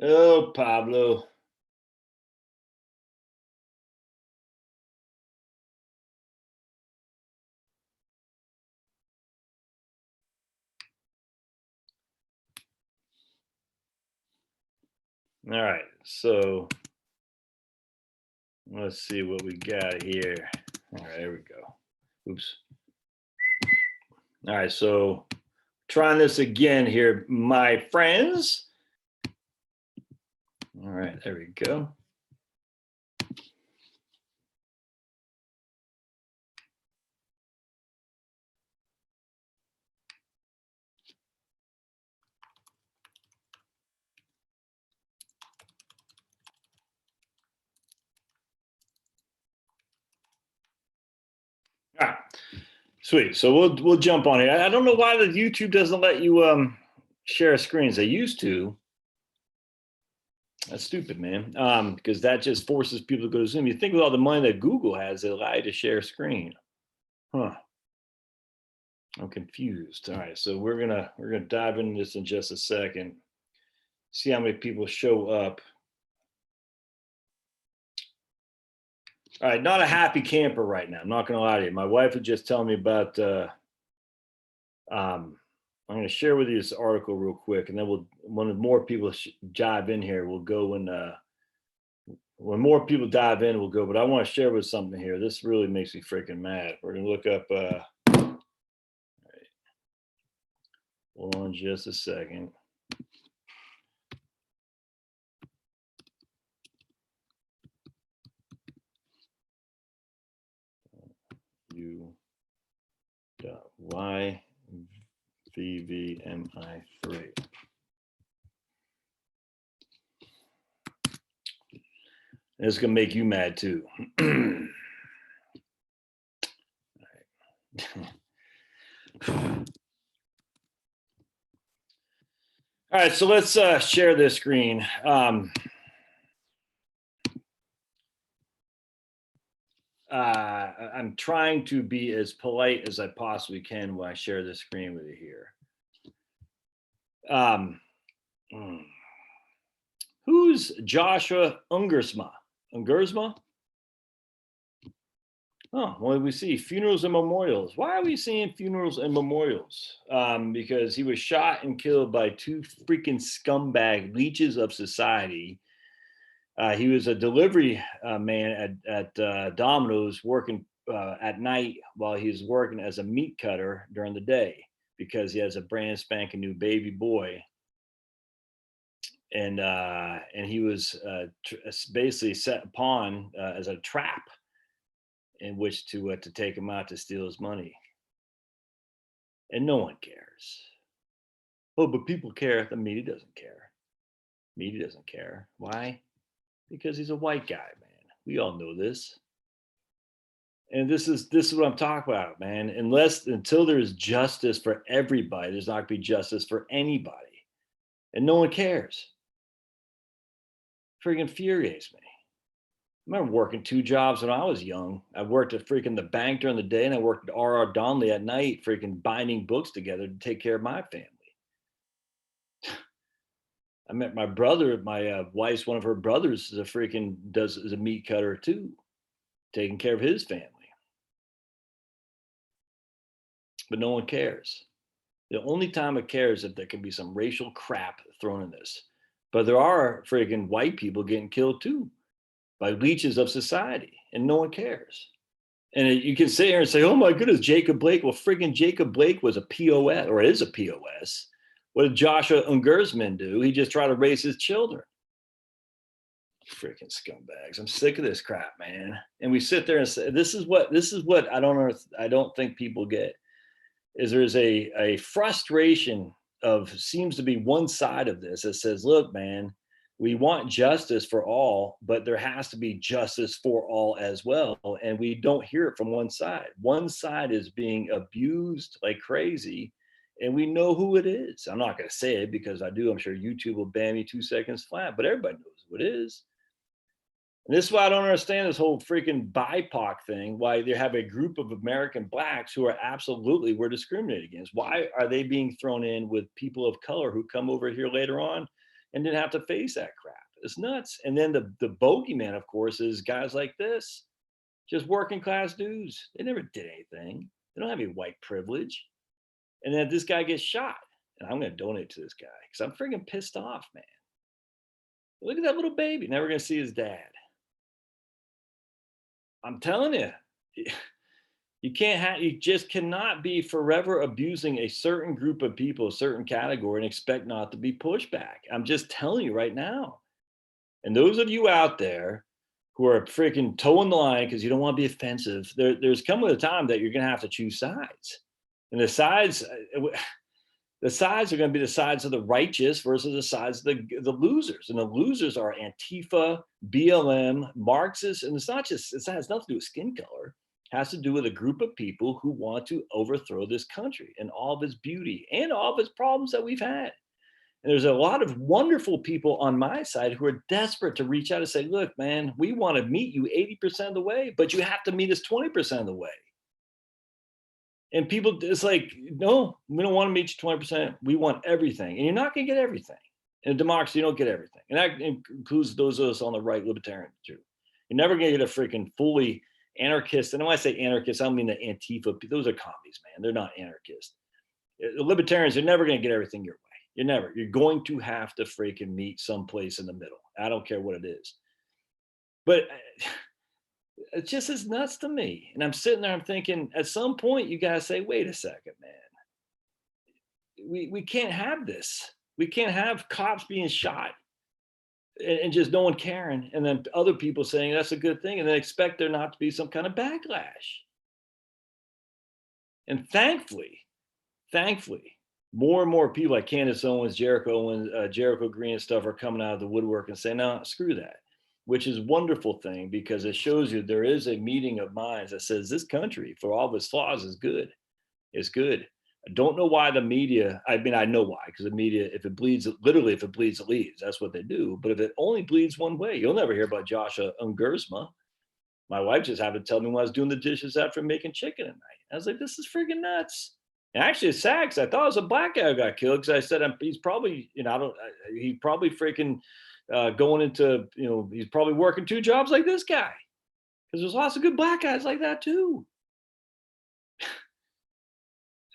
Oh, Pablo. All right, so let's see what we got here. All right, there we go. Oops. All right, so trying this again here, my friends. All right, there we go. All right, sweet. So we'll jump on here. I don't know why the YouTube doesn't let you share screens. They used to. That's stupid, man. Because that just forces people to go to Zoom. You think with all the money that Google has, they allow you to share screen. Huh. I'm confused. All right, so we're gonna dive into this in just a second. See how many people show up. All right, not a happy camper right now. I'm not gonna lie to you. My wife was just telling me about. I'm going to share with you this article real quick, and then when more people dive in here, we'll go and when more people dive in, we'll go. But I want to share with something here. This really makes me freaking mad. We're going to look up. Right. Hold on just a second. YVVMI3. It's gonna make you mad too. All right, so let's share this screen. I'm trying to be as polite as I possibly can when I share this screen with you here. Who's Joshua Ungersma? Ungersma? Oh, well, we see funerals and memorials. Why are we seeing funerals and memorials? Because he was shot and killed by two freaking scumbag leeches of society. He was a delivery man at Domino's, working at night while he was working as a meat cutter during the day because he has a brand spanking new baby boy. And he was basically set upon as a trap in which to take him out to steal his money. And no one cares. Oh, but people care. The media doesn't care. Media doesn't care. Why? Because he's a white guy, man. We all know this. And this is what I'm talking about, man. Until there's justice for everybody, there's not gonna be justice for anybody. And no one cares. Freaking infuriates me. I remember working 2 jobs when I was young. I worked at freaking the bank during the day, and I worked at R.R. Donnelley at night, freaking binding books together to take care of my family. I met my brother, my wife's one of her brothers is a meat cutter too, taking care of his family. But no one cares. The only time it cares if there can be some racial crap thrown in this. But there are freaking white people getting killed too by leeches of society, and no one cares. And you can sit here and say, oh my goodness, Jacob Blake. Well, friggin' Jacob Blake was a POS, or is a POS. What did Joshua Ungersman do? He just tried to raise his children. Freaking scumbags. I'm sick of this crap, man. And we sit there and say, this is what I don't think people get, is there's a frustration of, seems to be one side of this that says, look, man, we want justice for all, but there has to be justice for all as well. And we don't hear it from one side. One side is being abused like crazy, and we know who it is. I'm not going to say it because I'm sure YouTube will ban me 2 seconds flat, but everybody knows who it is. And this is why I don't understand this whole freaking BIPOC thing, why they have a group of American blacks who are absolutely, we're discriminated against. Why are they being thrown in with people of color who come over here later on and didn't have to face that crap. It's nuts. And then the bogeyman, of course, is guys like this, just working class dudes. They never did anything. They don't have any white privilege. And then this guy gets shot, and I'm going to donate to this guy because I'm freaking pissed off, man. Look at that little baby, never going to see his dad. I'm telling you, you just cannot be forever abusing a certain group of people, a certain category, and expect not to be pushed back. I'm just telling you right now. And those of you out there who are freaking toeing the line because you don't want to be offensive, there's coming a time that you're going to have to choose sides. And the sides are going to be the sides of the righteous versus the sides of the losers. And the losers are Antifa, BLM, Marxists. And it has nothing to do with skin color. It has to do with a group of people who want to overthrow this country and all of its beauty and all of its problems that we've had. And there's a lot of wonderful people on my side who are desperate to reach out and say, look, man, we want to meet you 80% of the way, but you have to meet us 20% of the way. And people, it's like, no, we don't want to meet you 20%. We want everything. And you're not going to get everything. In a democracy, you don't get everything. And that includes those of us on the right, libertarian too. You're never going to get a freaking fully anarchist. And when I say anarchist, I don't mean the Antifa. Those are commies, man. They're not anarchists. The libertarians are never going to get everything your way. You're going to have to freaking meet someplace in the middle. I don't care what it is. But it just is nuts to me. And I'm sitting there, I'm thinking, at some point, you guys say, wait a second, man. We can't have this. We can't have cops being shot and just no one caring. And then other people saying that's a good thing and then expect there not to be some kind of backlash. And thankfully, more and more people like Candace Owens, Jericho Green and stuff are coming out of the woodwork and saying, no, screw that, which is a wonderful thing because it shows you there is a meeting of minds that says this country, for all of its flaws, is good. It's good. I don't know why the media, I mean, I know why, because the media, if it bleeds, literally, if it bleeds, it leads. That's what they do. But if it only bleeds one way, you'll never hear about Joshua Ungersma. My wife just happened to tell me when I was doing the dishes after making chicken at night. I was like, this is freaking nuts. And actually, it's sad because I thought it was a black guy who got killed because I said he's probably, he's probably freaking going into, he's probably working two jobs like this guy because there's lots of good black guys like that too.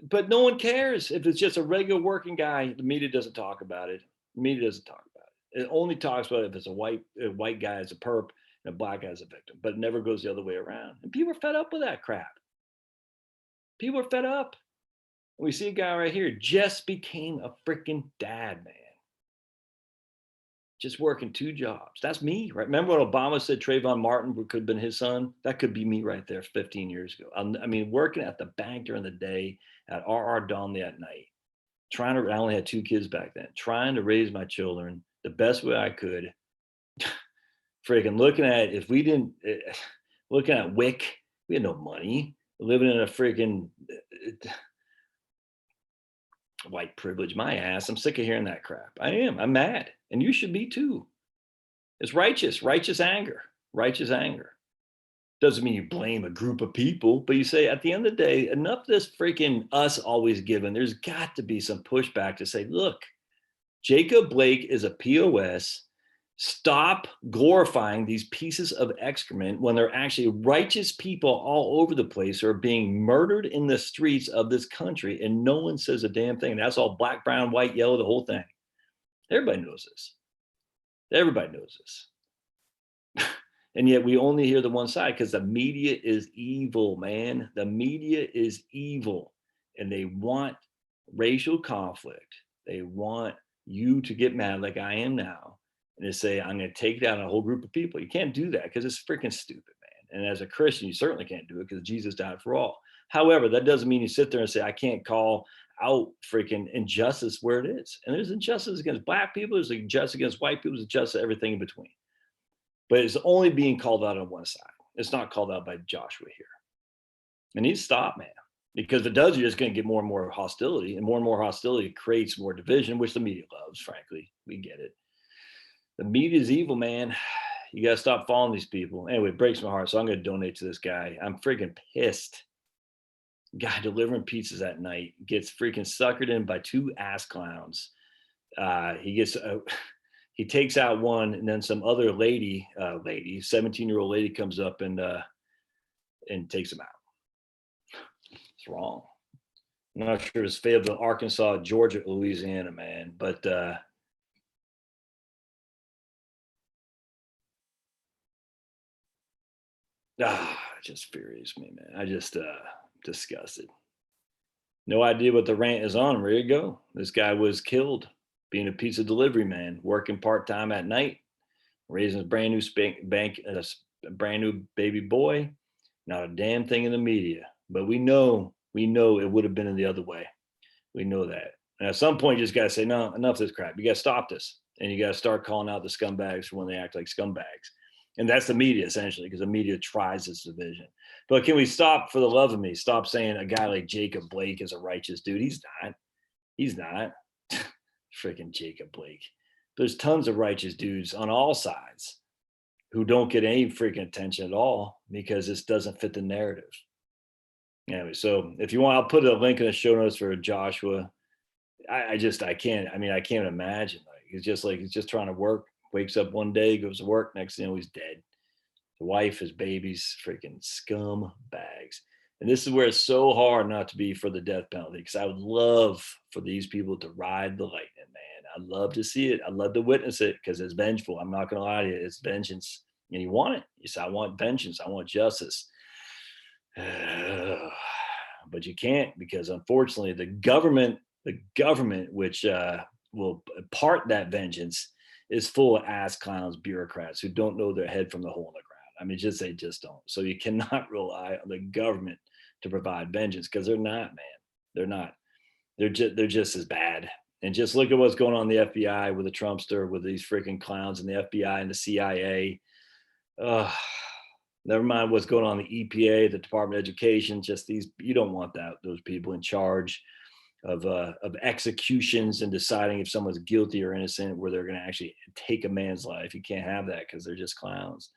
But no one cares if it's just a regular working guy. The media doesn't talk about it. The media doesn't talk about it. It only talks about it if it's a white guy as a perp and a black guy as a victim, but it never goes the other way around. And people are fed up with that crap. People are fed up. We see a guy right here just became a freaking dad, man. Just working two jobs. That's me, right? Remember when Obama said Trayvon Martin could have been his son? That could be me right there 15 years ago. I mean, working at the bank during the day, at R.R. Donnelly at night, I only had 2 kids back then, trying to raise my children the best way I could. Freaking looking at, looking at WIC, we had no money. Living in a freaking white privilege, my ass. I'm sick of hearing that crap. I am. I'm mad. And you should be too. It's righteous anger. Doesn't mean you blame a group of people, but you say at the end of the day, enough of this freaking us always giving. There's got to be some pushback to say, look, Jacob Blake is a POS. Stop glorifying these pieces of excrement when they're actually righteous people all over the place who are being murdered in the streets of this country, and no one says a damn thing. That's all black, brown, white, yellow, the whole thing. Everybody knows this. And yet we only hear the one side because the media is evil, man. The media is evil, and they want racial conflict. They want you to get mad like I am now and to say, I'm going to take down a whole group of people. You can't do that because it's freaking stupid, man. And as a Christian, you certainly can't do it because Jesus died for all. However, that doesn't mean you sit there and say, I can't call out freaking injustice where it is. And there's injustice against black people. There's injustice against white people. There's injustice, everything in between. But it's only being called out on one side. It's not called out by Joshua here. It needs to stop, man. Because if it does, you're just going to get more and more hostility. And more hostility creates more division, which the media loves, frankly. We get it. The media is evil, man. You got to stop following these people. Anyway, it breaks my heart. So I'm going to donate to this guy. I'm freaking pissed. Guy delivering pizzas at night gets freaking suckered in by 2 ass clowns. He gets he takes out one, and then some other lady, 17-year-old lady comes up and takes him out. It's wrong. I'm not sure it's Fayetteville, Arkansas, Georgia, Louisiana, man, but it just infuriates me, man. I just disgusted. No idea what the rant is on. Ready to go. This guy was killed being a pizza delivery man, working part-time at night, raising a brand new baby boy. Not a damn thing in the media, but we know it would have been in the other way. We know that. And at some point, you just got to say, no, enough of this crap. You got to stop this. And you got to start calling out the scumbags for when they act like scumbags. And that's the media, essentially, because the media tries this division. But can we stop, for the love of me, stop saying a guy like Jacob Blake is a righteous dude? He's not. He's not. Freaking Jacob Blake. There's tons of righteous dudes on all sides who don't get any freaking attention at all because this doesn't fit the narrative. Anyway, so if you want, I'll put a link in the show notes for Joshua. I can't. I mean, I can't imagine. He's just trying to work. Wakes up one day, goes to work. Next thing you know, he's dead. The wife, his babies, freaking scum bags. And this is where it's so hard not to be for the death penalty, because I would love for these people to ride the lightning, man. I'd love to see it. I'd love to witness it because it's vengeful. I'm not going to lie to you. It's vengeance. And you want it. You say, I want vengeance. I want justice. But you can't, because unfortunately the government, which will impart that vengeance, is full of ass clowns, bureaucrats who don't know their head from the hole in the ground. I mean, they just don't. So you cannot rely on the government to provide vengeance, because they're not, man. They're not. They're just as bad. And just look at what's going on in the FBI with the Trumpster, with these freaking clowns in the FBI and the CIA. Never mind what's going on in the EPA, the Department of Education. Just these, you don't want those people in charge of executions and deciding if someone's guilty or innocent, where they're going to actually take a man's life. You can't have that, because they're just clowns.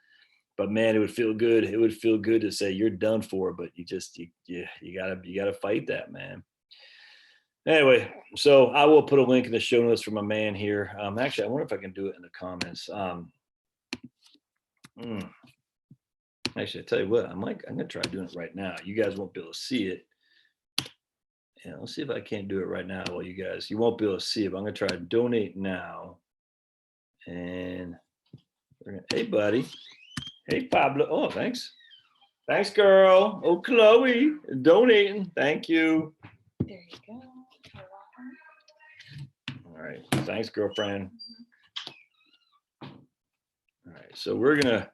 But man, it would feel good. It would feel good to say you're done for, but you gotta fight that, man. Anyway, so I will put a link in the show notes for my man here. Actually, I wonder if I can do it in the comments. Actually, I tell you what, I'm gonna try doing it right now. You guys won't be able to see it. Yeah, let's see if I can't do it right now. Well, you won't be able to see it, but I'm gonna try to donate now. And hey, buddy. Hey, Pablo. Oh, thanks. Thanks, girl. Oh, Chloe, donating. Thank you. There you go. All right. Thanks, girlfriend. All right. So we're going to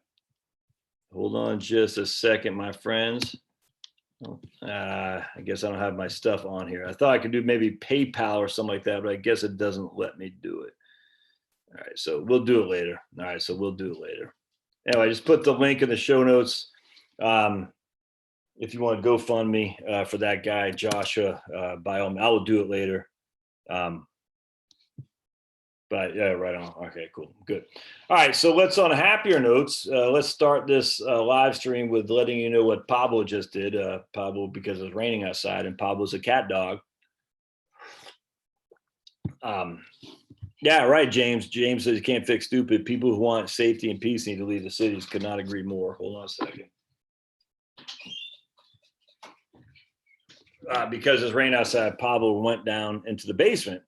hold on just a second, my friends. I guess I don't have my stuff on here. I thought I could do maybe PayPal or something like that, but I guess it doesn't let me do it. All right. So we'll do it later. All right. So we'll do it later. Anyway, I just put the link in the show notes. If you want to GoFundMe for that guy, Joshua, by all means, I will do it later. But yeah, right on. Okay, cool. Good. All right. So on happier notes, let's start this live stream with letting you know what Pablo just did. Pablo, because it's raining outside, and Pablo's a cat dog. Yeah, right, James. James says you can't fix stupid. People who want safety and peace need to leave the cities. Could not agree more. Hold on a second. Because it's rain outside, Pablo went down into the basement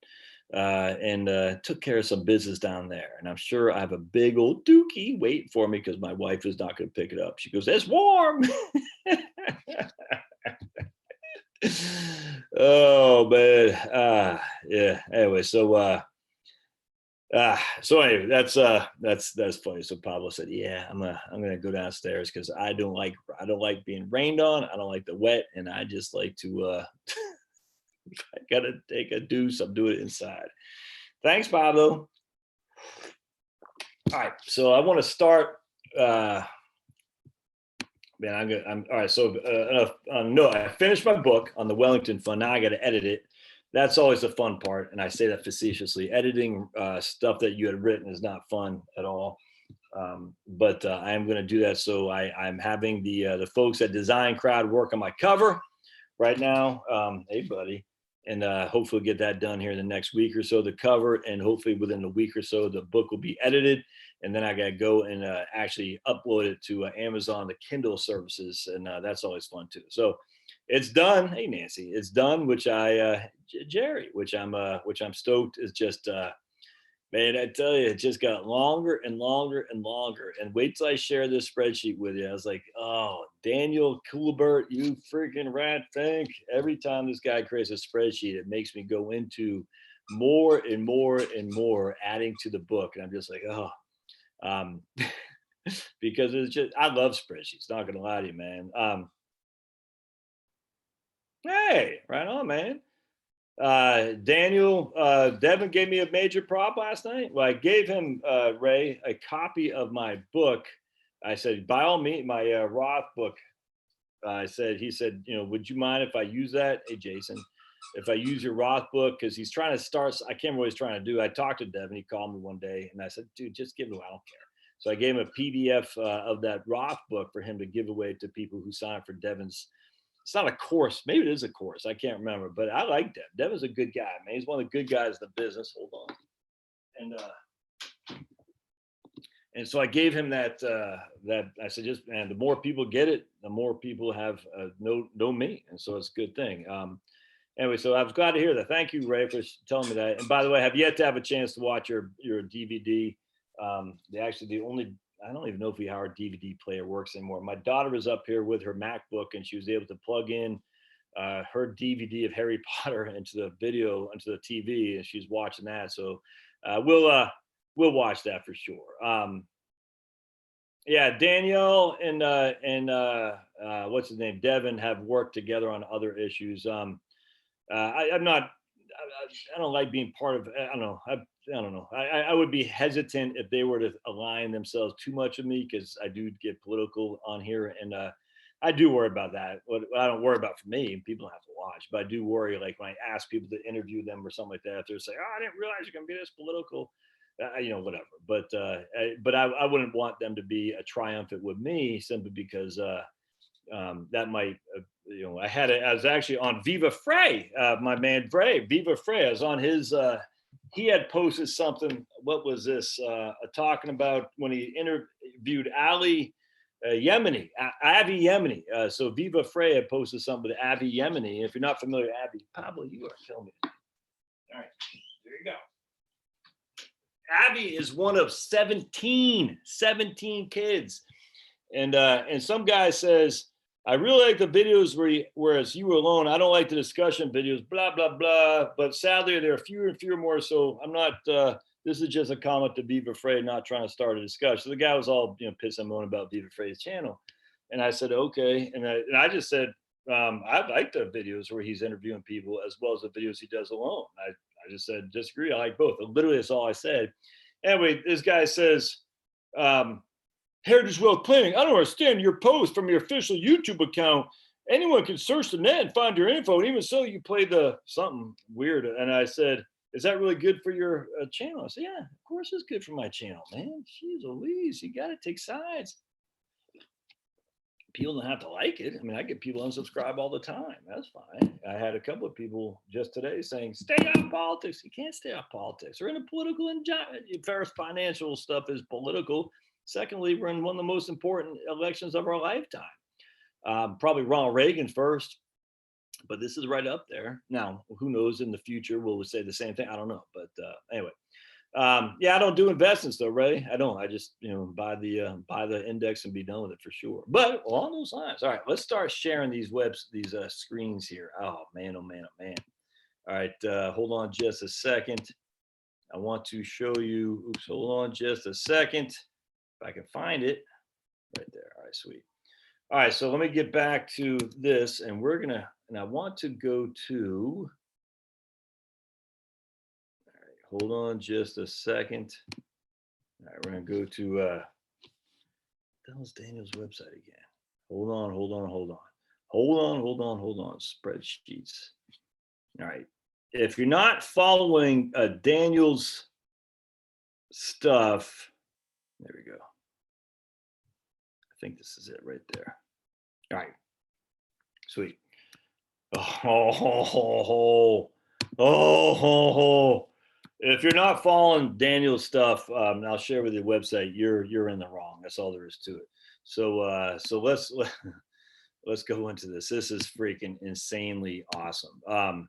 and took care of some business down there. And I'm sure I have a big old dookie waiting for me, because my wife is not going to pick it up. She goes, "It's warm." Oh, man. Yeah. Anyway, so anyway, that's funny. So Pablo said, "Yeah, I'm gonna go downstairs because I don't like being rained on. I don't like the wet, and I just like to if I gotta take a deuce, I'm doing it inside." Thanks, Pablo. All right, so I want to start. Man, I'm all right. So no, I finished my book on the Wellington Fund. Now I got to edit it. That's always the fun part, and I say that facetiously. Editing stuff that you had written is not fun at all, but I am going to do that. So I'm having the folks at Design Crowd work on my cover right now. Hey, buddy. and hopefully get that done here in the next week or so, the cover, and hopefully within a week or so the book will be edited, and then I got to go and actually upload it to Amazon, the Kindle services, and that's always fun too. So it's done. Hey Nancy, it's done, which Jerry, which I'm stoked. Is just man, I tell you, it just got longer and longer and longer. And wait till I share this spreadsheet with you. I was like, oh, Daniel Coolbert, you freaking rat think. Every time this guy creates a spreadsheet, it makes me go into more and more and more adding to the book. And I'm just like, oh, because it's just, I love spreadsheets. Not going to lie to you, man. Hey, right on, man. Daniel, Devin gave me a major prop last night. Well, I gave him, Ray, a copy of my book. I said, by all means, my Roth book. He said, would you mind if I use that? Hey, Jason, if I use your Roth book, because he's trying to start, I can't remember what he's trying to do. I talked to Devin, he called me one day, and I said, dude, just give it away, I don't care. So I gave him a PDF of that Roth book for him to give away to people who sign up for Devin's. It's not a course. Maybe it is a course. I can't remember, but I like Devin. Devin's a good guy, man. He's one of the good guys in the business. Hold on. And so I gave him that I said, just, man, the more people get it, the more people have know me. And so it's a good thing. Anyway, so I was glad to hear that. Thank you, Ray, for telling me that. And by the way, I have yet to have a chance to watch your DVD. The only, I don't even know if our DVD player works anymore. My daughter was up here with her MacBook, and she was able to plug in her DVD of Harry Potter into the TV, and she's watching that. So we'll watch that for sure. Yeah, Danielle and what's his name, Devin, have worked together on other issues. I'm not. I don't like being part of. I don't know. I don't know. I would be hesitant if they were to align themselves too much with me, because I do get political on here, and I do worry about that. What I don't worry about for me, people don't have to watch, but I do worry, like when I ask people to interview them or something like that, if they're saying, "Oh, I didn't realize you're going to be this political," whatever. But I wouldn't want them to be a triumphant with me, simply because that might. I was actually on Viva Frey, my man Viva Frey. I was on his. He had posted something. What was this? Talking about when he interviewed Ali Yemeni, Avi Yemeni. So Viva Frey had posted something with Avi Yemeni. If you're not familiar with Avi, Pablo, you are killing me. All right, there you go. Abby is one of 17 kids. And some guy says, I really like the videos where it's you alone. I don't like the discussion videos, blah, blah, blah. But sadly, there are fewer and fewer more. So I'm not, this is just a comment to Viva Frey, not trying to start a discussion. So the guy was all, pissing and moaning about Viva Frey's channel. And I said, okay. And I just said, I like the videos where he's interviewing people as well as the videos he does alone. I just said, disagree. I like both. Literally, that's all I said. Anyway, this guy says, Heritage Wealth Planning, I don't understand your post from your official YouTube account. Anyone can search the net and find your info. And even so, you play the something weird. And I said, is that really good for your channel? I said, yeah, of course it's good for my channel, man. Jeez Louise, you got to take sides. People don't have to like it. I mean, I get people unsubscribe all the time. That's fine. I had a couple of people just today saying, stay out of politics. You can't stay out of politics. We're in a political first, financial stuff is political. Secondly, we're in one of the most important elections of our lifetime. Probably Ronald Reagan first, but this is right up there. Now, who knows, in the future, will we say the same thing? I don't know. But anyway. Yeah, I don't do investments though, Ray. I don't. I just, buy the index and be done with it for sure. But along those lines, all right, let's start sharing these screens here. Oh man, oh man, oh man. All right, hold on just a second. I want to show you. Oops, hold on just a second. If I can find it, right there. All right, sweet. All right, so let me get back to this, and I want to go to. Hold on just a second. All right, we're going to go to, what the hell's Daniel's website again? Hold on. Spreadsheets. All right. If you're not following Daniel's stuff, there we go. I think this is it right there. All right. Sweet. Oh, if you're not following Daniel's stuff, I'll share with you the website. You're in the wrong. That's all there is to it. So let's go into this. This is freaking insanely awesome. All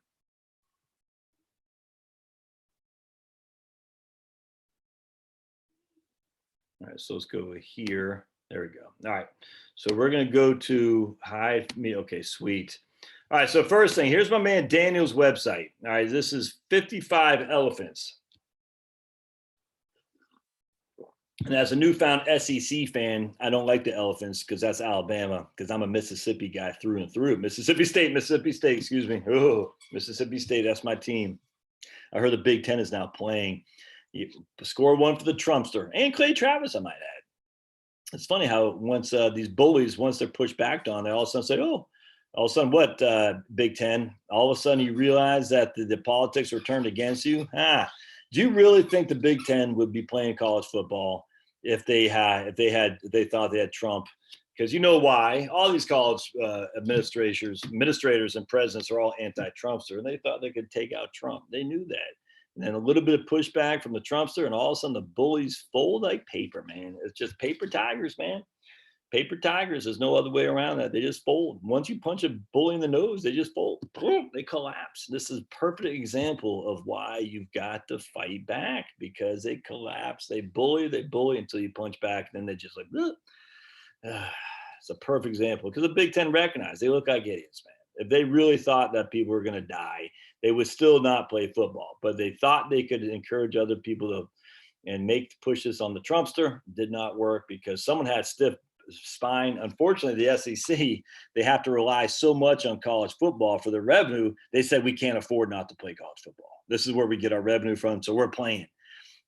right, so let's go here. There we go. All right, so we're gonna go to hide me. Okay, sweet. All right, so first thing, here's my man Daniel's website. All right, this is 55 Elephants. And as a newfound SEC fan, I don't like the Elephants because that's Alabama, because I'm a Mississippi guy through and through. Mississippi State, excuse me. Oh, Mississippi State, that's my team. I heard the Big Ten is now playing. You score one for the Trumpster and Clay Travis, I might add. It's funny how once these bullies, once they're pushed back on, they all of a sudden say, oh, all of a sudden what, Big Ten? All of a sudden you realize that the politics were turned against you? Do you really think the Big Ten would be playing college football if they thought they had Trump? Because you know why? All these college administrators and presidents are all anti-Trumpster, and they thought they could take out Trump. They knew that. And then a little bit of pushback from the Trumpster, and all of a sudden the bullies fold like paper, man. It's just paper tigers, man. Paper tigers. There's no other way around that. They just fold. Once you punch a bully in the nose, they just fold. They collapse. This is a perfect example of why you've got to fight back, because they collapse. They bully until you punch back, and then they just like, it's a perfect example, because the Big Ten recognized they look like idiots, man. If they really thought that people were going to die, they would still not play football. But they thought they could encourage other people to and make pushes on the Trumpster. Did not work because someone had stiff spine. Unfortunately, the SEC, they have to rely so much on college football for their revenue. They said we can't afford not to play college football. This is where we get our revenue from, so we're playing.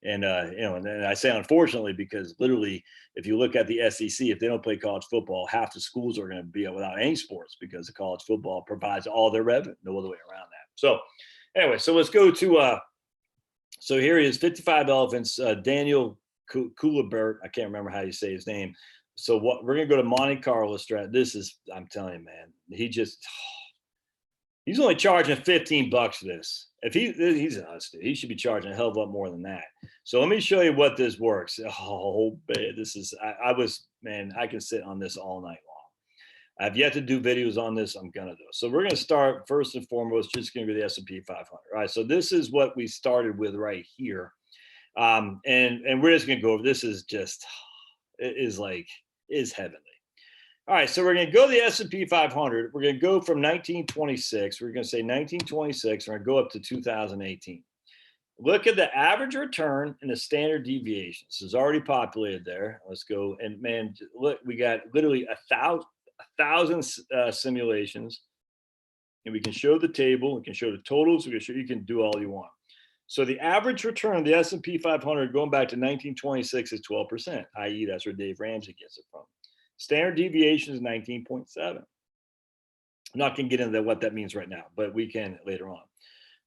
And and I say unfortunately because literally, if you look at the SEC, if they don't play college football, half the schools are going to be without any sports because the college football provides all their revenue. No other way around that. So anyway, so let's go to so here he is, 55 Elephants, Daniel Kulabert. I can't remember how you say his name. So what we're gonna go to Monte Carlo strat. This is, I'm telling you, man, he's only charging $15 for this. If he's an us, dude, he should be charging a hell of a lot more than that. So let me show you what this works. Oh man, this is I can sit on this all night long. I've yet to do videos on this. I'm gonna do. So we're gonna start first and foremost, just gonna be the S&P 500. All right. So this is what we started with right here, and we're just gonna go over. This is just is heavenly. All right, so we're going to go to the S&P 500. We're going to go from 1926. We're going to say 1926. We're going to go up to 2018. Look at the average return and the standard deviations. This is already populated there. Let's go. And man, look, we got literally a thousand simulations. And we can show the table. We can show the totals. We can show, you can do all you want. So the average return of the S&P 500 going back to 1926 is 12%, i.e. that's where Dave Ramsey gets it from. Standard deviation is 19.7. I'm not going to get into what that means right now, but we can later on.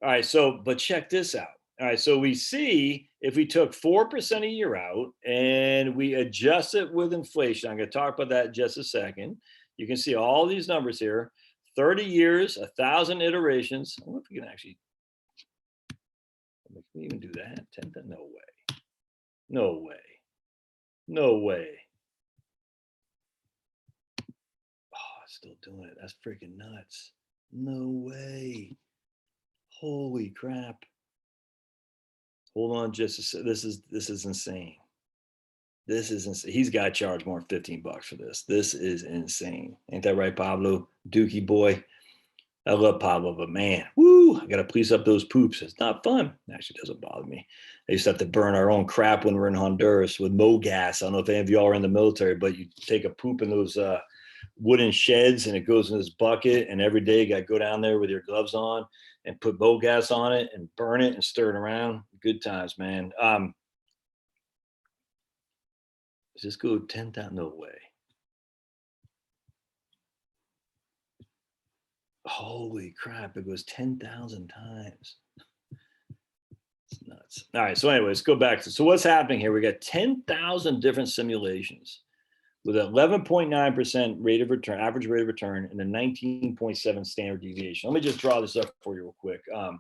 All right, so, but check this out. All right, so we see if we took 4% a year out and we adjust it with inflation, I'm going to talk about that in just a second. You can see all these numbers here, 30 years, 1,000 iterations. I wonder if we can actually, can we even do that? No way. No way. No way. Still doing it. That's freaking nuts. No way. Holy crap. Hold on just a second. This is insane. This is insane. He's got to charge more than $15 for this. This is insane. Ain't that right, Pablo? Dookie boy. I love Pablo, but man, woo, I got to police up those poops. It's not fun. It actually doesn't bother me. I used to have to burn our own crap when we're in Honduras with Mo gas. I don't know if any of y'all are in the military, but you take a poop in those wooden sheds and it goes in this bucket, and every day you got to go down there with your gloves on and put bow gas on it and burn it and stir it around. Good times, man. Does this go 10,000? No way. Holy crap, it goes 10,000 times. It's nuts. All right, so anyway, let's go back to, so what's happening here? We got 10,000 different simulations. with 11.9% rate of return, average rate of return, and a 19.7 standard deviation. Let me just draw this up for you real quick. Can I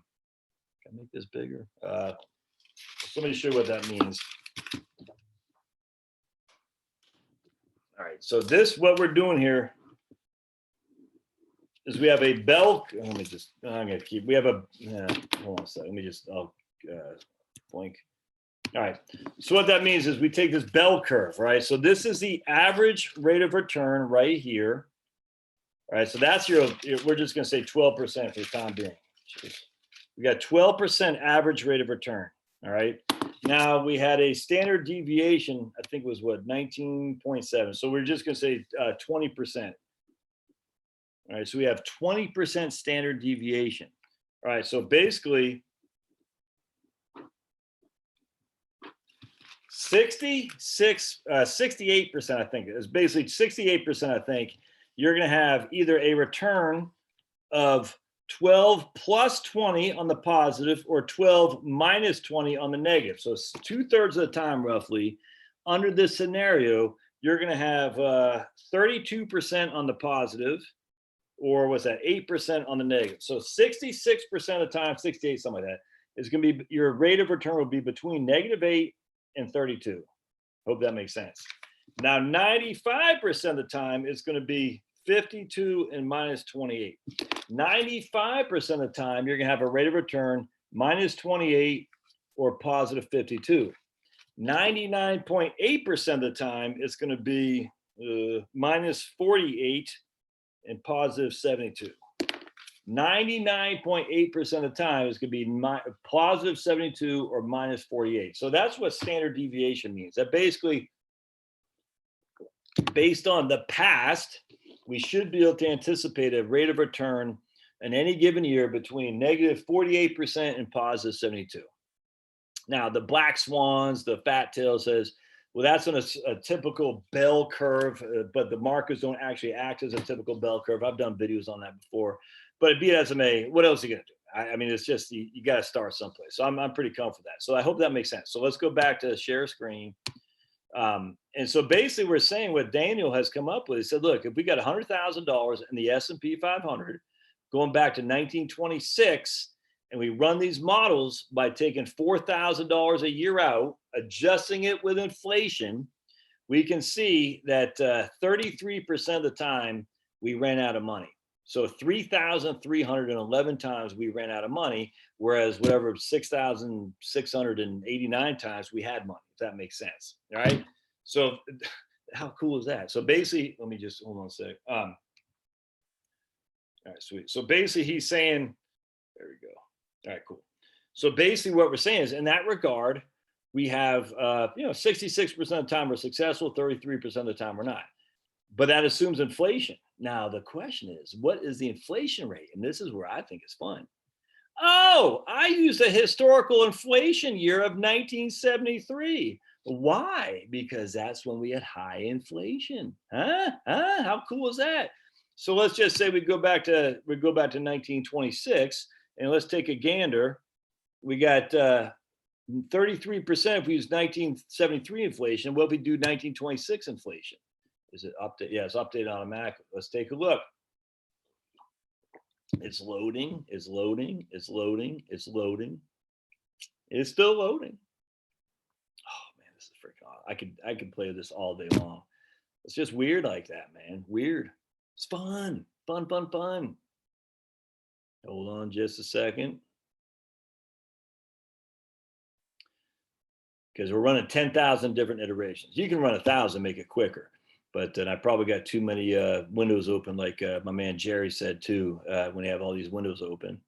make this bigger? Let me show you what that means. All right, so this, what we're doing here is we have a bell. Let me just, I'm gonna keep, we have a, hold on a second. Let me just, I'll blink. All right, so what that means is we take this bell curve, right? So this is the average rate of return right here. All right, so that's your, we're just gonna say 12% for the time being. We got 12% average rate of return, all right? Now we had a standard deviation, I think it was what, 19.7. So we're just gonna say 20%. All right, so we have 20% standard deviation. All right, so basically 68%, I think, is basically 68%, I think, you're gonna have either a return of 12 plus 20 on the positive or 12 minus 20 on the negative. So 2/3 of the time, roughly, under this scenario, you're gonna have 32% on the positive, or what's that, 8% on the negative. So 66% of the time, 68, something like that, is gonna be, your rate of return will be between -8 and 32. Hope that makes sense. Now, 95% of the time, it's gonna be 52 and -28. 95% of the time, you're gonna have a rate of return -28 or +52. 99.8% of the time, it's gonna be -48 and +72. 99.8% of the time is going to be +72 or -48. So that's what standard deviation means. That basically, based on the past, we should be able to anticipate a rate of return in any given year between -48% and +72. Now, the black swans, the fat tail says, well, that's on a typical bell curve, but the markers don't actually act as a typical bell curve. I've done videos on that before, but be it as it may, what else are you gonna do? I mean, it's just, you got to start someplace. So I'm pretty comfortable with that. So I hope that makes sense. So let's go back to share screen. And so basically we're saying what Daniel has come up with. He said, look, if we got $100,000 in the S&P 500, going back to 1926, and we run these models by taking $4,000 a year out, adjusting it with inflation, we can see that 33% of the time we ran out of money. So 3,311 times we ran out of money, whereas whatever 6,689 times we had money, if that makes sense. All right. So how cool is that? So basically, let me just hold on a sec. All right, sweet. So basically he's saying, there we go. All right, cool. So basically what we're saying is, in that regard, we have, 66% of the time we're successful, 33% of the time we're not. But that assumes inflation. Now, the question is, what is the inflation rate? And this is where I think it's fun. Oh, I used a historical inflation year of 1973. Why? Because that's when we had high inflation. How cool is that? So let's just say we go back to 1926. And let's take a gander. We got 33% if we use 1973 inflation. What if we do 1926 inflation? Is it update? Yeah, it's updated automatically. Let's take a look. It's loading, it's loading, it's loading, it's loading. It's still loading. Oh man, this is freaking awesome. I could play this all day long. It's just weird like that, man. Weird. It's fun. Fun. Hold on just a second. Because we're running 10,000 different iterations. You can run 1,000, make it quicker. But then I probably got too many windows open, like my man Jerry said too, when you have all these windows open.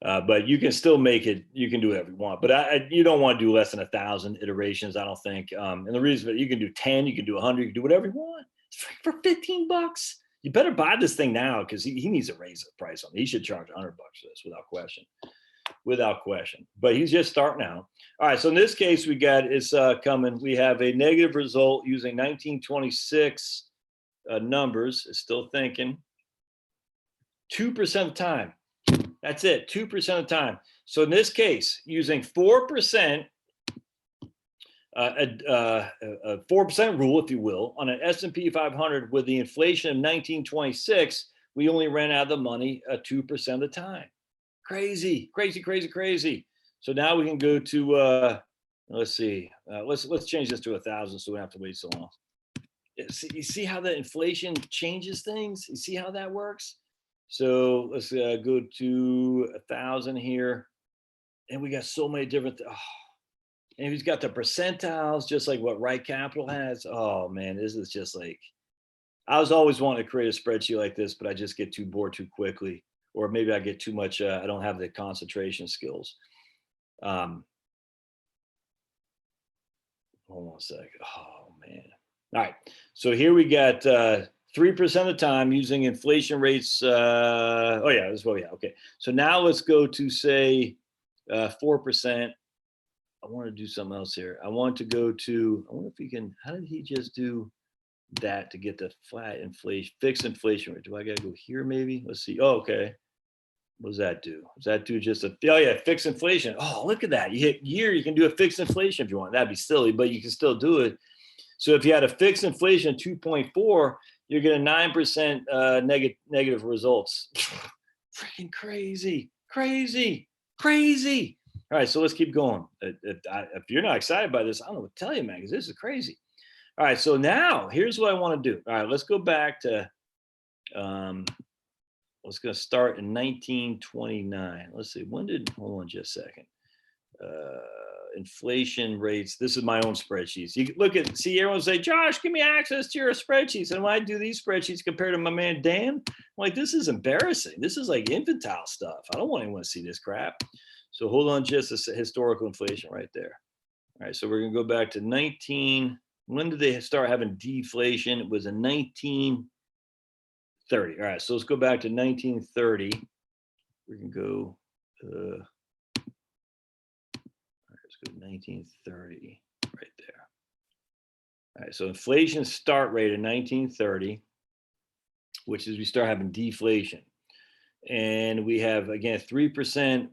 But you can still make it, you can do whatever you want. But you don't want to do less than 1,000 iterations, I don't think. And the reason, you can do 10, you can do 100, you can do whatever you want. It's free for $15. You better buy this thing now, because he needs to raise the price on it. He should charge $100 for this without question. But he's just starting out. All right, so in this case, we got it's coming. We have a negative result using 1926 numbers. It's still thinking. 2% of the time. That's it. 2% of the time. So in this case, using 4% a 4% rule, if you will, on an S&P 500 with the inflation of 1926, we only ran out of the money 2% of the time. Crazy, crazy, crazy, crazy. So now we can go to, let's see, let's change this to 1,000 so we don't have to wait so long. You see how the inflation changes things? You see how that works? So let's go to 1,000 here. And we got so many different, and he's got the percentiles, just like what Right Capital has. Oh man, this is just like, I was always wanting to create a spreadsheet like this, but I just get too bored too quickly. Or maybe I get too much, I don't have the concentration skills. Hold on a sec. Oh man. All right. So here we got 3% of the time using inflation rates. Oh yeah, this is what we have. Okay. So now let's go to say 4%. I want to do something else here. I want to go to, I wonder if he can, how did he just do that to get the flat inflation, fixed inflation rate? Do I got to go here maybe? Let's see. Oh, okay. What does that do? Does that do just a, oh yeah, fixed inflation. Oh, look at that. You hit year, you can do a fixed inflation if you want. That'd be silly, but you can still do it. So if you had a fixed inflation of 2.4, you're getting 9% negative results. Freaking crazy, crazy, crazy. All right, so let's keep going. If you're not excited by this, I don't know what to tell you, man, because this is crazy. All right, so now here's what I want to do. All right, let's go back to, let's go start in 1929. Let's see, when did, hold on just a second. Inflation rates. This is my own spreadsheets. You can look at, see, everyone say, Josh, give me access to your spreadsheets. And when I do these spreadsheets compared to my man Dan, I'm like, this is embarrassing. This is like infantile stuff. I don't want anyone to see this crap. So hold on, just a historical inflation right there. All right, so we're gonna go back to 19. When did they start having deflation? It was in 1930. All right, so let's go back to 1930. We can go. Let's go 1930 right there. All right, so inflation start rate in 1930, which is we start having deflation. And we have, again, 3%.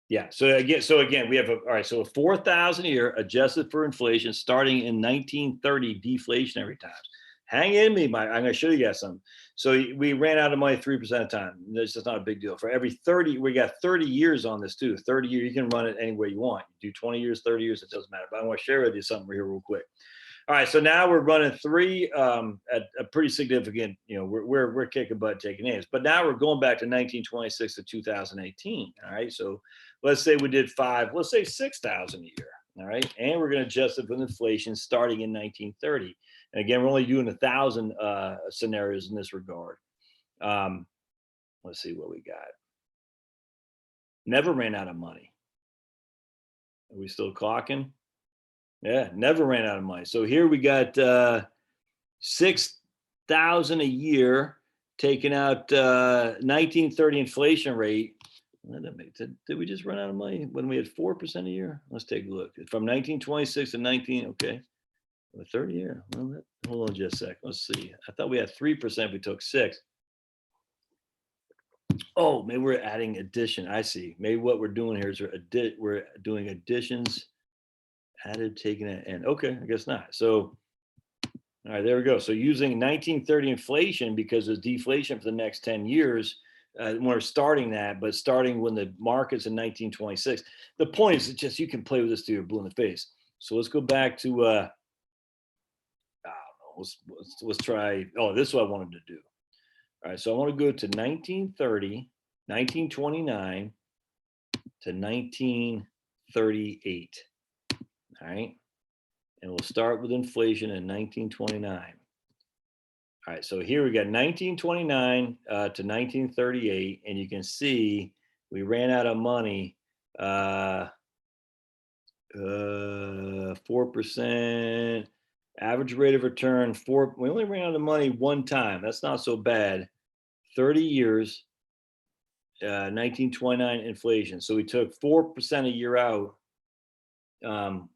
Yeah, so again, we have, all right, so a 4,000 a year adjusted for inflation starting in 1930 deflationary times. Hang in me, I'm going to show you guys something. So we ran out of money 3% of the time. This is not a big deal. For every 30, we got 30 years on this too. 30 years, you can run it any way you want. You do 20 years, 30 years, it doesn't matter. But I want to share with you something here real quick. All right, so now we're running three at a pretty significant, you know, we're kicking butt, taking names. But now we're going back to 1926 to 2018. All right, so let's say we did let's say 6,000 a year. All right, and we're going to adjust it with inflation starting in 1930. And again, we're only doing 1,000 scenarios in this regard. Let's see what we got. Never ran out of money. Are we still clocking? Yeah, never ran out of money. So here we got 6,000 a year, taking out 1930 inflation rate. Did we just run out of money when we had 4% a year? Let's take a look. From 1926 to 19, okay. 30 year. Well, hold on just a sec. Let's see. I thought we had 3%. We took 6. Oh, maybe we're adding addition. I see. Maybe what we're doing here is we're doing additions, added, taking it in. Okay, I guess not. So, all right, there we go. So using 1930 inflation because there's deflation for the next 10 years. We're starting that, but starting when the market's in 1926. The point is just you can play with this till you're blue in the face. So let's go back to. I don't know. Let's try. Oh, this is what I wanted to do. All right, so I want to go to 1930, 1929 to 1938. All right, and we'll start with inflation in 1929. All right, so here we got 1929 to 1938, and you can see we ran out of money. 4%. Average rate of return, 4. We only ran out of money one time. That's not so bad. 30 years, 1929 inflation. So we took 4% a year out. So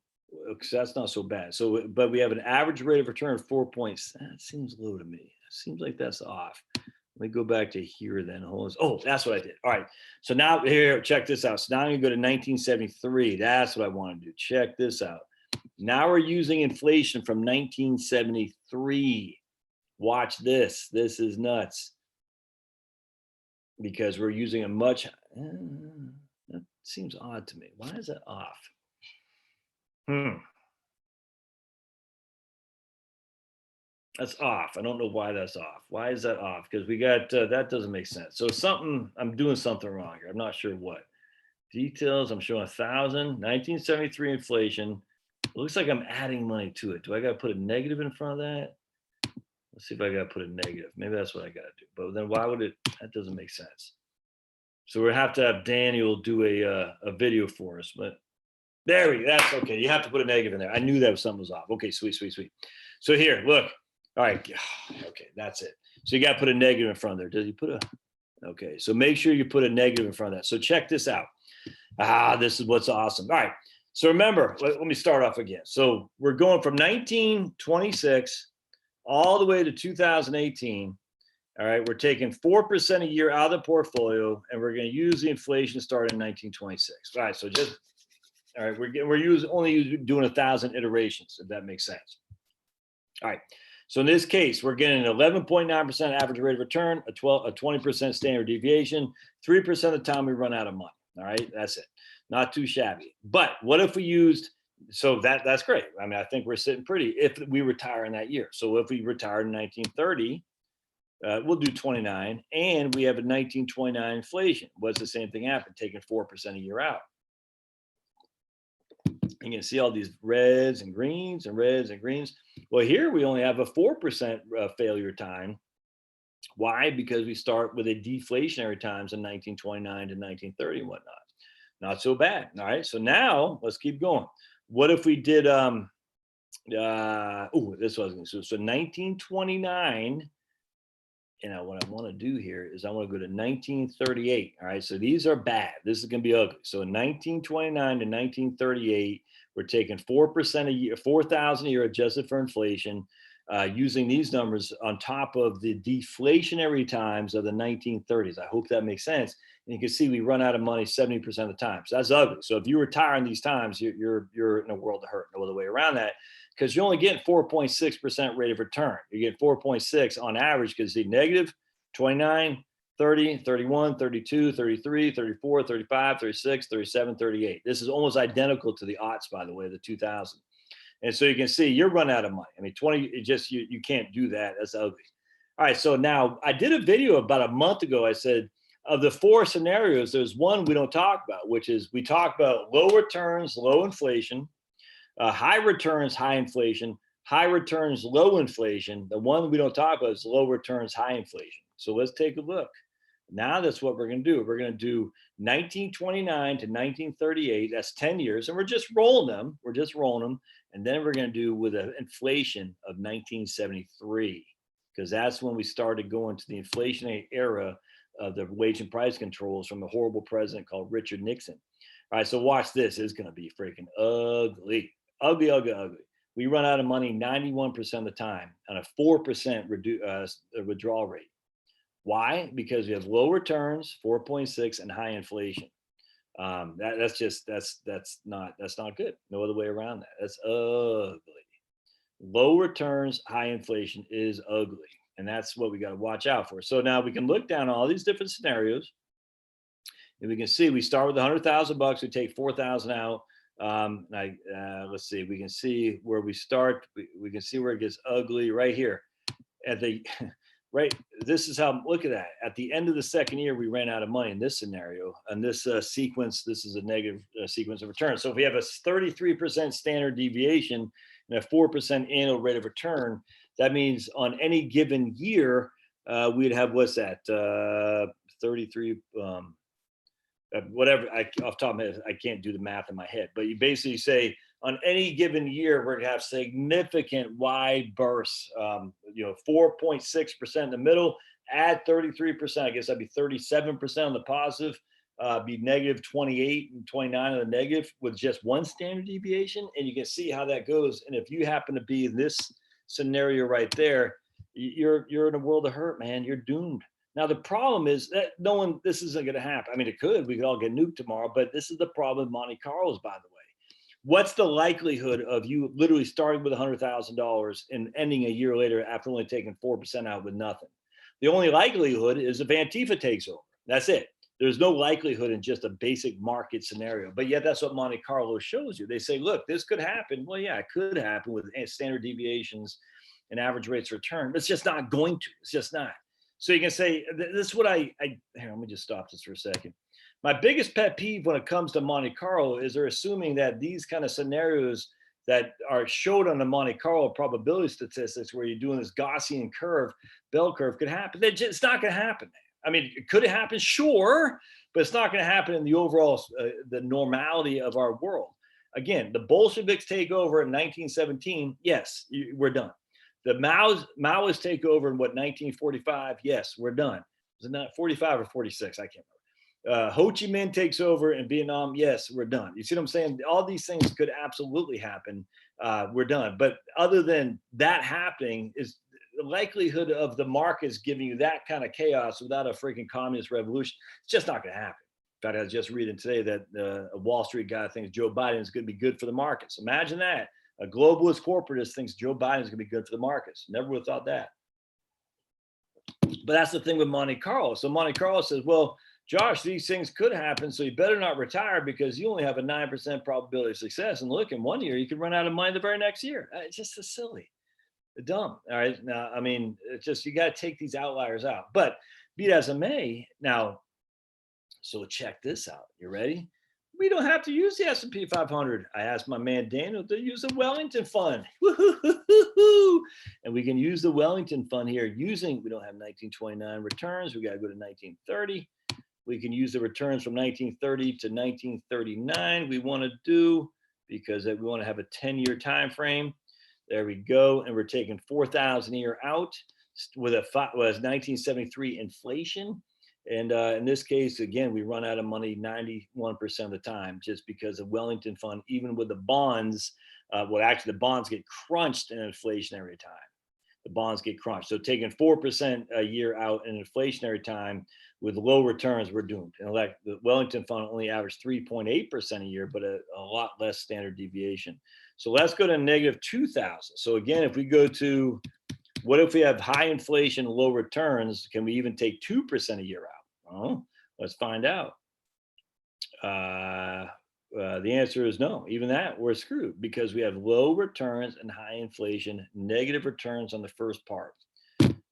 that's not so bad. So, but we have an average rate of return of 4 points. That seems low to me. It seems like that's off. Let me go back to here then. Hold on. Oh, that's what I did. All right. So now here, check this out. So now I'm going to go to 1973. That's what I want to do. Check this out. Now we're using inflation from 1973. Watch this. This is nuts. Because we're using a much, that seems odd to me. Why is that off? That's off. I don't know why that's off. Why is that off? Because we got, that doesn't make sense. So something, I'm doing something wrong here. I'm not sure what. Details, I'm showing 1,000, 1973 inflation. It looks like I'm adding money to it. Do I got to put a negative in front of that? Let's see if I got to put a negative. Maybe that's what I got to do. But then why would it, that doesn't make sense. So we have to have Daniel do a video for us, but there we go. That's okay. You have to put a negative in there. I knew that something was off. Okay, sweet. So here, look. All right. Okay, that's it. So you got to put a negative in front of there. Does he put a, okay. So make sure you put a negative in front of that. So check this out. This is what's awesome. All right. So remember, let me start off again. So we're going from 1926 all the way to 2018. All right. We're taking 4% a year out of the portfolio, and we're going to use the inflation starting in 1926. All right. So just, all right. We're only doing 1,000 iterations, if that makes sense. All right. So in this case, we're getting an 11.9% average rate of return, a 20% standard deviation. 3% of the time we run out of money. All right, that's it. Not too shabby. But what if we used, so that's great. I mean, I think we're sitting pretty if we retire in that year. So if we retired in 1930, we'll do 29, and we have a 1929 inflation. What's the same thing happen? Taking 4% a year out. You can see all these reds and greens and reds and greens. Well, here we only have a 4% failure time. Why? Because we start with a deflationary times in 1929 to 1930 and whatnot. Not so bad. All right. So now let's keep going. What if we did, this was going to, so 1929. What I want to do here is I want to go to 1938. All right. So these are bad. This is going to be ugly. So in 1929 to 1938, we're taking 4% a year, 4,000 a year adjusted for inflation, using these numbers on top of the deflationary times of the 1930s. I hope that makes sense. And you can see we run out of money 70% of the time. So that's ugly. So if you retire in these times, you're in a world of hurt. No other way around that, because you're only getting 4.6% rate of return. You're getting 4.6 on average because the negative 29, 30, 31, 32, 33, 34, 35, 36, 37, 38. This is almost identical to the aughts, by the way, the 2000. And so you can see you're running out of money. I mean, 20, it just, you can't do that. That's ugly. All right. So now I did a video about a month ago. I said, of the 4 scenarios, there's one we don't talk about, which is we talk about low returns, low inflation, high returns, high inflation, high returns, low inflation. The one we don't talk about is low returns, high inflation. So let's take a look. Now that's what we're going to do. We're going to do 1929 to 1938. That's 10 years. And we're just rolling them. And then we're going to do with an inflation of 1973, because that's when we started going to the inflationary era of the wage and price controls from a horrible president called Richard Nixon. All right, so watch this. It's going to be freaking ugly. Ugly. We run out of money 91% of the time on a 4% withdrawal rate. Why? Because we have low returns, 4.6, and high inflation. That's not good. No other way around that. That's ugly. Low returns, high inflation is ugly. And that's what we got to watch out for. So now we can look down all these different scenarios, and we can see we start with $100,000. We take 4,000 out. Let's see. We can see where we start. We can see where it gets ugly right here. Right. This is how. Look at that. At the end of the second year, we ran out of money in this scenario. And this sequence, this is a negative sequence of return. So if we have a 33% standard deviation and a 4% annual rate of return, that means on any given year, we'd have, what's that, 33, whatever, off the top of my head, I can't do the math in my head, but you basically say on any given year, we're gonna have significant wide bursts, 4.6% in the middle, add 33%, I guess that'd be 37% on the positive, be negative 28 and 29 on the negative with just one standard deviation. And you can see how that goes. And if you happen to be in this scenario right there, you're in a world of hurt, man. You're doomed. Now the problem is that this isn't going to happen. I mean, it could. We could all get nuked tomorrow, but this is the problem with Monte Carlos, by the way. what's the likelihood of you literally starting with $100,000 and ending a year later after only taking 4% out with nothing? The only likelihood is if Antifa takes over. That's it. There's no likelihood in just a basic market scenario. But yet that's what Monte Carlo shows you. They say, look, this could happen. Well, yeah, it could happen with standard deviations and average rates of return, but it's just not going to. It's just not. So you can say, this is what here, let me just stop this for a second. My biggest pet peeve when it comes to Monte Carlo is they're assuming that these kind of scenarios that are showed on the Monte Carlo probability statistics where you're doing this Gaussian curve, bell curve could happen. It's not going to happen. I mean, could it happen? Sure, but it's not going to happen in the overall, the normality of our world. Again, the Bolsheviks take over in 1917. Yes, we're done. The Maoists take over in what, 1945? Yes, we're done. Was it not 45 or 46? I can't remember. Ho Chi Minh takes over in Vietnam. Yes, we're done. You see what I'm saying? All these things could absolutely happen. We're done. But other than that happening, is the likelihood of the markets giving you that kind of chaos without a freaking communist revolution, it's just not going to happen. In fact, I was just reading today that a Wall Street guy thinks Joe Biden is going to be good for the markets. Imagine that. A globalist corporatist thinks Joe Biden is going to be good for the markets. Never would have thought that. But that's the thing with Monte Carlo. So Monte Carlo says, well, Josh, these things could happen, so you better not retire because you only have a 9% probability of success. And look, in 1 year, you could run out of money the very next year. It's just so silly. Dumb. All right. Now, I mean, it's just, you got to take these outliers out. But be it as it may, now, so check this out. You ready? We don't have to use the S&P 500. I asked my man Daniel to use the Wellington Fund. Woo-hoo-hoo-hoo-hoo. And we can use the Wellington Fund here using, we don't have 1929 returns. We got to go to 1930. We can use the returns from 1930 to 1939 we want to do because we want to have a 10-year time frame. There we go. And we're taking 4,000 a year out with a 1973 inflation. And in this case, again, we run out of money 91% of the time just because of Wellington Fund, even with the bonds. Actually, the bonds get crunched in inflationary time. The bonds get crunched. So taking 4% a year out in inflationary time with low returns, we're doomed. And like the Wellington Fund only averaged 3.8% a year, but a lot less standard deviation. So let's go to negative 2,000. So again, if we go to, what if we have high inflation, low returns? Can we even take 2% a year out? Well, let's find out. The answer is no. Even that, we're screwed because we have low returns and high inflation, negative returns on the first part.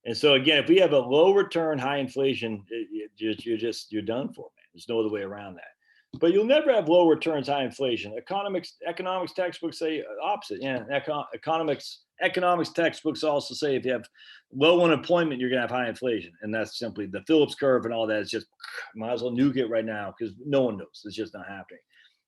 And so again, if we have a low return, high inflation, you're done for, man. There's no other way around that. But you'll never have low returns, high inflation. Economics textbooks say opposite. Yeah, economics textbooks also say if you have low unemployment, you're gonna have high inflation, and that's simply the Phillips curve and all that. It's just might as well nuke it right now because no one knows. It's just not happening.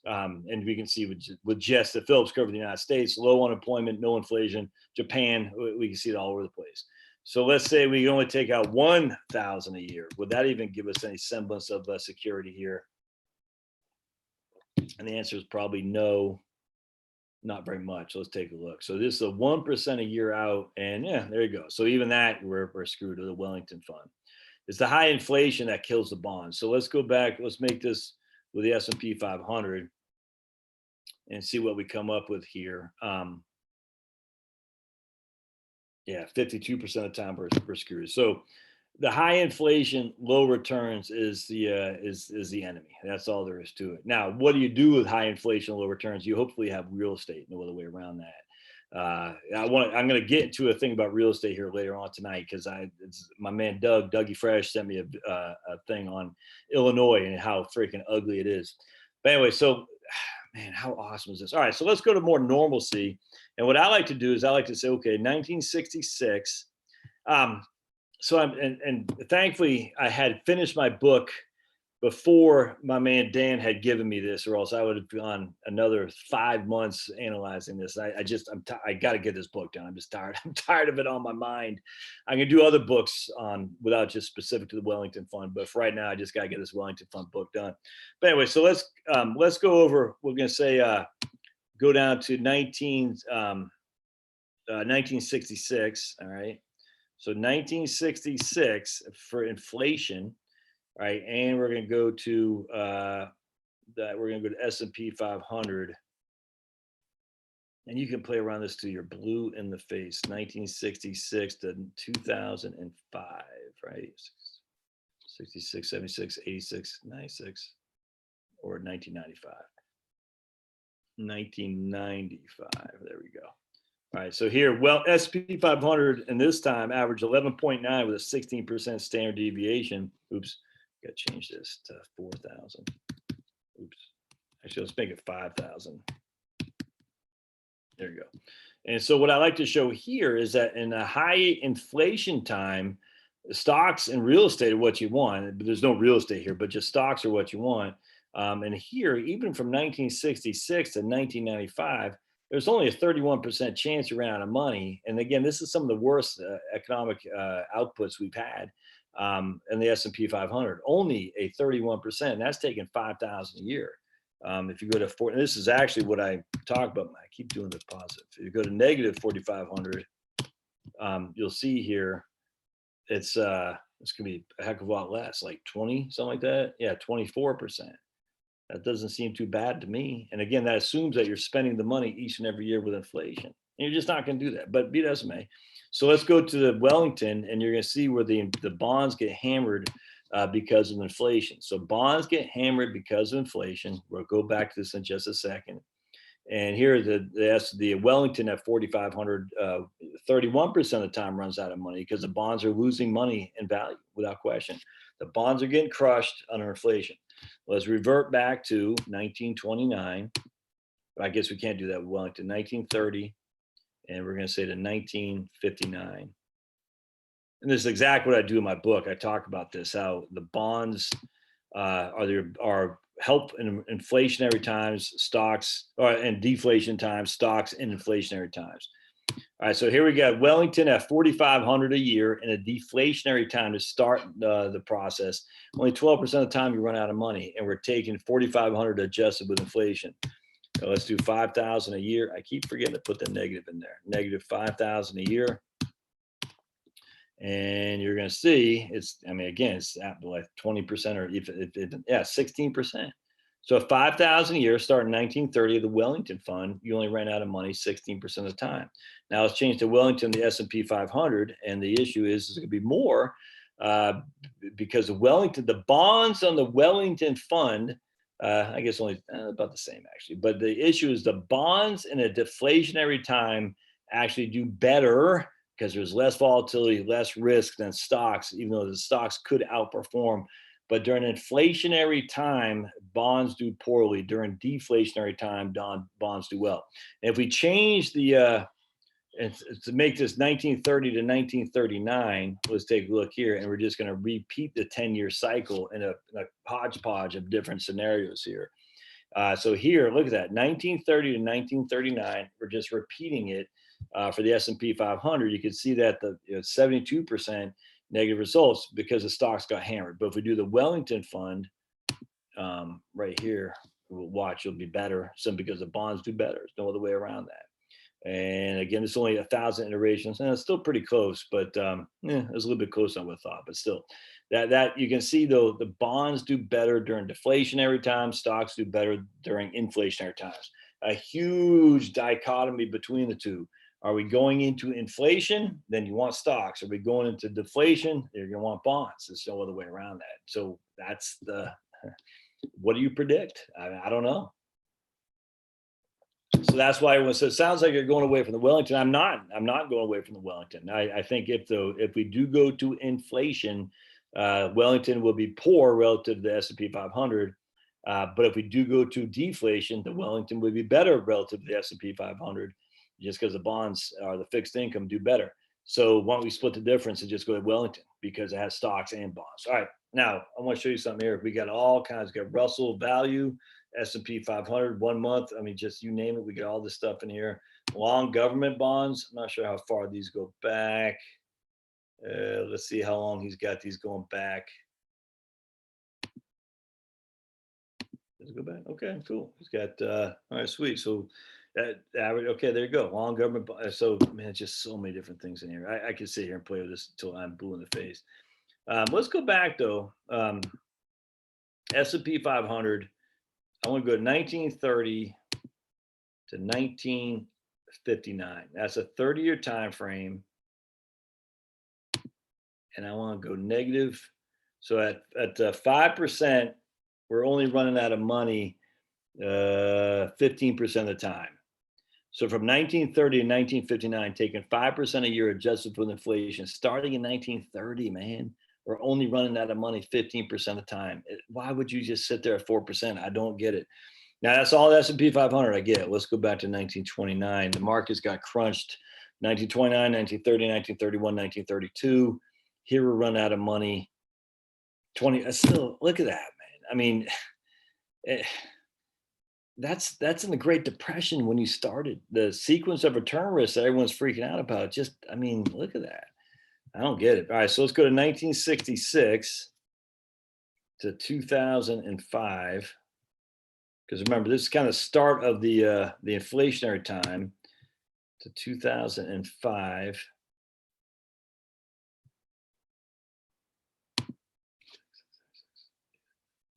And we can see with just the Phillips curve in the United States, low unemployment, no inflation. Japan, we can see it all over the place. So let's say we only take out 1,000 a year. Would that even give us any semblance of security here? And the answer is probably no, not very much. Let's take a look. So this is a 1% a year out, and yeah, there you go. So even that, we're screwed with the Wellington Fund. It's the high inflation that kills the bonds. So let's go back. Let's make this with the S&P 500 and see what we come up with here. Yeah, 52% of the time we're screwed. So the high inflation, low returns is the enemy. That's all there is to it. Now, what do you do with high inflation, low returns? You hopefully have real estate. No other way around that. I'm going to get into a thing about real estate here later on tonight because my man Dougie Fresh sent me a thing on Illinois and how freaking ugly it is. But anyway, so man, how awesome is this? All right, so let's go to more normalcy. And what I like to do is I like to say, okay, 1966. So and thankfully I had finished my book before my man Dan had given me this, or else I would have gone another 5 months analyzing this. I got to get this book done. I'm just tired. I'm tired of it on my mind. I'm gonna do other books on without just specific to the Wellington Fund, but for right now, I just got to get this Wellington Fund book done. But anyway, so let's go over. We're gonna say go down to 1966. All right. So 1966 for inflation. Right, and we're going to go to S&P 500 And you can play around this till you're blue in the face. 1966 to 2005, right? 66, 76, 86, 96, or 1995. 1995. There we go. All right, so here, well, S&P 500 and this time averaged 11.9 with a 16% standard deviation. Oops, got to change this to 4,000. Oops, actually, let's make it 5,000. There you go. And so what I like to show here is that in a high inflation time, stocks and real estate are what you want. There's no real estate here, but just stocks are what you want. And here, even from 1966 to 1995, there's only a 31% chance you ran out of money. And again, this is some of the worst economic outputs we've had in the S&P 500. Only a 31%. And that's taking 5,000 a year. If you go to this is actually what I talk about. I keep doing the positive. If you go to negative 4,500, you'll see here it's gonna be a heck of a lot less, like 20, something like that. Yeah, 24%. That doesn't seem too bad to me. And again, that assumes that you're spending the money each and every year with inflation. And you're just not going to do that. But be that as it may. So let's go to the Wellington, and you're going to see where the bonds get hammered because of inflation. So bonds get hammered because of inflation. We'll go back to this in just a second. And here the Wellington at 4,500, 31% of the time runs out of money because the bonds are losing money in value without question. The bonds are getting crushed under inflation. Let's revert back to 1929. I guess we can't do that with Wellington. 1930, and we're going to say to 1959. And this is exactly what I do in my book. I talk about this, how the bonds are help in inflationary times, stocks, and deflation times, stocks in inflationary times. All right, so here we got Wellington at 4,500 a year in a deflationary time to start the process. Only 12% of the time you run out of money, and we're taking 4,500 adjusted with inflation. So let's do 5,000 a year. I keep forgetting to put the negative in there. Negative 5,000 a year. And you're going to see it's, I mean, again, it's like 20% or yeah, 16%. So 5,000 a year starting 1930 of the Wellington Fund, you only ran out of money 16% of the time. Now let's change to Wellington, the S&P 500, and the issue is it's going to be more because of Wellington, the bonds on the Wellington Fund, I guess only about the same actually. But the issue is the bonds in a deflationary time actually do better because there's less volatility, less risk than stocks, even though the stocks could outperform. But during inflationary time, bonds do poorly. During deflationary time, bonds do well. And if we change the, to make this 1930 to 1939, let's take a look here, and we're just going to repeat the 10-year cycle in a hodgepodge of different scenarios here. So here, look at that, 1930 to 1939, we're just repeating it for the S&P 500. You can see that the 72% negative results because the stocks got hammered. But if we do the Wellington Fund right here, we'll watch, it'll be better simply because the bonds do better. There's no other way around that. And again, it's only 1,000 iterations, and it's still pretty close, but it's a little bit closer than I would have thought. But still, that you can see though, the bonds do better during deflationary times, stocks do better during inflationary times. A huge dichotomy between the two. Are we going into inflation? Then you want stocks. Are we going into deflation? You're going to want bonds. There's no other way around that. So that's what do you predict? I don't know. So that's why everyone says, sounds like you're going away from the Wellington. I'm not going away from the Wellington. I think if we do go to inflation, Wellington will be poor relative to the S&P 500. But if we do go to deflation, the Wellington would be better relative to the S&P 500, just because the bonds or the fixed income do better. So why don't we split the difference and just go to Wellington because it has stocks and bonds. All right, now I want to show you something here. We got all kinds. We got Russell value, S&P 500, 1 month. I mean, just you name it. We got all this stuff in here. Long government bonds. I'm not sure how far these go back. Let's see how long he's got these going back. Does it go back? Okay, cool. He's got, all right, sweet. So that average, okay, there you go. Long government. So man, it's just so many different things in here. I could sit here and play with this until I'm blue in the face. Let's go back though. S&P 500. I want to go to 1930 to 19. 59. That's a 30-year time frame. And I want to go negative. So at 5%, we're only running out of money 15% of the time. So from 1930 to 1959, taking 5% a year adjusted for inflation, starting in 1930, man, we're only running out of money 15% of the time. Why would you just sit there at 4%? I don't get it. Now that's all the S&P 500. I get it. Let's go back to 1929. The markets got crunched 1929, 1930, 1931, 1932. Here we're running out of money. 20. Still, look at that, man. I mean, that's in the Great Depression when you started. The sequence of return risks that everyone's freaking out about. Just, I mean, look at that. I don't get it. All right, so let's go to 1966 to 2005. Because remember, this is kind of start of the inflationary time to 2005.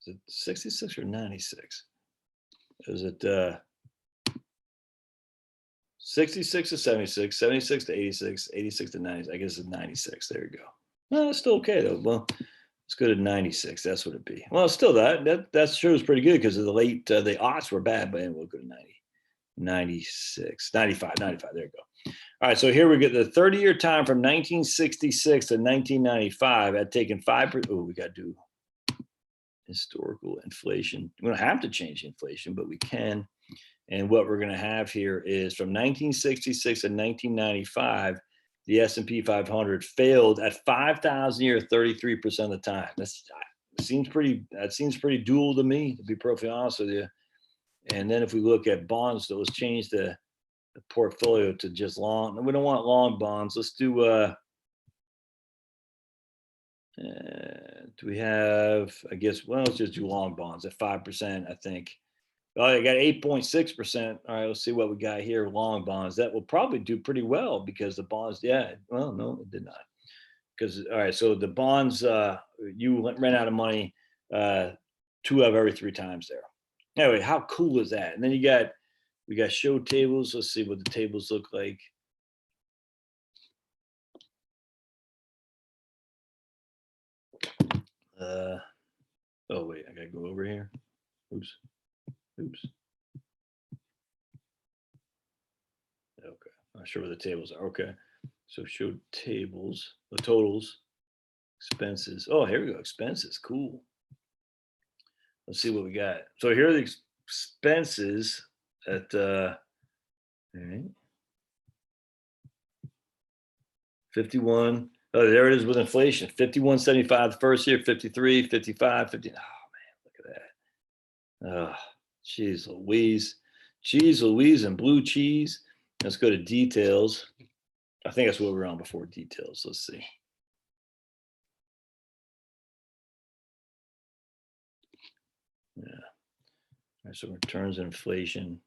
Is it 66 or 96? Is it 66 to 76, 76 to 86, 86 to 90? I guess it's 96. There you go. Well, it's still okay though. Well, let's go to 96. That's what it'd be. Well, still that shows pretty good because of the late the aughts were bad, but we'll go to 90, 96, 95. There you go. All right, so here we get the 30-year time from 1966 to 1995 at taking 5%. Oh, we got to do historical inflation. We don't have to change inflation, but we can. And what we're going to have here is from 1966 to 1995, the S&P 500 failed at 5,000 a year, 33% of the time. That seems pretty dual to me, to be perfectly honest with you. And then if we look at bonds, so let's change the portfolio to just long. We don't want long bonds. Let's do do we have, I guess, well, let's just do long bonds at 5%, I think. Oh, I got 8.6%. All right, let's see what we got here. Long bonds. That will probably do pretty well because the bonds, yeah, well, no, it did not. Because, all right, so the bonds, you ran out of money 2 out of every 3 times there. Anyway, how cool is that? And then we got show tables. Let's see what the tables look like. Oh, wait, I got to go over here. Oops. Okay, not sure where the tables are. Okay, so show tables, the totals, expenses. Oh, here we go, expenses. Cool. Let's see what we got. So here are the expenses at all right. 51. Oh, there it is with inflation. 51.75 the first year, 53, 55, 50. Oh man, look at that. Oh, geez Louise. Cheese Louise and blue cheese. Let's go to details. I think that's what we were on before details. Let's see. Yeah. All right, so returns and inflation.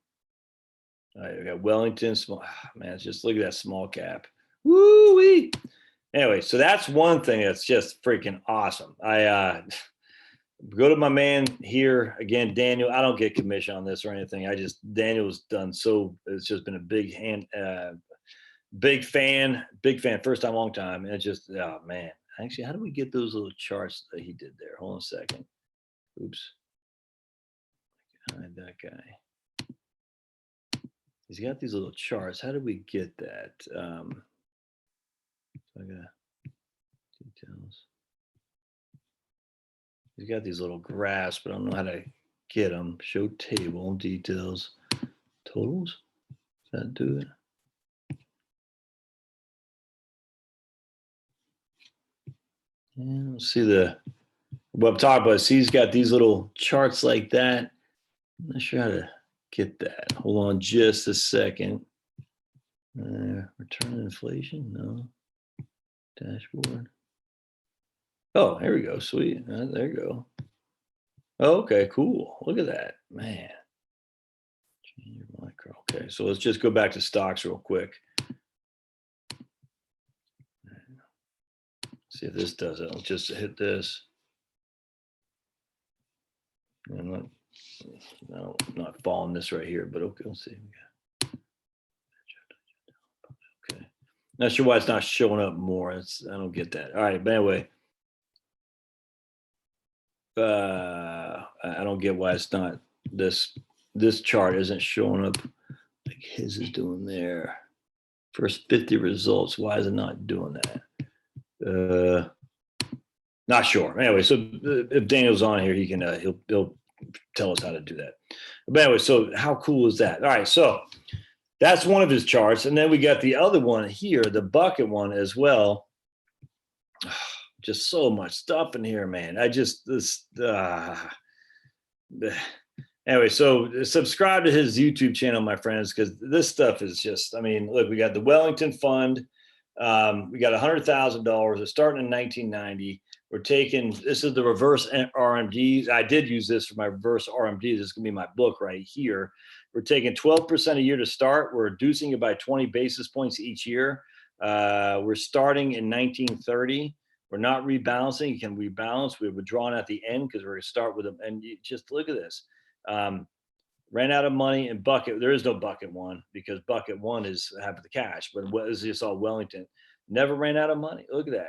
All right, we got Wellington. Small, man, just look at that small cap. Woo-wee. Anyway, so that's one thing that's just freaking awesome. I go to my man here again, Daniel. I don't get commission on this or anything. Daniel's done so. It's just been a big fan. First time, long time. And it's just, oh man. Actually, how do we get those little charts that he did there? Hold on a second. Oops. Hide that guy. He's got these little charts. How did we get that? So I got details. He's got these little graphs, but I don't know how to get them. Show table, details, totals. Does that do it? And let's see what I'm talking about. See, he's got these little charts like that. I'm not sure how to get that. Hold on just a second. Return inflation? No. Dashboard. Oh, here we go. Sweet. There you go. Oh, okay, cool. Look at that, man. Change your micro. Okay, so let's just go back to stocks real quick. See if this does it. I'll just hit this. I'm not following this right here, but okay, let's see. Not sure why it's not showing up more. I don't get that. All right, but anyway, I don't get why it's not this chart isn't showing up like his is doing there. First 50 results. Why is it not doing that? Not sure. Anyway, so if Daniel's on here, he can he'll tell us how to do that. But anyway, so how cool is that? All right, so that's one of his charts, and then we got the other one here, the bucket one as well. Just so much stuff in here, man. Anyway, so subscribe to his YouTube channel, my friends, because this stuff is just, I mean, look, we got the Wellington Fund. We got $100,000. It's starting in 1990. We're taking, this is the reverse RMDs. I did use this for my reverse RMDs. This is going to be my book right here. We're taking 12% a year to start. We're reducing it by 20 basis points each year. We're starting in 1930. We're not rebalancing. You can rebalance. We're withdrawing at the end because we're going to start with them. And you just look at this. Ran out of money in bucket. There is no bucket one because bucket one is half the cash. But what is this all Wellington? Never ran out of money. Look at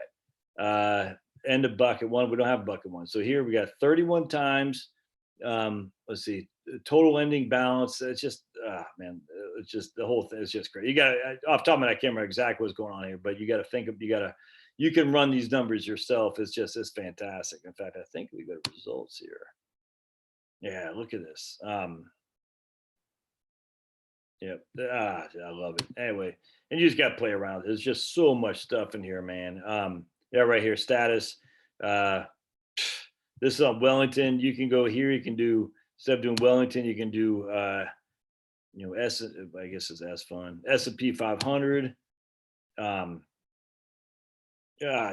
that. End of bucket one. We don't have bucket one. So here we got 31 times. Let's see. Total ending balance. It's just, man, it's just the whole thing is just great. You got off the top of my head, I can't remember exactly what's going on here, but you got to think of, you can run these numbers yourself. It's fantastic. In fact, I think we got results here. Yeah, look at this. Yep. I love it. Anyway, and you just got to play around. There's just so much stuff in here, man. Yeah, right here, status. This is on Wellington. You can go here. You can do, instead of doing Wellington, you can do, I guess it's S fund, S&P 500.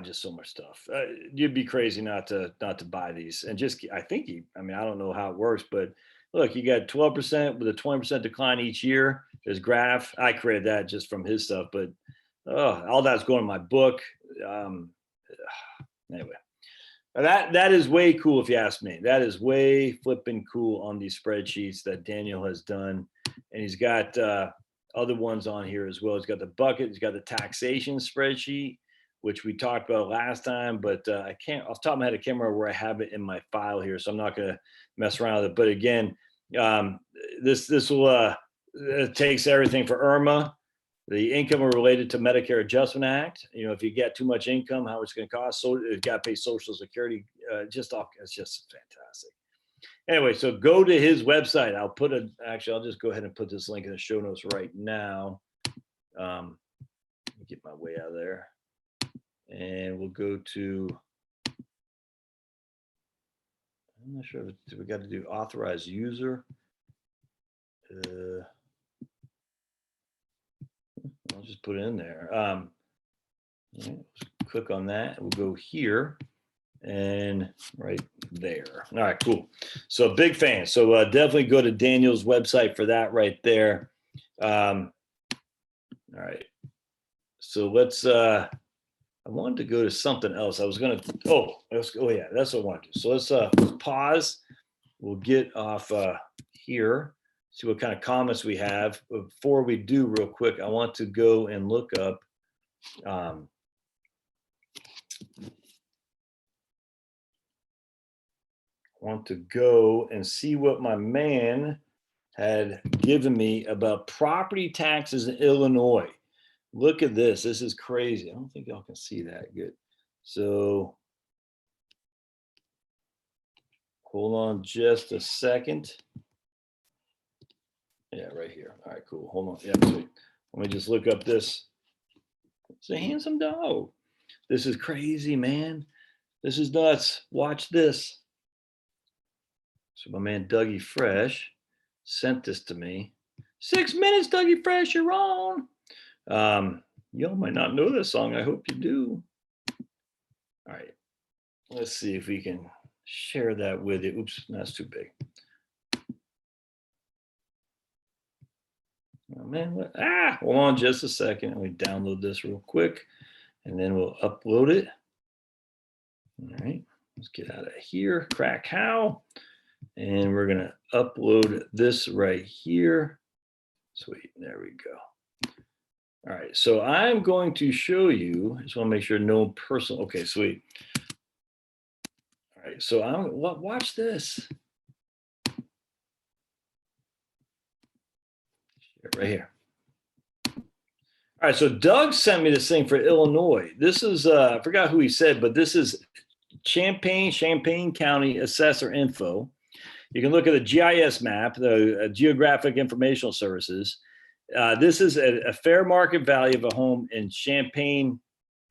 Just so much stuff. You'd be crazy not to buy these. And just, I don't know how it works, but look, you got 12% with a 20% decline each year. There's graph. I created that just from his stuff, but all that's going in my book. Anyway, that is way cool if you ask me. That is way flipping cool on these spreadsheets that Daniel has done. And he's got other ones on here as well. He's got the bucket. He's got the taxation spreadsheet, which we talked about last time, but I can't, off the top of my head, I can't remember where I have it in my file here, so I'm not going to mess around with it. But again, this will it takes everything for IRMA, the income related to Medicare Adjustment Act. If you get too much income, how much it's going to cost. So you got to pay Social Security. It's just fantastic. Anyway, so go to his website. I'll just go ahead and put this link in the show notes right now. Get my way out of there. And we'll go to, I'm not sure if we got to do authorized user. I'll just put it in there. Click on that. We'll go here and right there. All right, cool. So big fan. So definitely go to Daniel's website for that right there. All right. So let's, I wanted to go to something else. I was going to, yeah, that's what I want to do. So let's pause. We'll get off here, see what kind of comments we have. Before we do, real quick, I want to go and look up want to go and see what my man had given me about property taxes in Illinois. Look at this. This is crazy. I don't think y'all can see that good. So hold on just a second. Yeah, right here. All right, cool. Hold on. Yeah, sweet. Let me just look up this. It's a handsome dog. This is crazy, man. This is nuts. Watch this. So my man Dougie Fresh sent this to me. 6 minutes, Dougie Fresh, you're on. Y'all might not know this song. I hope you do. All right. Let's see if we can share that with you. Oops, that's too big. Oh man, hold on just a second. Let me download this real quick and then we'll upload it. All right, let's get out of here. Crack how. And we're gonna upload this right here. Sweet, there we go. All right, so I'm going to show you, I just want to make sure no personal, okay, sweet. All right, so watch this. Right here. All right, so Doug sent me this thing for Illinois. This is, I forgot who he said, but this is Champaign County Assessor Info. You can look at the GIS map, the Geographic Informational Services. This is a fair market value of a home in Champaign,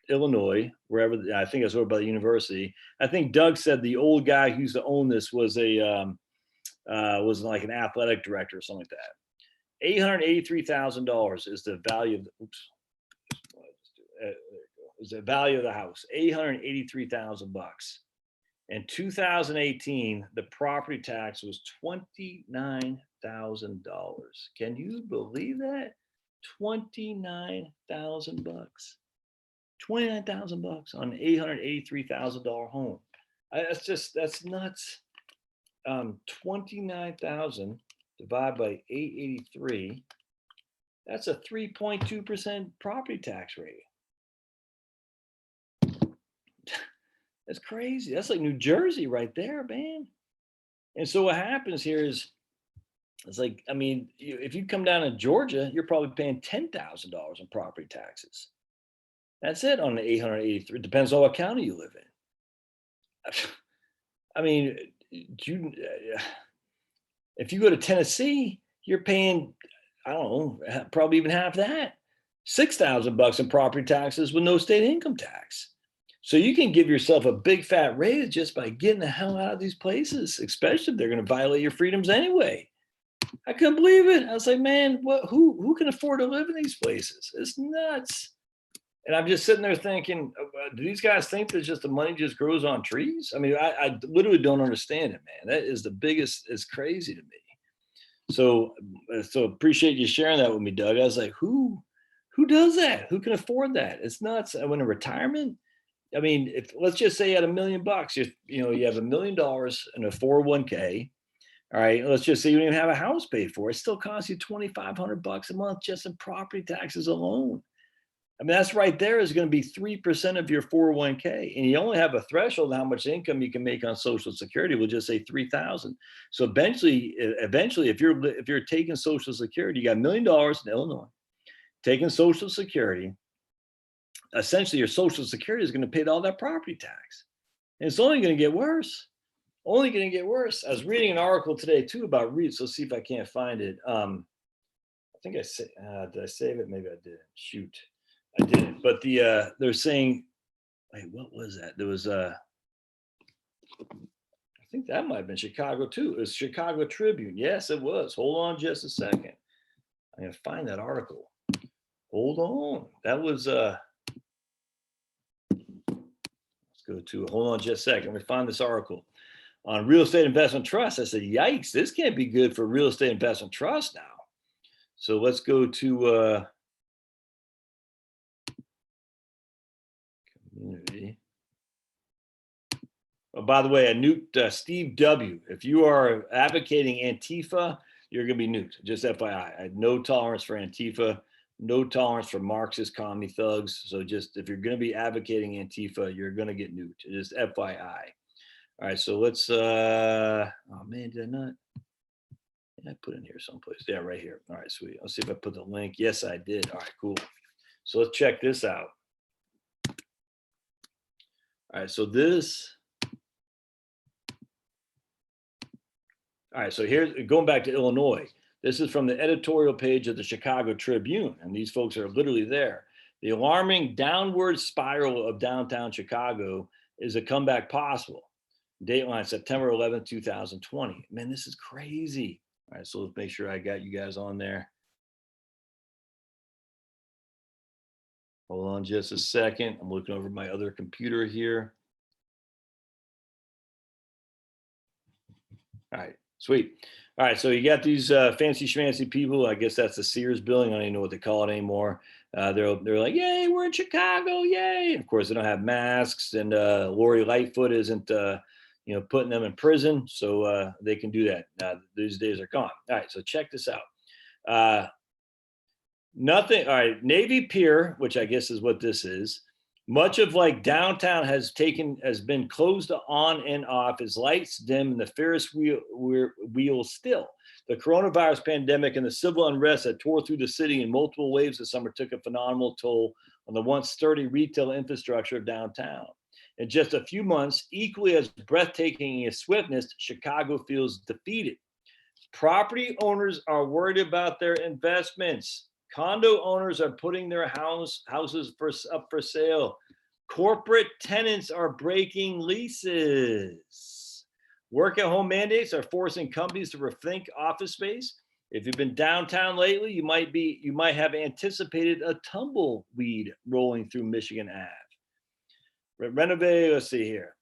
Illinois, wherever, I think it's over by the university. I think Doug said the old guy who used to own this was was like an athletic director or something like that. $883,000 is the value of the, is the value of the house. $883,000. In 2018, the property tax was $29,000. Can you believe that? $29,000. $29,000 on an $883,000 home. That's nuts. 29,000 divided by 883. That's a 3.2% property tax rate. That's crazy. That's like New Jersey right there, man. And so what happens here is, it's like, I mean, if you come down to Georgia, you're probably paying $10,000 in property taxes. That's it on the 883. Depends on what county you live in. I mean, if you go to Tennessee, you're paying, I don't know, probably even half that. $6,000 in property taxes with no state income tax. So you can give yourself a big fat raise just by getting the hell out of these places, especially if they're going to violate your freedoms anyway. I couldn't believe it. I was like, man, who can afford to live in these places? It's nuts. And I'm just sitting there thinking, do these guys think that just the money just grows on trees? I mean, I literally don't understand it, man. That is the biggest, it's crazy to me. So appreciate you sharing that with me, Doug. I was like, who does that? Who can afford that? It's nuts. I went to retirement. I mean, if let's just say you had $1 million, you have $1 million in a 401k. All right, let's just say you don't even have a house paid for. It still costs you $2,500 a month just in property taxes alone. I mean, that's right there is going to be 3% of your 401k, and you only have a threshold of how much income you can make on Social Security. We'll just say 3,000. So eventually, if you're taking Social Security, you got $1 million in Illinois, taking Social Security. Essentially, your Social Security is going to pay all that property tax, and it's only going to get worse. Only going to get worse. I was reading an article today too about REITs. Let's see if I can't find it. I think I said, did I save it? Maybe I didn't. Shoot. I didn't, but they're saying, wait, what was that? There was I think that might have been Chicago too. It was Chicago Tribune. Yes, it was. Hold on just a second. I'm gonna find that article. Hold on. That was let's go to it. Hold on just a second. Let me find this article on real estate investment trust. I said, yikes, this can't be good for real estate investment trust now. So let's go to community. Oh, by the way, I nuked Steve W. If you are advocating Antifa, you're going to be nuked. Just FYI. I had no tolerance for Antifa, no tolerance for Marxist commie thugs. So just if you're going to be advocating Antifa, you're going to get nuked. Just FYI. All right, so let's, oh man, did I not? I put in here someplace. Yeah, right here. All right, sweet. Let's see if I put the link. Yes, I did. All right, cool. So let's check this out. All right, so this. All right, so here's going back to Illinois. This is from the editorial page of the Chicago Tribune, and these folks are literally there. The alarming downward spiral of downtown Chicago is a comeback possible. Dateline September 11th, 2020. Man, this is crazy. All right, so let's make sure I got you guys on there. Hold on just a second. I'm looking over my other computer here. All right, sweet. All right, so you got these fancy schmancy people. I guess that's the Sears building. I don't even know what they call it anymore. They're like, yay, we're in Chicago, yay. And of course, they don't have masks, and Lori Lightfoot isn't, putting them in prison, so they can do that. These days are gone. All right, so check this out. Nothing. All right. Navy Pier, which I guess is what this is. Much of like downtown has been closed on and off as lights dim and the Ferris wheel still. The coronavirus pandemic and the civil unrest that tore through the city in multiple waves this summer took a phenomenal toll on the once sturdy retail infrastructure of downtown. In just a few months, equally as breathtaking as swiftness, Chicago feels defeated. Property owners are worried about their investments. Condo owners are putting their houses up for sale. Corporate tenants are breaking leases. Work at home mandates are forcing companies to rethink office space. If you've been downtown lately, you might have anticipated a tumbleweed rolling through Michigan Ave. Renovate, let's see here.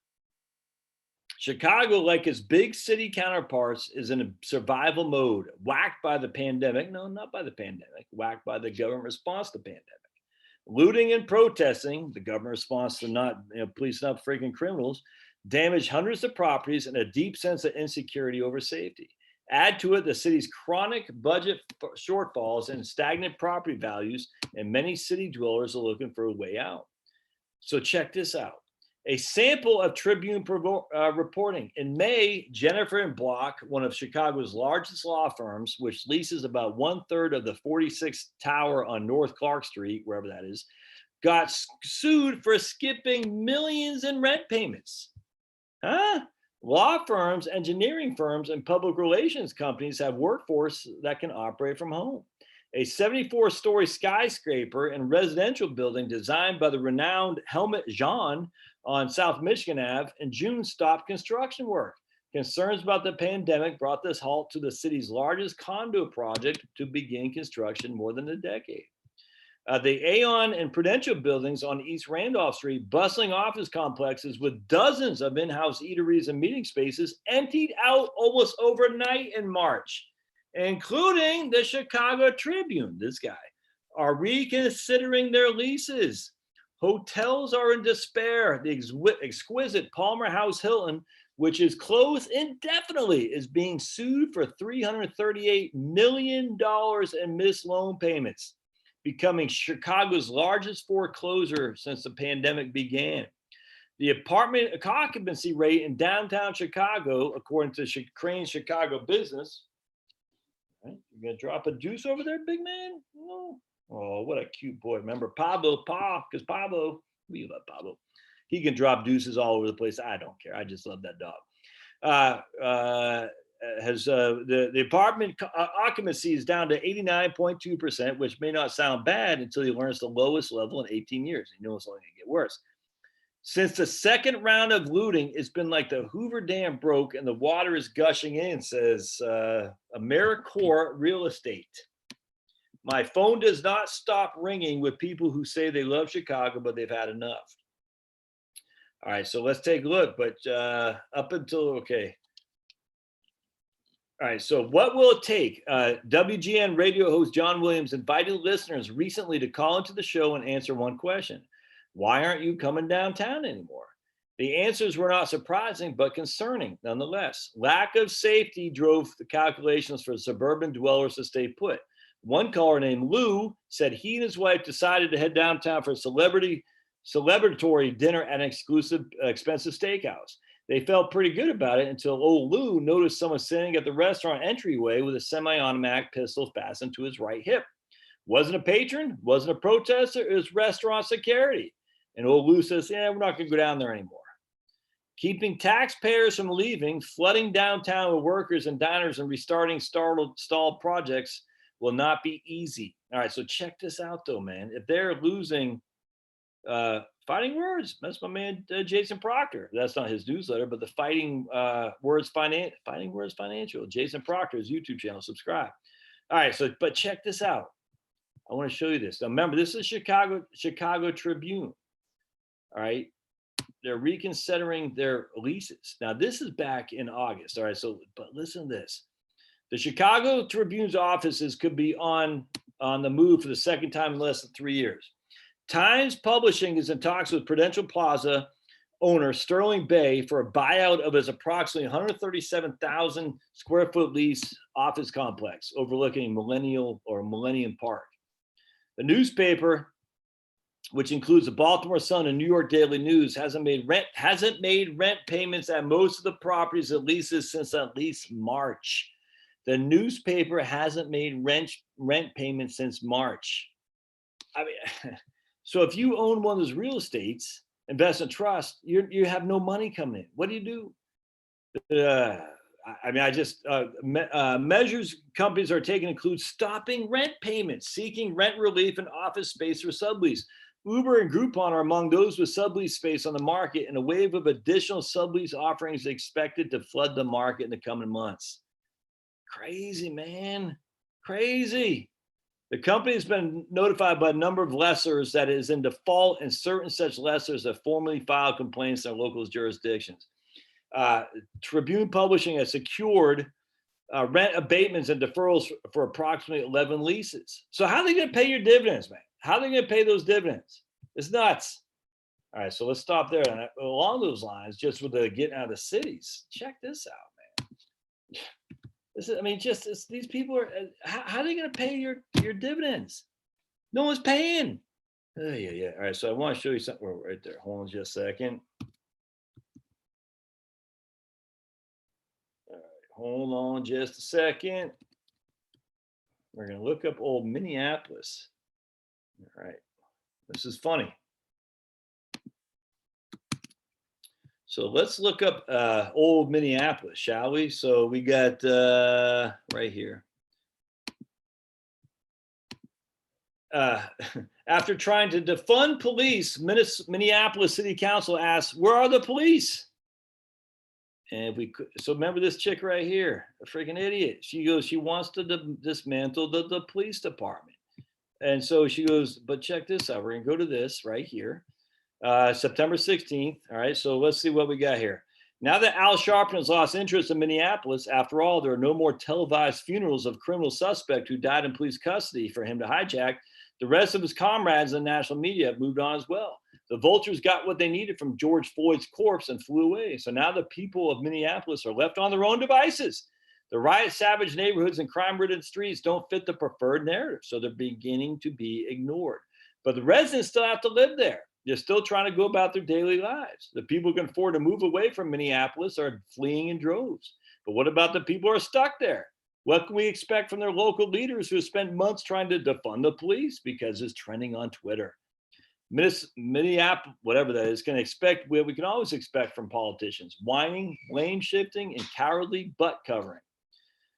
Chicago, like its big city counterparts, is in a survival mode, whacked by the pandemic. No, not by the pandemic, whacked by the government response to the pandemic. Looting and protesting, the government response to not policing up freaking criminals, damaged hundreds of properties and a deep sense of insecurity over safety. Add to it the city's chronic budget shortfalls and stagnant property values, and many city dwellers are looking for a way out. So check this out. A sample of Tribune reporting. In May, Jennifer and Block, one of Chicago's largest law firms, which leases about 1/3 of the 46th tower on North Clark Street, wherever that is, got sued for skipping millions in rent payments. Huh? Law firms, engineering firms, and public relations companies have workforce that can operate from home. A 74-story skyscraper and residential building designed by the renowned Helmut Jahn on South Michigan Ave in June stopped construction work. Concerns about the pandemic brought this halt to the city's largest condo project to begin construction more than a decade. The Aon and Prudential buildings on East Randolph Street, bustling office complexes with dozens of in-house eateries and meeting spaces, emptied out almost overnight in March, including the Chicago Tribune, this guy, are reconsidering their leases. Hotels are in despair. The exquisite Palmer House Hilton, which is closed indefinitely, is being sued for $338 million in missed loan payments, becoming Chicago's largest foreclosure since the pandemic began. The apartment occupancy rate in downtown Chicago, according to Crane's Chicago Business, right, you gonna drop a deuce over there, big man? No. Oh, what a cute boy. Remember Pablo, because Pablo, we love Pablo. He can drop deuces all over the place. I don't care. I just love that dog. The apartment occupancy is down to 89.2%, which may not sound bad until you learn it's the lowest level in 18 years. You know it's only going to get worse. Since the second round of looting, it's been like the Hoover Dam broke and the water is gushing in, says AmeriCorps Real Estate. My phone does not stop ringing with people who say they love Chicago, but they've had enough. All right, so let's take a look. But up until, okay. All right, so what will it take? WGN radio host John Williams invited listeners recently to call into the show and answer one question. Why aren't you coming downtown anymore? The answers were not surprising, but concerning nonetheless. Lack of safety drove the calculations for suburban dwellers to stay put. One caller named Lou said he and his wife decided to head downtown for a celebratory dinner at an expensive steakhouse. They felt pretty good about it until old Lou noticed someone sitting at the restaurant entryway with a semi-automatic pistol fastened to his right hip. Wasn't a patron, wasn't a protester, it was restaurant security. And old Lou says, we're not gonna go down there anymore. Keeping taxpayers from leaving, flooding downtown with workers and diners and restarting stalled projects will not be easy. All right, so check this out though, man. If they're losing Fighting Words, that's my man Jason Proctor. That's not his newsletter, but the Fighting Words Financial, Jason Proctor's YouTube channel. Subscribe. All right, so but check this out. I want to show you this. Now remember, this is Chicago Tribune. All right, they're reconsidering their leases. Now this is back in August. All right, so but listen to this. The Chicago Tribune's offices could be on the move for the second time in less than 3 years. Times Publishing is in talks with Prudential Plaza owner Sterling Bay for a buyout of his approximately 137,000 square foot lease office complex overlooking Millennium Park. The newspaper, which includes the Baltimore Sun and New York Daily News, hasn't made rent payments at most of the properties it leases since at least March. The newspaper hasn't made rent payments since March. I mean, so if you own one of those real estates, invest in trust, you have no money coming in. What do you do? I mean, measures companies are taking include stopping rent payments, seeking rent relief in office space or sublease. Uber and Groupon are among those with sublease space on the market, and a wave of additional sublease offerings is expected to flood the market in the coming months. Crazy, man. Crazy. The company has been notified by a number of lessors that it is in default, and certain such lessors have formally filed complaints in their local jurisdictions. Tribune Publishing has secured rent abatements and deferrals for approximately 11 leases. So how are they going to pay your dividends, man? How are they going to pay those dividends? It's nuts. All right, so let's stop there. And along those lines, just with the getting out of the cities, check this out, man. This is, I mean, these people are. How are they going to pay your dividends? No one's paying. Yeah. All right, so I want to show you something right there. Hold on just a second. All right, hold on just a second. We're going to look up old Minneapolis. All right, this is funny. So let's look up old Minneapolis, shall we? So we got right here. After trying to defund police, Minneapolis City Council asks, where are the police? And so remember this chick right here, a freaking idiot. She goes, she wants to dismantle the police department. And so she goes, but check this out. We're going to go to this right here. September 16th. All right. So let's see what we got here. Now that Al Sharpton has lost interest in Minneapolis, after all, there are no more televised funerals of criminal suspect who died in police custody for him to hijack. The rest of his comrades in the national media have moved on as well. The vultures got what they needed from George Floyd's corpse and flew away. So now the people of Minneapolis are left on their own devices. The riot savage neighborhoods and crime-ridden streets don't fit the preferred narrative, so they're beginning to be ignored. But the residents still have to live there. They're still trying to go about their daily lives. The people who can afford to move away from Minneapolis are fleeing in droves. But what about the people who are stuck there? What can we expect from their local leaders who have spent months trying to defund the police because it's trending on Twitter? Minneapolis, whatever that is, can expect what we can always expect from politicians: whining, blame shifting, and cowardly butt covering.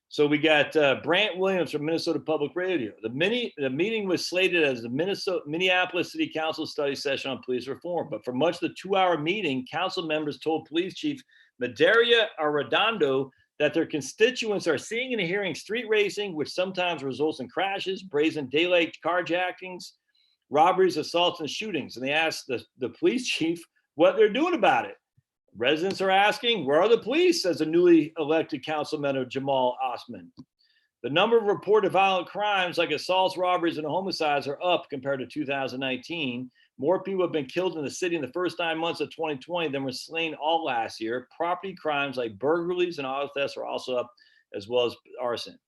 So we got Brant Williams from Minnesota Public Radio. The meeting was slated as the Minneapolis City Council study session on police reform, but for much of the 2-hour meeting, council members told Police Chief Medaria Arredondo that their constituents are seeing and hearing street racing, which sometimes results in crashes, brazen daylight carjackings, robberies, assaults, and shootings. And they asked the police chief what they're doing about it. Residents are asking, where are the police? Says the newly elected councilman Jamal Osman. The number of reported violent crimes like assaults, robberies, and homicides are up compared to 2019. More people have been killed in the city in the first 9 months of 2020 than were slain all last year. Property crimes like burglaries and auto thefts are also up, as well as arson.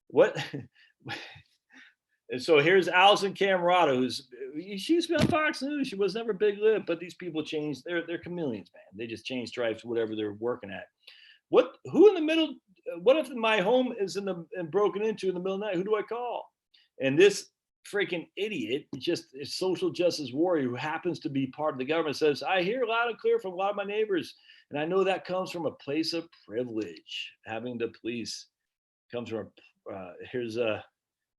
What? And so here's Allison Camerata, she used to be on Fox News. She was never big lip, but these people changed. They're chameleons, man. They just change stripes, whatever they're working at. Who in the middle? What if my home is broken into in the middle of the night? Who do I call? And this freaking idiot, just a social justice warrior who happens to be part of the government, says, I hear loud and clear from a lot of my neighbors, and I know that comes from a place of privilege. Having the police comes from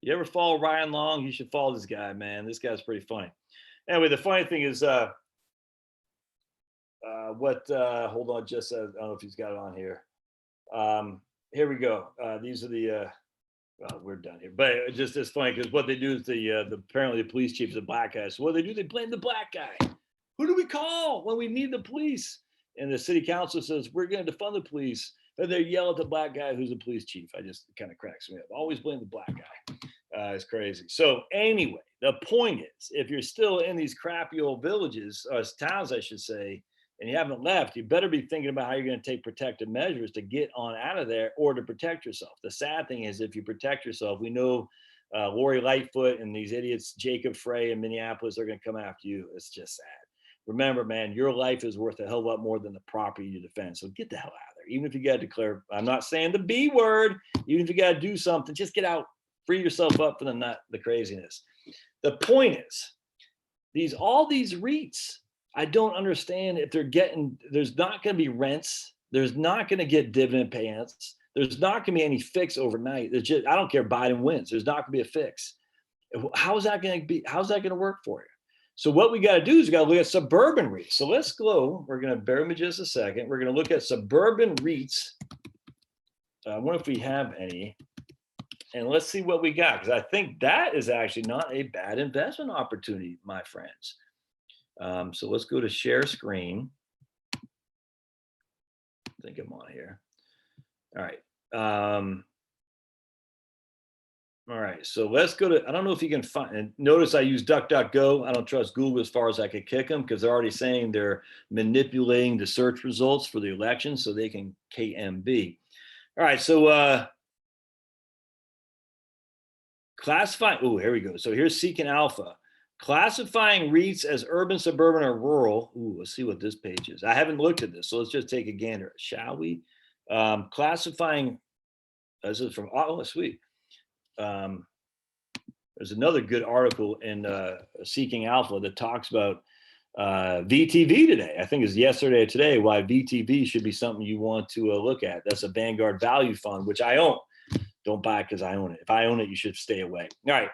you ever follow Ryan Long? You should follow this guy, man. This guy's pretty funny. Anyway, the funny thing is, hold on, just I don't know if he's got it on here. Here we go. These are the, we're done here. But it's just it's funny because what they do is apparently the police chief is a black guy. So what they do, they blame the black guy. Who do we call when we need the police? And the city council says, we're going to defund the police. And they yell at the black guy who's a police chief. I just kind of cracks me up. Always blame the black guy. It's crazy. So anyway, the point is, if you're still in these crappy old villages, or towns, I should say, and you haven't left, you better be thinking about how you're going to take protective measures to get on out of there or to protect yourself. The sad thing is, if you protect yourself, we know Lori Lightfoot and these idiots, Jacob Frey in Minneapolis, are going to come after you. It's just sad. Remember, man, your life is worth a hell of a lot more than the property you defend. So get the hell out of there. Even if you got to declare, I'm not saying the B word, even if you got to do something, just get out, free yourself up from the craziness. The point is, all these REITs, I don't understand if they're getting, there's not going to be rents. There's not going to get dividend payouts. There's not going to be any fix overnight. There's just, I don't care Biden wins. There's not going to be a fix. How's that going to be? How's that going to work for you? So what we got to do is we got to look at suburban REITs. So let's go. We're going to bear with me just a second. We're going to look at suburban REITs. I wonder if we have any. And let's see what we got, because I think that is actually not a bad investment opportunity, my friends. So let's go to share screen. I think I'm on here. All right. All right, so let's go to, I don't know if you can find, and notice I use DuckDuckGo. I don't trust Google as far as I could kick them, because they're already saying they're manipulating the search results for the election so they can KMB. All right, so classifying, oh, here we go. So here's Seeking Alpha. Classifying REITs as urban, suburban, or rural. Ooh, let's see what this page is. I haven't looked at this, so let's just take a gander, shall we? Classifying, this is from, oh, sweet. There's another good article in Seeking Alpha that talks about VTV today. I think it's yesterday or today, why VTV should be something you want to look at. That's a Vanguard Value Fund, which I own. Don't buy it because I own it. If I own it, you should stay away. All right.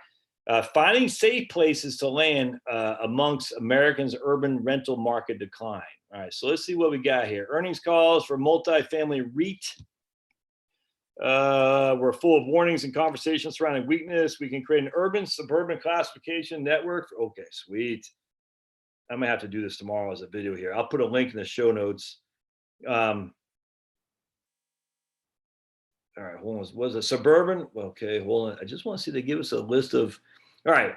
Finding safe places to land amongst Americans' urban rental market decline. All right. So let's see what we got here. Earnings calls for multifamily REIT. We're full of warnings and conversations surrounding weakness. We can create an urban suburban classification network. Okay, sweet. I might have to do this tomorrow as a video here. I'll put a link in the show notes. All right, hold on. Was it suburban? Okay, hold on. I just want to see, they give us a list of, all right.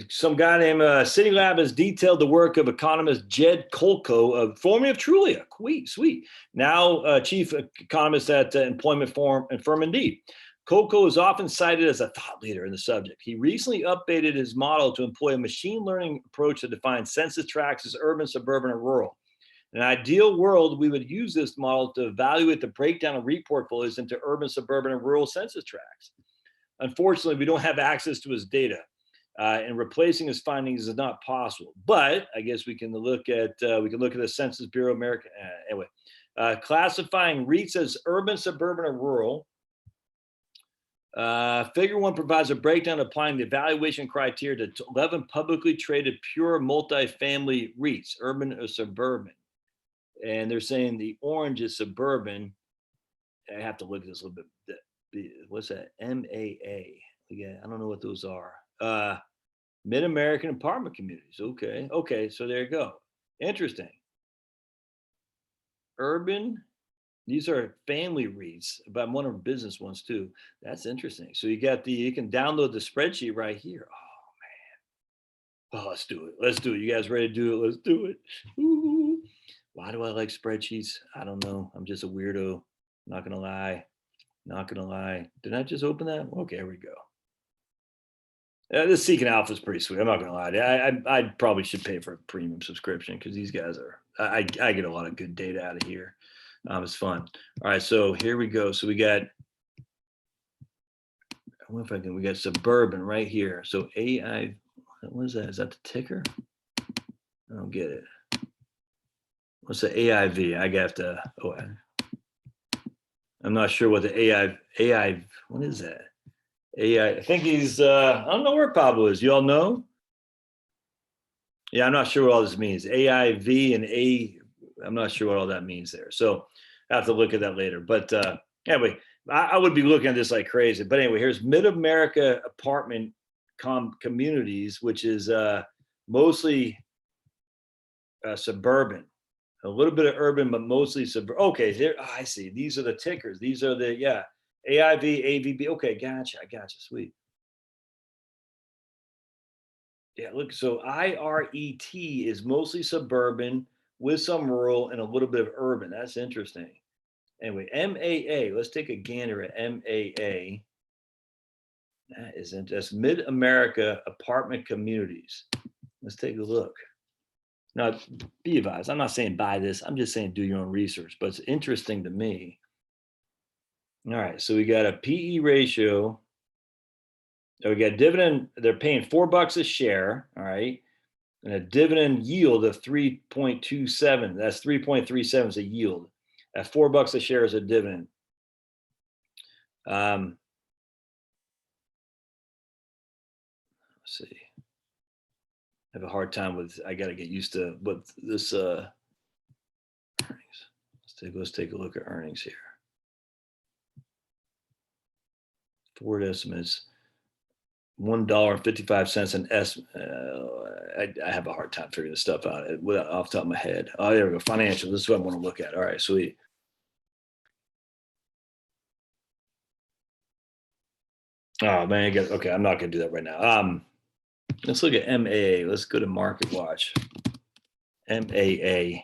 Some guy named City Lab has detailed the work of economist Jed Kolko, formerly of Trulia, sweet. Now chief economist at employment firm Indeed. Kolko is often cited as a thought leader in the subject. He recently updated his model to employ a machine learning approach to define census tracts as urban, suburban, or rural. In an ideal world, we would use this model to evaluate the breakdown of REIT portfolios into urban, suburban, and rural census tracts. Unfortunately, we don't have access to his data. And replacing his findings is not possible. But I guess we can look at the Census Bureau America. Anyway, classifying REITs as urban, suburban, or rural. Figure 1 provides a breakdown applying the evaluation criteria to 11 publicly traded pure multifamily REITs, urban or suburban. And they're saying the orange is suburban. I have to look at this a little bit. What's that? MAA. Yeah, I don't know what those are. Mid-American apartment communities. Okay, so there you go. Interesting. Urban, these are family REITs, but I'm one of business ones too. That's interesting. So you can download the spreadsheet right here. Oh man. Oh, let's do it. You guys ready to do it? Let's do it. Ooh. Why do I like spreadsheets? I don't know. I'm just a weirdo. Not gonna lie. Did I just open that? Okay, here we go. This Seeking Alpha is pretty sweet. I'm not gonna lie to you. I probably should pay for a premium subscription because these guys are. I get a lot of good data out of here. It's fun. All right, so here we go. So we got. I wonder if I can. We got suburban right here. So AI. What is that? Is that the ticker? I don't get it. What's the AIV? I got to. Oh, I'm not sure what the AI. What is that? I think he's, I don't know where Pablo is. You all know? Yeah, I'm not sure what all this means. AIV and I'm not sure what all that means there. So I have to look at that later. But anyway, I would be looking at this like crazy. But anyway, here's Mid-America apartment communities, which is mostly suburban. A little bit of urban, but mostly suburban. Okay, there. Oh, I see. These are the tickers. These are the, yeah. AIV, AVB. Okay, gotcha. Sweet. Yeah, look, so IRET is mostly suburban with some rural and a little bit of urban. That's interesting. Anyway, MAA, let's take a gander at MAA. That isn't just Mid-America apartment communities. Let's take a look. Now, be advised, I'm not saying buy this. I'm just saying do your own research, but it's interesting to me. All right, so we got a PE ratio. We got dividend. They're paying $4 a share. All right, and a dividend yield of 3.27. That's 3.37 is a yield. At $4 a share is a dividend. Let's see. I have a hard time with. I got to get used to what this earnings. Let's take a look at earnings here. Forward estimates. $1.55 an estimate. I have a hard time figuring this stuff out off the top of my head. Oh, there we go. Financial. This is what I want to look at. All right, sweet. Oh man, okay. I'm not gonna do that right now. Let's look at MAA. Let's go to Market Watch. MAA.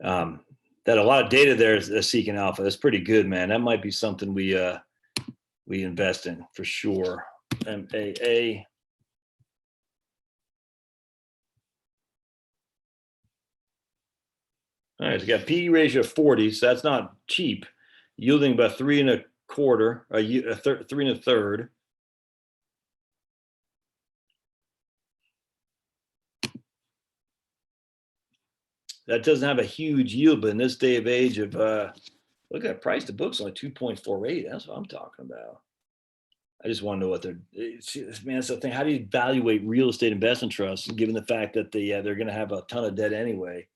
That a lot of data there is seeking alpha. That's pretty good, man. That might be something we invest in for sure. MAA. All right, it's got PE ratio of 40, so that's not cheap. Yielding about 3 1/4, 3 1/3. That doesn't have a huge yield, but in this day of age of look at price to book's only 2.48. That's what I'm talking about. I just want to know what man, that's the thing. How do you evaluate real estate investment trusts, given the fact that they're going to have a ton of debt anyway?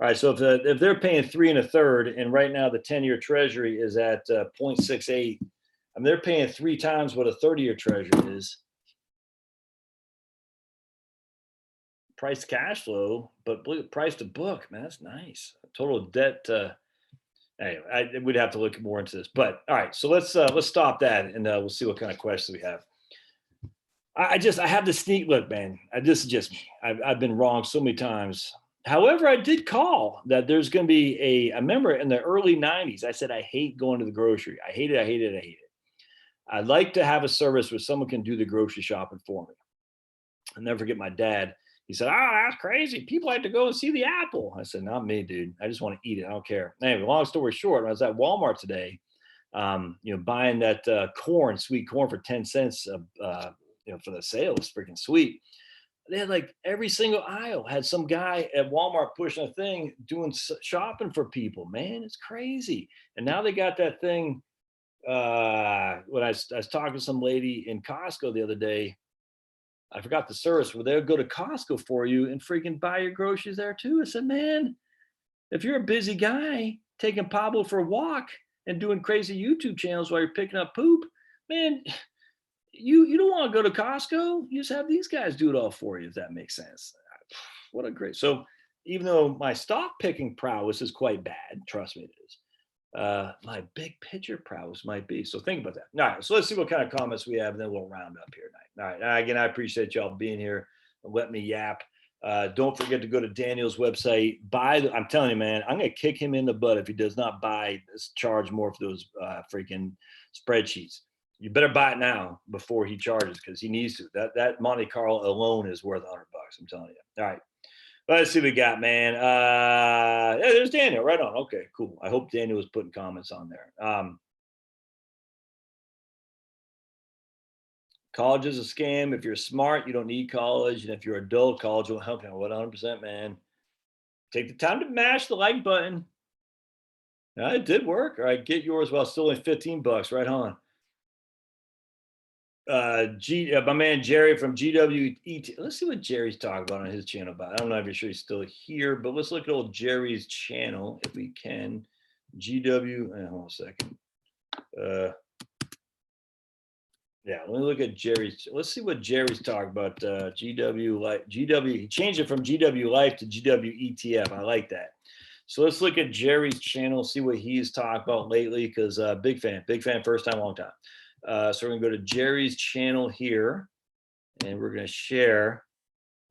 All right, so if they're paying 3 1/3, and right now the 10-year Treasury is at 0.68, I mean they're paying 3 times what a 30-year Treasury is. Price to cash flow, but price to book, man, that's nice. Total debt. Anyway, we'd have to look more into this. But all right, so let's stop that, and we'll see what kind of questions we have. I have the sneak look, man. This is just me. I've been wrong so many times. However, I did call that there's going to be I remember in the early 90s, I said I hate going to the grocery. I hate it. I'd like to have a service where someone can do the grocery shopping for me. I'll never forget my dad. He said, "Oh, that's crazy. People like to go and see the apple." I said, "Not me, dude. I just want to eat it. I don't care." Anyway, long story short, I was at Walmart today, buying that sweet corn for 10 cents, for the sale. It's freaking sweet. They had like every single aisle had some guy at Walmart pushing a thing, doing shopping for people. Man, it's crazy. And now they got that thing. When I was talking to some lady in Costco the other day, I forgot the service where they'll go to Costco for you and freaking buy your groceries there too. I said, man, if you're a busy guy taking Pablo for a walk and doing crazy YouTube channels while you're picking up poop, man, you don't want to go to Costco. You just have these guys do it all for you, if that makes sense. What a great. So even though my stock picking prowess is quite bad, trust me, it is. My big picture prowess might be. So think about that. All right, so let's see what kind of comments we have, and then we'll round up here tonight. All right, again, I appreciate y'all being here and let me yap. Don't forget to go to Daniel's website. I'm telling you, man, I'm gonna kick him in the butt if he does not charge more for those freaking spreadsheets. You better buy it now before he charges, because he needs to. That Monte Carlo alone is worth $100. I'm telling you. All right. Let's see what we got, man. Yeah, there's Daniel. Right on. Okay, cool. I hope Daniel was putting comments on there. College is a scam. If you're smart, you don't need college. And if you're adult, college will help you. 100%, man. Take the time to mash the like button. It did work. All right, get yours while still only $15. Right on. My man Jerry from GWET. Let's see what Jerry's talking about on his channel. But I don't know if you're sure he's still here, but let's look at old Jerry's channel if we can. GW. Hold on a second. Yeah, let me look at Jerry's. Let's see what Jerry's talking about. GW Life. GW. He changed it from GW Life to GW ETF. I like that. So let's look at Jerry's channel, see what he's talked about lately, because big fan, first time, long time. So we're going to go to Jerry's channel here, and we're going to share.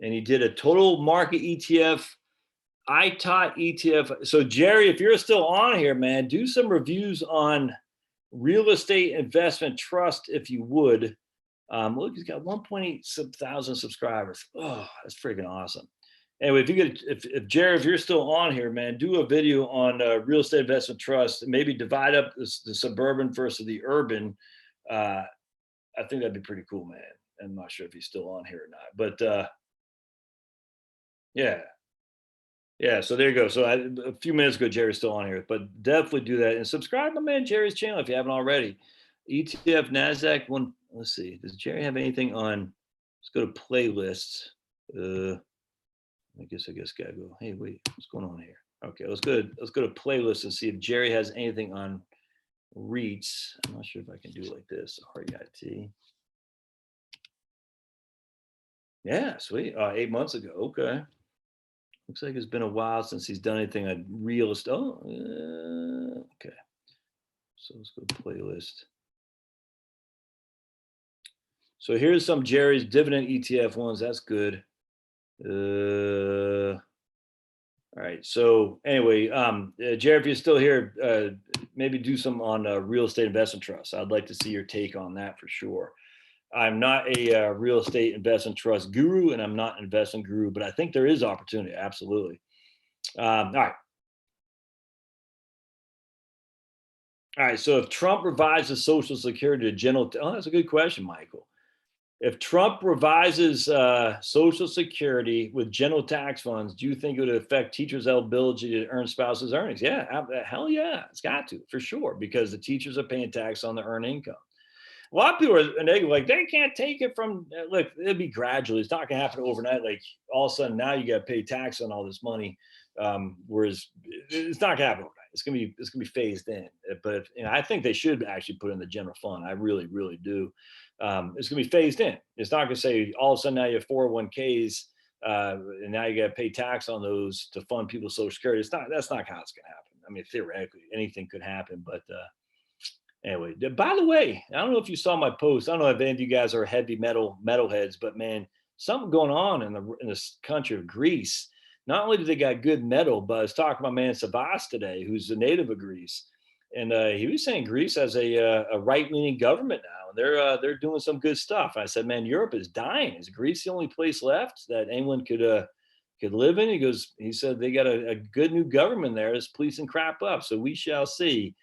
And he did a total market ETF. I taught ETF. So Jerry, if you're still on here, man, do some reviews on real estate investment trust, if you would. Look, he's got 1.8 thousand subscribers. Oh, that's freaking awesome. Anyway, if you get, if Jared, if you're still on here, man, do a video on real estate investment trust. Maybe divide up the suburban versus the urban. I think that'd be pretty cool, man. I'm not sure if he's still on here or not, but yeah, yeah. So there you go. So a few minutes ago, Jerry's still on here, but definitely do that and subscribe to my man Jerry's channel if you haven't already. ETF Nasdaq one. Let's see. Does Jerry have anything on? Let's go to playlists. I guess gotta go. Hey, wait, what's going on here? Okay, let's go to playlists and see if Jerry has anything on REITs. I'm not sure if I can do it like this. REIT. Yeah, sweet. 8 months ago. Okay. Looks like it's been a while since he's done anything on real estate. Oh, okay. So let's go to playlist. So here's some Jerry's dividend ETF ones. That's good. All right. So anyway, Jerry, if you're still here, maybe do some on real estate investment trust. I'd like to see your take on that for sure. I'm not a real estate investment trust guru, and I'm not an investment guru, but I think there is opportunity. Absolutely. All right. All right. So if Trump revises Social Security to general, that's a good question, Michael. If Trump revises Social Security with general tax funds, do you think it would affect teachers' eligibility to earn spouses' earnings? Yeah, hell yeah, it's got to for sure because the teachers are paying tax on the earned income. A lot of people are negative, like they can't take it from. Look, it'll be gradually. It's not going to happen overnight. Like all of a sudden now you got to pay tax on all this money, whereas it's not going to happen overnight. It's going to be phased in. But I think they should actually put in the general fund. I really, really do. It's going to be phased in. It's not going to say all of a sudden now you have 401ks and now you got to pay tax on those to fund people's Social Security. That's not how it's going to happen. I mean, theoretically, anything could happen, but anyway, by the way, I don't know if you saw my post. I don't know if any of you guys are heavy metalheads, but man, something going on in this country of Greece. Not only do they got good metal, but I was talking to my man Sabas today, who's a native of Greece, and he was saying Greece has a right-leaning government now, and they're doing some good stuff. I said, man, Europe is dying. Is Greece the only place left that anyone could live in? He said they got a good new government there that's policing crap up. So we shall see.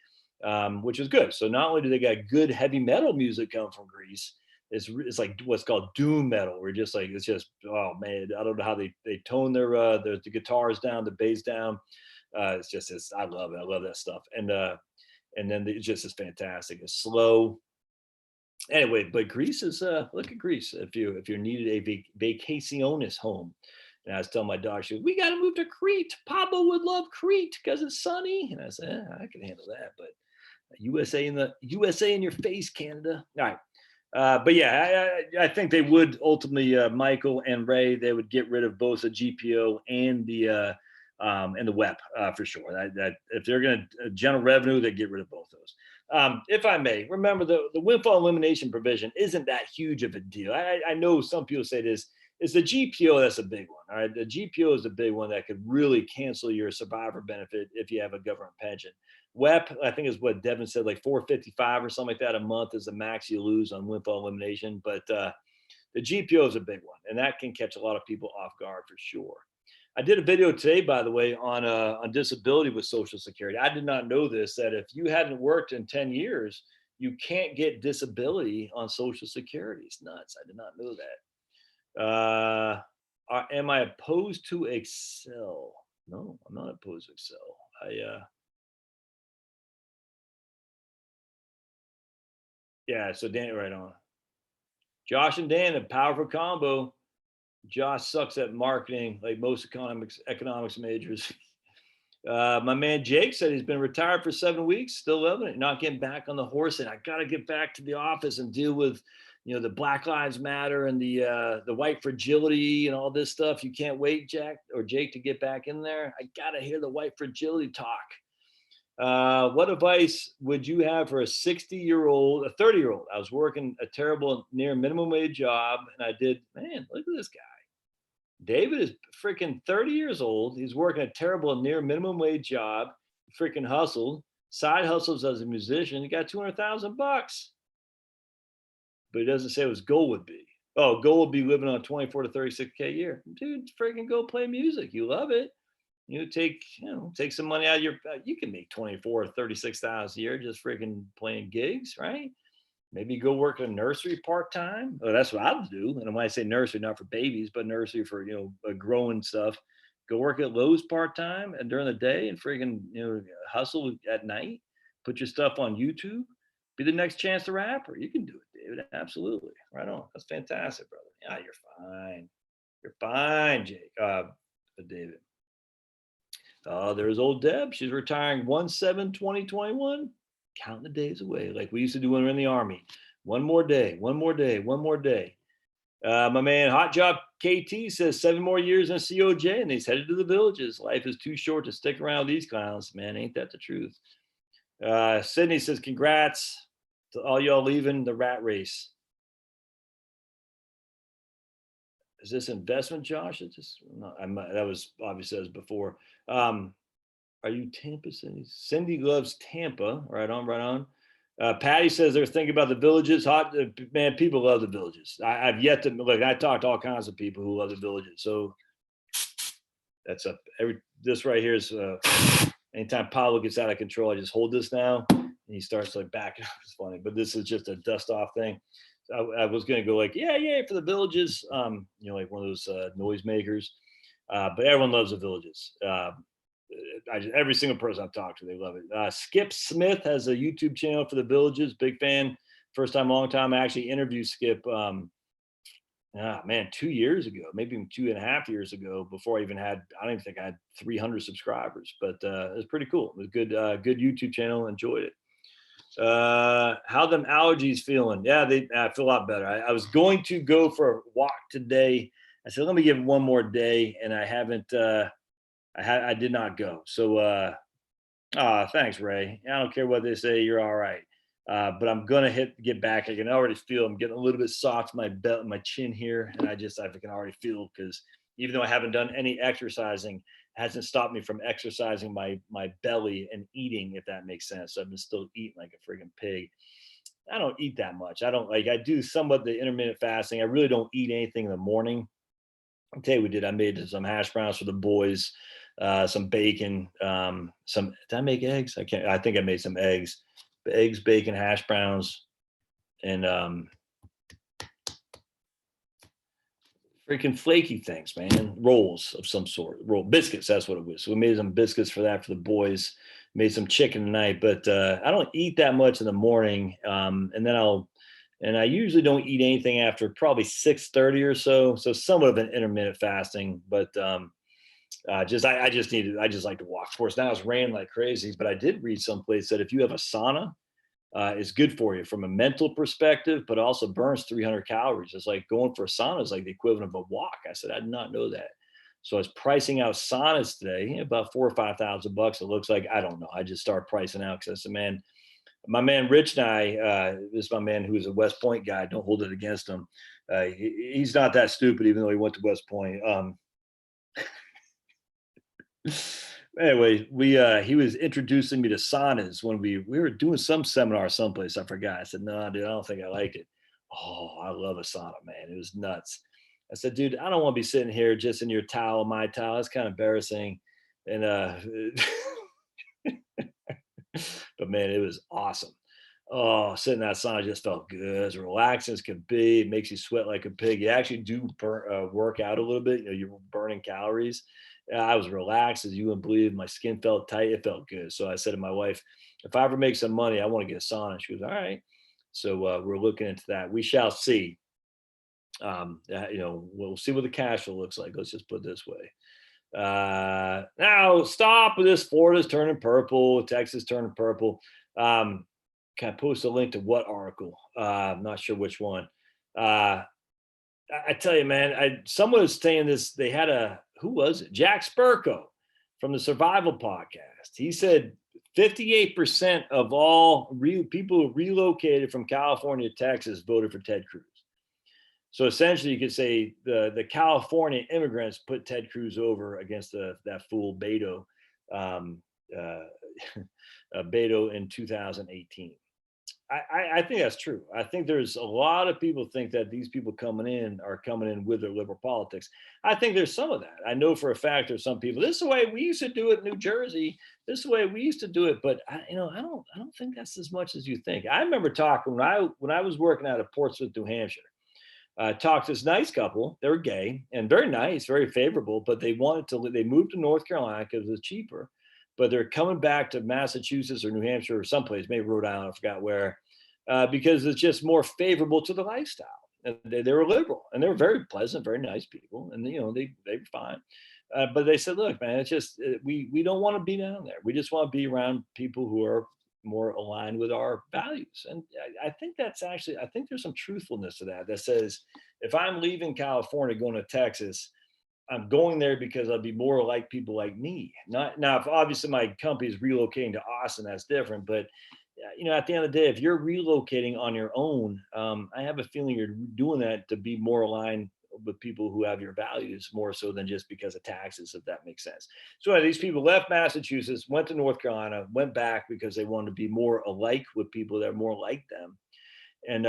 Which is good. So not only do they got good heavy metal music come from Greece, it's like what's called doom metal. We're just like it's just oh man, I don't know how they tone the guitars down, the bass down. I love it. I love that stuff. And then it just is fantastic. It's slow. Anyway, but Greece is look at Greece if you needed a vacationist home. And I was telling my dog, she goes, we got to move to Crete. Pablo would love Crete because it's sunny. And I said, I can handle that. But USA in your face, Canada. All right. But yeah, I think they would ultimately, Michael and Ray, they would get rid of both the GPO and the WEP for sure. That if they're going to general revenue, they get rid of both those. If I may, remember the windfall elimination provision isn't that huge of a deal. I know some people say this. It's the GPO that's a big one. All right, the GPO is the big one that could really cancel your survivor benefit if you have a government pension. WEP, I think is what Devin said, like $455 or something like that a month is the max you lose on windfall elimination. But the GPO is a big one, and that can catch a lot of people off guard for sure. I did a video today, by the way, on disability with Social Security. I did not know this, that if you hadn't worked in 10 years, you can't get disability on Social Security. It's nuts. I did not know that. Am I opposed to Excel? No, I'm not opposed to Excel. Yeah, so Dan, right on. Josh and Dan, a powerful combo. Josh sucks at marketing, like most economics majors. My man Jake said he's been retired for 7 weeks, still loving it, not getting back on the horse. And I got to get back to the office and deal with, the Black Lives Matter and the white fragility and all this stuff. You can't wait, Jack or Jake, to get back in there. I got to hear the white fragility talk. What advice would you have for a 30-year-old? I was working a terrible near minimum wage job, and I did, man, look at this guy. David is freaking 30 years old. He's working a terrible near minimum wage job, freaking hustled, side hustles as a musician. He got $200,000. but he doesn't say what his goal would be. Oh, goal would be living on 24 to 36K a year. Dude, freaking go play music. You love it. Take some money out of your, you can make 24 or 36,000 a year just freaking playing gigs, right? Maybe go work in a nursery part-time. Oh, that's what I'll do. And when I say nursery, not for babies, but nursery for, growing stuff. Go work at Lowe's part-time and during the day and freaking, hustle at night. Put your stuff on YouTube. Be the next Chance the Rapper. You can do it, David. Absolutely. Right on. That's fantastic, brother. Yeah, you're fine. You're fine, Jake. David. There's old Deb. She's retiring 1/7/2021. Counting the days away, like we used to do when we were in the Army. One more day, one more day, one more day. My man Hot Job KT says 7 more years in COJ and he's headed to the villages. Life is too short to stick around with these clowns, man. Ain't that the truth? Sydney says, congrats to all y'all leaving the rat race. Is this investment, Josh? It's just no, that was obviously as before. Are you Tampa, Cindy? Cindy loves Tampa. Right on, right on. Patty says they're thinking about the villages. Hot man, people love the villages. I've yet to look. I talked to all kinds of people who love the villages. So that's up. This right here is anytime Paulo gets out of control, I just hold this now and he starts like backing up. It's funny, but this is just a dust off thing. So I was gonna go like, yeah, for the villages, like one of those noise makers. But everyone loves the villages. Every single person I've talked to, they love it. Skip Smith has a YouTube channel for the villages. Big fan. First time, long time. I actually interviewed Skip, 2 years ago, maybe even 2.5 years ago, before I don't even think I had 300 subscribers, but it was pretty cool. It was good YouTube channel. Enjoyed it. How them allergies feeling? Yeah, I feel a lot better. I was going to go for a walk today. I said, let me give it one more day. And I haven't, I did not go. So, thanks, Ray. I don't care what they say. You're all right. But I'm gonna get back. I can already feel I'm getting a little bit soft in my belt, my chin here, and I can already feel, because even though I haven't done any exercising, it hasn't stopped me from exercising my belly and eating, if that makes sense. So I've been still eating like a friggin' pig. I don't eat that much. I do somewhat the intermittent fasting. I really don't eat anything in the morning. I'll tell you what we did. I made some hash browns for the boys, some bacon, did I make eggs? I think I made some eggs, bacon, hash browns, and freaking flaky things, man. Rolls of some sort, biscuits. That's what it was. So we made some biscuits for the boys. Made some chicken tonight, but I don't eat that much in the morning. And I usually don't eat anything after probably 6:30 or so. So somewhat of an intermittent fasting, but I just like to walk. Of course, now it's raining like crazy, but I did read someplace that if you have a sauna, it's good for you from a mental perspective, but also burns 300 calories. It's like going for a sauna is like the equivalent of a walk. I said, I did not know that. So I was pricing out saunas today, about $4,000 or $5,000. It looks like, I don't know. I just started pricing out because I said, man, my man Rich and I, this is my man who is a West Point guy. Don't hold it against him. He's not that stupid, even though he went to West Point. Anyway, he was introducing me to saunas when we were doing some seminar someplace. I forgot. I said, no, dude, I don't think I like it. Oh, I love a sauna, man. It was nuts. I said, dude, I don't want to be sitting here just in your towel, my towel. It's kind of embarrassing. And but man, it was awesome. Oh, sitting in that sauna just felt good, as relaxing as could be. It makes you sweat like a pig. You actually do work out a little bit. You're burning calories. I was relaxed as you wouldn't believe. My skin felt tight. It felt good. So I said to my wife, if I ever make some money, I want to get a sauna. She goes, all right. So we're looking into that. We shall see. We'll see what the cash flow looks like. Let's just put it this way. Now stop with this. Florida's turning purple. Texas turning purple. Can I post a link to what article? I'm not sure which one. I tell you, man, someone was saying this. They had who was it? Jack Spurko from the Survival Podcast. He said 58% of all people who relocated from California to Texas voted for Ted Cruz. So essentially, you could say the California immigrants put Ted Cruz over against that fool Beto, Beto in 2018. I think that's true. I think there's a lot of people think that these people coming in are coming in with their liberal politics. I think there's some of that. I know for a fact there's some people. This is the way we used to do it in New Jersey. This is the way we used to do it. But I don't think that's as much as you think. I remember talking when I was working out of Portsmouth, New Hampshire. Talked to this nice couple. They were gay and very nice, very favorable, but they wanted to. They moved to North Carolina because it was cheaper. But they're coming back to Massachusetts or New Hampshire or someplace, maybe Rhode Island, I forgot where, because it's just more favorable to the lifestyle. And they were liberal and they were very pleasant, very nice people, and they were fine. But they said, "Look, man, it's just we don't want to be down there. We just want to be around people who are more aligned with our values." And I think that's actually, I think there's some truthfulness to that. That says, if I'm leaving California going to Texas, I'm going there because I'll be more like people like me. Not now, if obviously my company is relocating to Austin, that's different. But at the end of the day, if you're relocating on your own, I have a feeling you're doing that to be more aligned with people who have your values more so than just because of taxes, if that makes sense. So these people left Massachusetts, went to North Carolina, went back because they wanted to be more alike with people that are more like them, and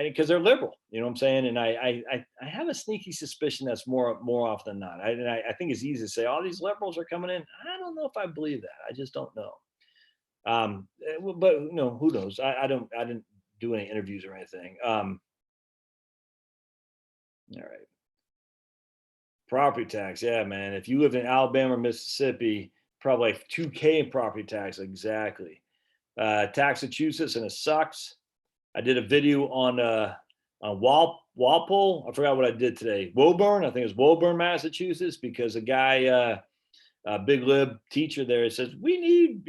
because they're liberal, you know what I'm saying? And I have a sneaky suspicion that's more often than not. I think it's easy to say all these liberals are coming in. I don't know if I believe that. I just don't know. But who knows? I didn't do any interviews or anything. All right. Property tax, yeah, man. If you live in Alabama or Mississippi, probably like 2K in property tax, exactly. Massachusetts, and it sucks. I did a video on Walpole. I forgot what I did today. Woburn, I think it's Woburn, Massachusetts, because a guy, a big lib teacher there, says we need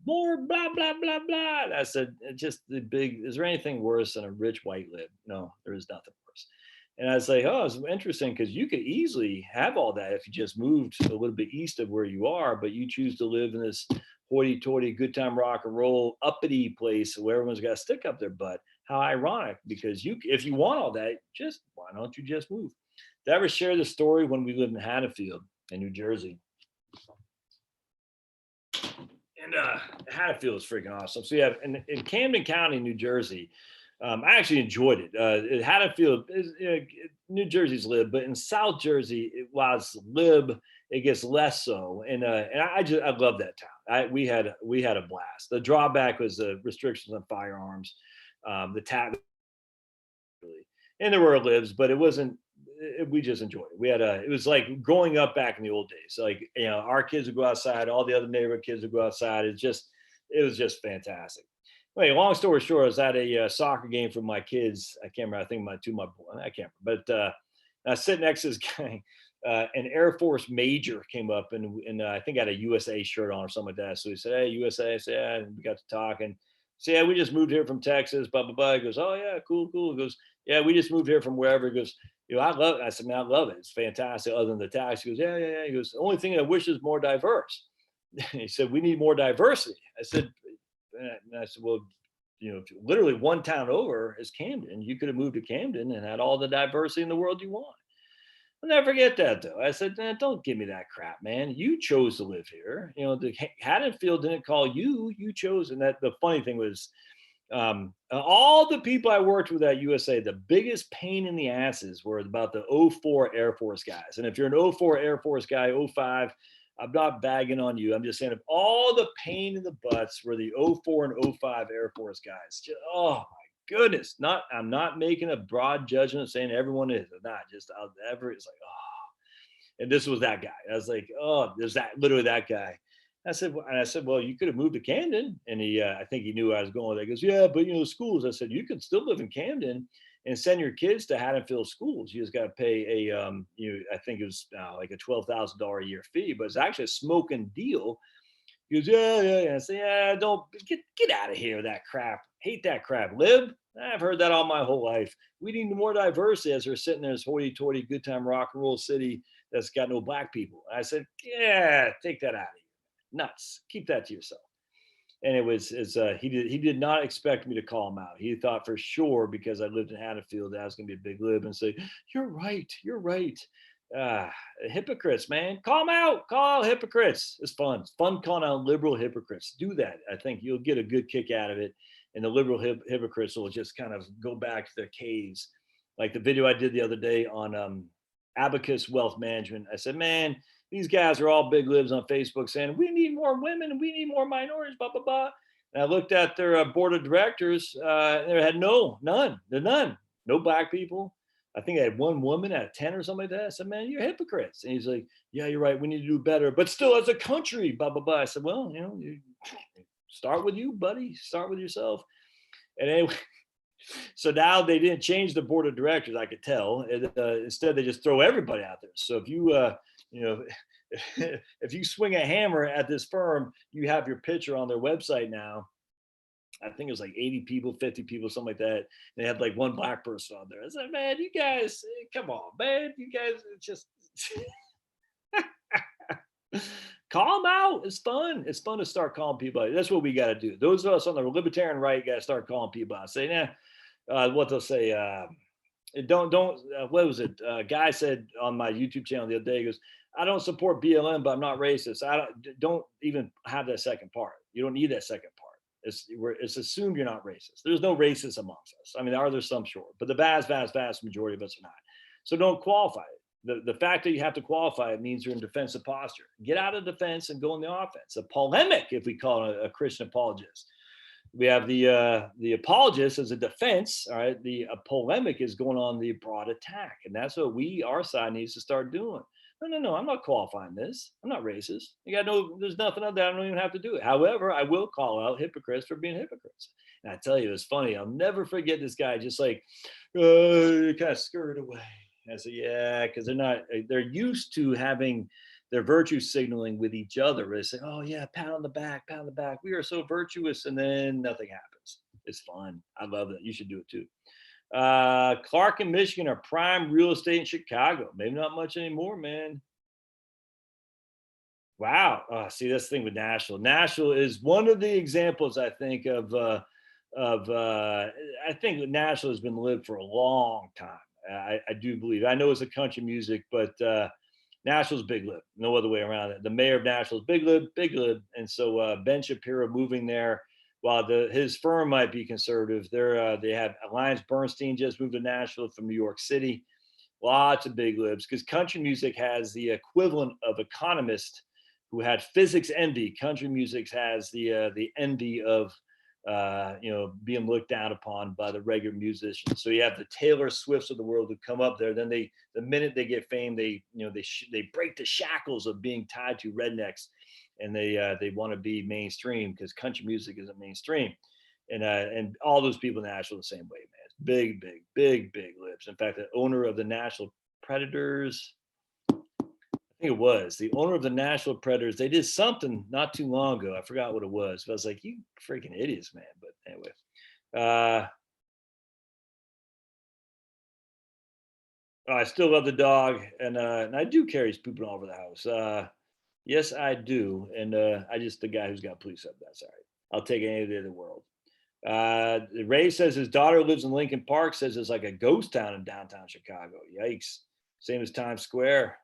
more blah blah blah blah. And I said, just the big. Is there anything worse than a rich white lib? No, there is nothing worse. And I was like, oh, it's interesting because you could easily have all that if you just moved a little bit east of where you are, but you choose to live in this hoity-toity, good time rock and roll, uppity place where everyone's got to stick up their butt. How ironic, because if you want all that, just why don't you just move? Did I ever share the story when we lived in Haddonfield in New Jersey? And Haddonfield is freaking awesome. So yeah, in Camden County, New Jersey, I actually enjoyed it. Haddonfield, New Jersey's lib, but in South Jersey, while it's lib, it gets less so. And I love that town. We had a blast. The drawback was the restrictions on firearms, the tax, and there were libs, but it wasn't. We just enjoyed it. It was like growing up back in the old days. Like our kids would go outside, all the other neighborhood kids would go outside. It was just fantastic. Anyway, long story short, I was at a soccer game for my kids. I can't remember. I think my boy. I can't remember. But I sit next to this guy. An Air Force major came up and I think I had a USA shirt on or something like that. So he said, "Hey, USA." I said, "Yeah," and we got to talking. So yeah, we just moved here from Texas. Blah blah blah. He goes, "Oh yeah, cool, cool." He goes, "Yeah, we just moved here from wherever." He goes, I love it. I said, "Man, I love it. It's fantastic." Other than the tax, he goes, "Yeah, yeah, yeah." He goes, "The only thing I wish is more diverse." He said, "We need more diversity." I said, "Well, literally one town over is Camden. You could have moved to Camden and had all the diversity in the world you want." I'll never forget that though. I said, "Don't give me that crap, man. You chose to live here. The Haddonfield didn't call you. You chose." And that the funny thing was, all the people I worked with at USA, the biggest pain in the asses were about the '04 Air Force guys. And if you're an '04 Air Force guy, '05, I'm not bagging on you. I'm just saying, of all the pain in the butts were the '04 and '05 Air Force guys. Oh my goodness. I'm not making a broad judgment saying everyone is. I'm not just it's like, oh. And this was that guy. I was like, oh, there's literally that guy. I said, well, you could have moved to Camden. And I think he knew where I was going. He goes, "Yeah, but schools." I said, "You can still live in Camden and send your kids to Haddonfield schools. You just got to pay I think it was like a $12,000 a year fee, but it's actually a smoking deal." He goes, "Yeah, yeah, yeah." I said, "Yeah, don't get out of here with that crap. Hate that crap. Lib, I've heard that all my whole life. We need more diversity," as we're sitting in this hoity-toity, good time rock and roll city that's got no black people. I said, "Yeah, take that out of here. Nuts. Keep that to yourself." And he did not expect me to call him out. He thought for sure because I lived in Haddonfield that I was going to be a big lib and say, "You're right. You're right." Ah, hypocrites, man. Call them out. Call out hypocrites. It's fun. It's fun calling out liberal hypocrites. Do that. I think you'll get a good kick out of it. and the liberal hypocrites will just kind of go back to their caves. Like the video I did the other day on Abacus Wealth Management. I said, man, these guys are all big libs on Facebook saying, we need more women and we need more minorities, blah, blah, blah. And I looked at their board of directors, and they had none. No black people. I think I had one woman out of 10 or something like that. I said, man, you're hypocrites. And he's like, yeah, you're right. We need to do better. But still, as a country, blah, blah, blah. I said, well, you start with you, buddy. Start with yourself. And anyway, so now they didn't change the board of directors, I could tell. Instead, they just throw everybody out there. So if you, if you swing a hammer at this firm, you have your picture on their website now. I think it was like 80 people, 50 people, something like that. They had like one black person on there. I said, man, you guys, come on, man. You guys just call them out. It's fun. It's fun to start calling people out. That's what we got to do. Those of us on the libertarian right got to start calling people out. Say, what they'll say, what was it? A guy said on my YouTube channel the other day, he goes, I don't support BLM, but I'm not racist. I don't even have that second part. You don't need that second part. It's assumed you're not racist. There's no racists amongst us. I mean, there's some sure, but the vast majority of us are not. So don't qualify it. The fact that you have to qualify it means you're in defensive posture. Get out of defense and go in the offense. A polemic, if we call it a Christian apologist. We have the apologist as a defense. All right, a polemic is going on the broad attack, and that's what our side needs to start doing. No, I'm not qualifying this. I'm not racist. There's nothing out there. I don't even have to do it. However, I will call out hypocrites for being hypocrites. And I tell you, it's funny. I'll never forget this guy just like kind of scurried away. I said, yeah, because they're used to having their virtue signaling with each other. They say, oh yeah, pat on the back. We are so virtuous. And then nothing happens. It's fun. I love it. You should do it too. Clark and Michigan are prime real estate in Chicago. Maybe not much anymore, man. Wow. See, that's the thing with Nashville. Nashville is one of the examples, I think, I think Nashville has been lived for a long time. I do believe. I know it's a country music, but Nashville's big lib. No other way around it. The mayor of Nashville is big lib. And so Ben Shapiro moving there, while his firm might be conservative, they have Alliance Bernstein just moved to Nashville from New York City. Lots of big libs, because country music has the equivalent of economist who had physics envy. Country music has the envy of being looked down upon by the regular musicians. So you have the Taylor Swifts of the world who come up there. Then the minute they get fame, they break the shackles of being tied to rednecks, and they want to be mainstream, because country music isn't mainstream. And all those people in Nashville the same way, man. It's big libs. In fact, the owner of the Nashville Predators, I think it was the owner of the Nashville Predators, they did something not too long ago. I forgot what it was, but I was like, you freaking idiots, man. But anyway, I still love the dog, and I do carry his pooping all over the house. Yes, I do. And the guy who's got police up, that's all right. I'll take any day of the world. Ray says his daughter lives in Lincoln Park, says it's like a ghost town in downtown Chicago. Yikes. Same as Times Square.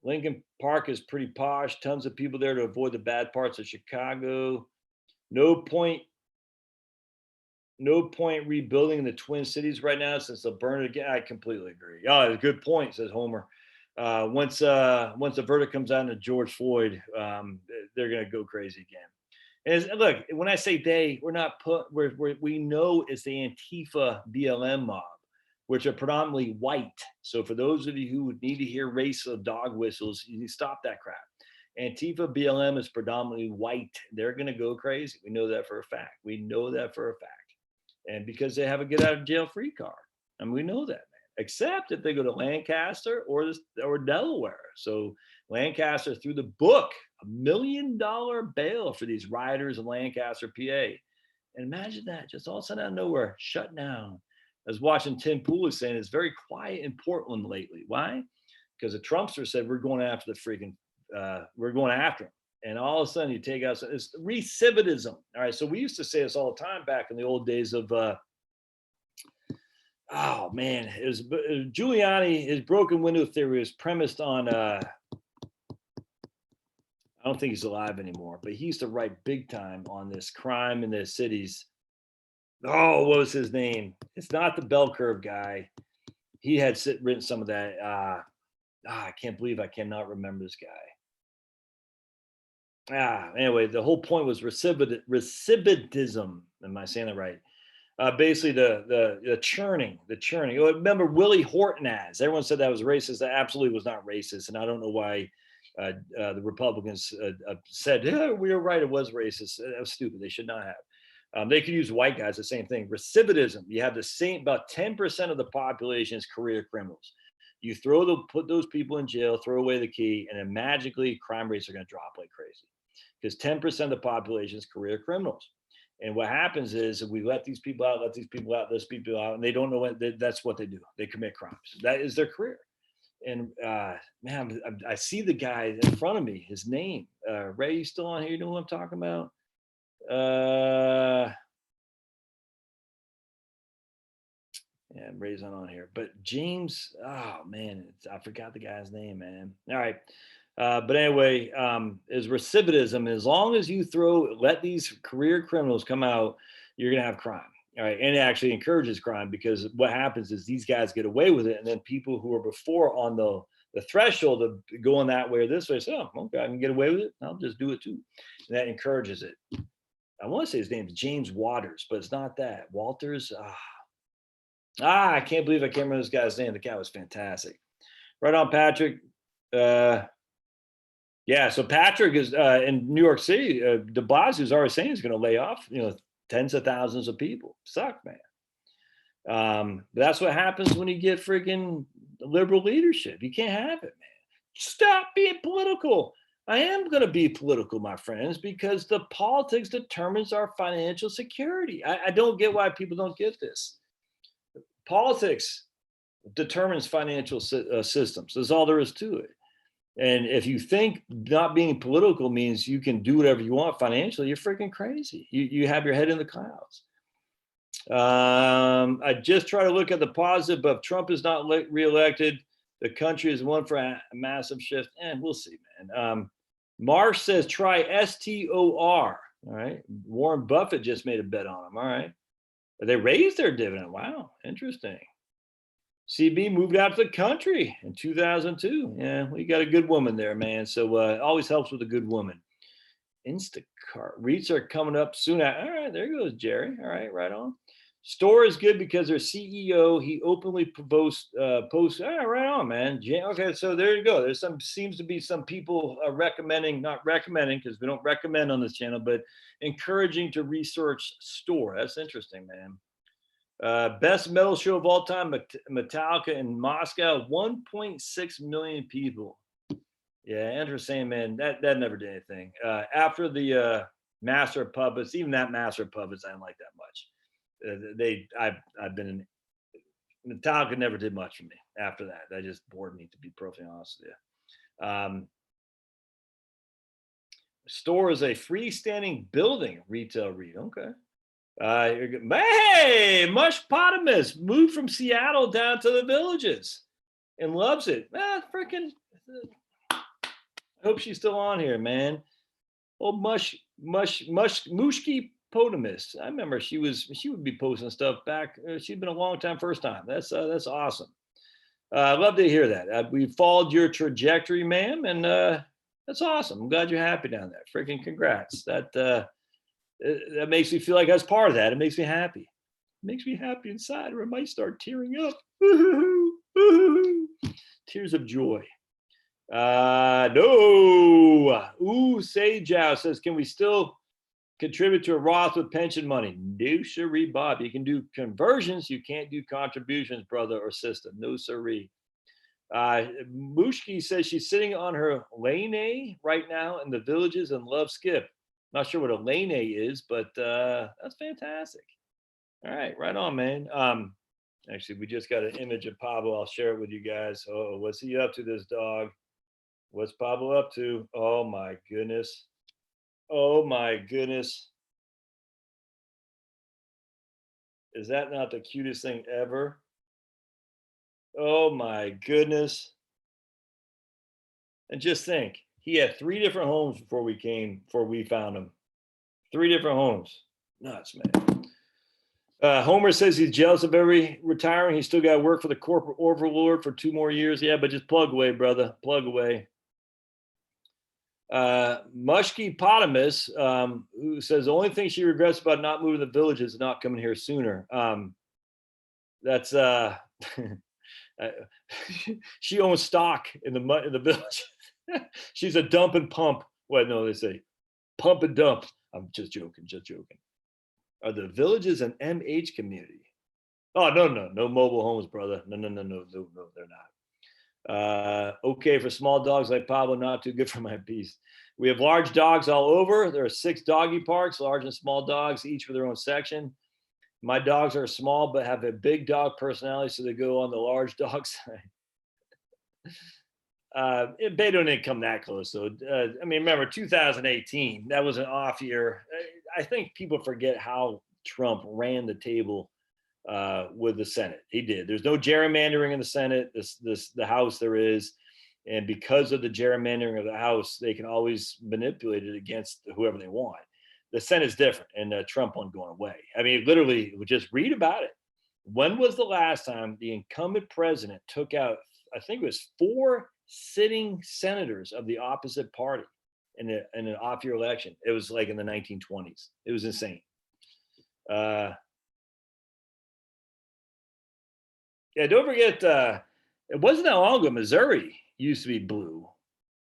Lincoln Park is pretty posh. Tons of people there to avoid the bad parts of Chicago. No point rebuilding the Twin Cities right now since they'll burn it again. I completely agree. Oh, a good point, says Homer. Once the verdict comes out in George Floyd, they're going to go crazy again. And look, when I say they, we know it's the Antifa BLM mob, which are predominantly white. So for those of you who need to hear racial dog whistles, you need to stop that crap. Antifa BLM is predominantly white. They're going to go crazy. We know that for a fact. And because they have a get out of jail free card. I mean, we know that, man. Except if they go to Lancaster or Delaware. So Lancaster threw the book, $1 million bail for these rioters in Lancaster, PA. And imagine that, just all of a sudden out of nowhere, shut down. I was watching Tim Pool saying it's very quiet in Portland lately. Why? Because the Trumpster said we're going after him. And all of a sudden you take out, it's recidivism. All right. So we used to say this all the time back in the old days of, it was Giuliani. His broken window theory was premised on I don't think he's alive anymore, but he used to write big time on this crime in the cities. Oh, what was his name? It's not the bell curve guy. He had written some of that. I can't believe I cannot remember this guy. Anyway, the whole point was recidivism. Am I saying that right? Basically, the churning, the churning. Oh, remember Willie Horton as everyone said that was racist. That absolutely was not racist, and I don't know why the Republicans said, yeah, we were right, it was racist. That was stupid. They should not have. They could use white guys, the same thing. Recidivism. You have the same, about 10% of the population is career criminals. You put those people in jail, throw away the key, and then magically crime rates are going to drop like crazy because 10% of the population is career criminals. And what happens is we let these people out, and they don't know what that's what they do. They commit crimes. That is their career. And man, I see the guy in front of me. His name, Ray, you still on here? You know what I'm talking about? Yeah, Ray's not on here. But James, oh man, I forgot the guy's name, man. All right. But anyway, is recidivism. As long as you let these career criminals come out, you're gonna have crime. All right, and it actually encourages crime because what happens is these guys get away with it, and then people who were before on the threshold of going that way or this way say, "Oh, okay, I can get away with it. I'll just do it too," and that encourages it. I want to say his name is James Waters, but it's not that. Walters. I can't believe I can't remember this guy's name. The guy was fantastic. Right on, Patrick. Yeah, so Patrick is in New York City. De Blasio is already saying he's going to lay off, tens of thousands of people. Suck, man. That's what happens when you get freaking liberal leadership. You can't have it, man. Stop being political. I am going to be political, my friends, because the politics determines our financial security. I don't get why people don't get this. Politics determines financial systems. That's all there is to it. And if you think not being political means you can do whatever you want financially, you're freaking crazy. You have your head in the clouds. I just try to look at the positive, but if Trump is not reelected, the country is one for a massive shift. And we'll see, man. Marsh says try STOR. All right. Warren Buffett just made a bet on him. All right. They raised their dividend. Wow. Interesting. CB moved out to the country in 2002. Yeah, we got a good woman there, man. So it always helps with a good woman. Instacart REITs are coming up soon. All right, there goes Jerry. All right, right on. Store is good because their CEO, he openly posts. Right on, man. Okay, so there you go. There's seems to be some people not recommending because we don't recommend on this channel, but encouraging to research Store. That's interesting, man. Best metal show of all time, Metallica in Moscow, 1.6 million people. Yeah, interesting, man. That never did anything. After the Master of Puppets, even that Master of Puppets, I didn't like that much. I've been in Metallica, never did much for me after that. That just bored me, to be perfectly honest with you. Store is a freestanding building, retail REIT. Okay. Hey, Mushpotamus moved from Seattle down to the Villages and loves it. Freaking! I hope she's still on here, man. Oh, Mushki Potamus. I remember she would be posting stuff back. She'd been a long time first time. That's awesome. I'd love to hear that. We followed your trajectory, ma'am, and that's awesome. I'm glad you're happy down there. Freaking congrats. That makes me feel like I was part of that. It makes me happy. It makes me happy inside, or I might start tearing up. Tears of joy. No. Sageow says, can we still contribute to a Roth with pension money? No, sirree, Bob. You can do conversions. You can't do contributions, brother or sister. No, sirree. Mushki says she's sitting on her lane right now in the Villages and loves Skip. Not sure what a lane is, but that's fantastic. All right, right on, man. Actually, we just got an image of Pablo. I'll share it with you guys. Oh, what's he up to, this dog? What's Pablo up to? Oh, my goodness. Oh, my goodness. Is that not the cutest thing ever? Oh, my goodness. And just think, He had 3 different homes before we found him. 3 different homes. Nuts, man. Homer says he's jealous of every retiring. He's still got to work for the corporate overlord for 2 more years. Yeah, but just plug away, brother. Plug away. Mushki Potamus, who says the only thing she regrets about not moving to the Village is not coming here sooner. That's she owns stock in the Village. She's a dump and pump. What? No, they say pump and dump. I'm just joking. Just joking. Are the Villages an MH community? Oh, no mobile homes, brother. No, they're not. Okay for small dogs like Pablo, not too good for my beast. We have large dogs all over. There are 6 doggy parks, large and small dogs, each with their own section. My dogs are small but have a big dog personality, so they go on the large dog side. Beto didn't come that close, though. I mean, remember 2018, that was an off year. I think people forget how Trump ran the table with the Senate. He did. There's no gerrymandering in the Senate. The House there is, and because of the gerrymandering of the House, they can always manipulate it against whoever they want. The Senate's different, and Trump wasn't going away. I mean, literally, just read about it. When was the last time the incumbent president took out, I think it was 4 sitting senators of the opposite party in an off-year election? It was like in the 1920s. It was insane. Yeah, don't forget, it wasn't that long ago. Missouri used to be blue.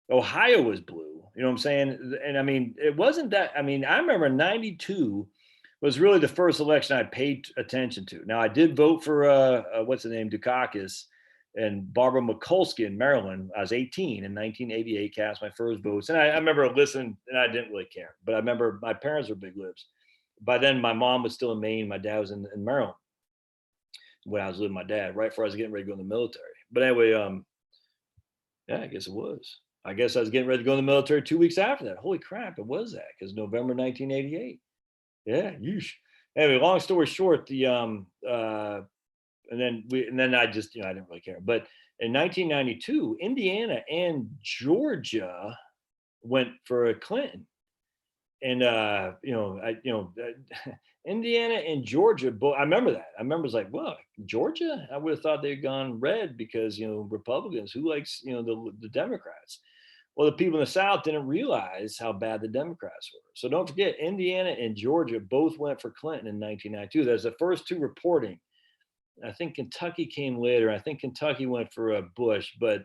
Ohio was blue. You know what I'm saying? And I mean, it wasn't that. I mean, I remember 92 was really the first election I paid attention to. Now, I did vote for, what's the name, Dukakis and Barbara Mikulski in Maryland. I was 18 in 1988, cast my first votes. And I remember listening, and I didn't really care. But I remember my parents were big libs. By then, my mom was still in Maine. My dad was in Maryland when I was living with my dad, right before I was getting ready to go in the military. But anyway, yeah, I guess it was. I guess I was getting ready to go in the military 2 weeks after that. Holy crap, it was that, because November 1988. Yeah, yeesh. Anyway, long story short, and then I just, I didn't really care. But in 1992, Indiana and Georgia went for Clinton. And Indiana and Georgia, both. I remember that. I remember it's like, well, Georgia, I would have thought they'd gone red because Republicans. Who likes the Democrats? Well, the people in the South didn't realize how bad the Democrats were. So don't forget, Indiana and Georgia both went for Clinton in 1992. That's the first 2 reporting. I think Kentucky came later. I think Kentucky went for Bush, but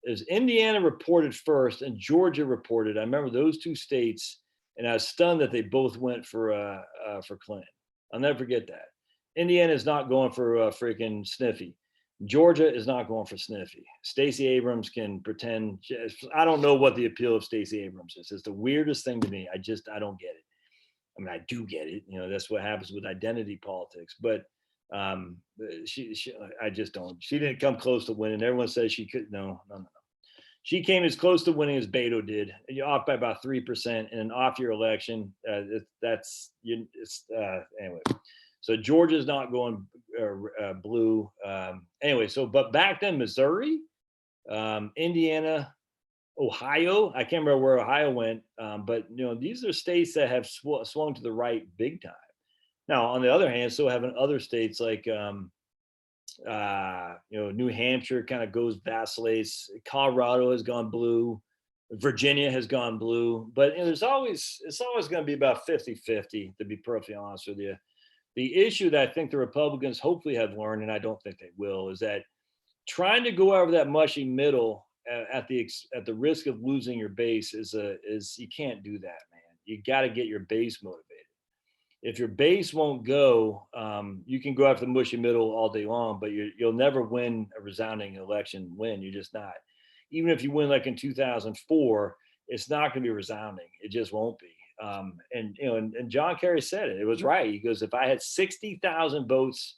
as Indiana reported first and Georgia reported, I remember those 2 states. And I was stunned that they both went for Clinton. I'll never forget that. Indiana is not going for freaking Sniffy. Georgia is not going for Sniffy. Stacey Abrams can pretend. I don't know what the appeal of Stacey Abrams is. It's the weirdest thing to me. I don't get it. I mean, I do get it. That's what happens with identity politics. But I just don't. She didn't come close to winning. Everyone says she could. No. She came as close to winning as Beto did. You're off by about 3% in an off-year election. Anyway. So Georgia's not going blue. Anyway, but back then, Missouri, Indiana, Ohio. I can't remember where Ohio went, but these are states that have swung to the right big time. Now, on the other hand, so having other states like New Hampshire kind of vacillates. Colorado has gone blue. Virginia has gone blue. But it's always going to be about 50-50, to be perfectly honest with you. The issue that I think the Republicans hopefully have learned, and I don't think they will, is that trying to go over that mushy middle at the risk of losing your base is you can't do that, man. You got to get your base motivated. If your base won't go, you can go after the mushy middle all day long, but you'll never win a resounding election win. You're just not. Even if you win like in 2004, it's not going to be resounding. It just won't be. And John Kerry said it. It was right. He goes, if I had 60,000 votes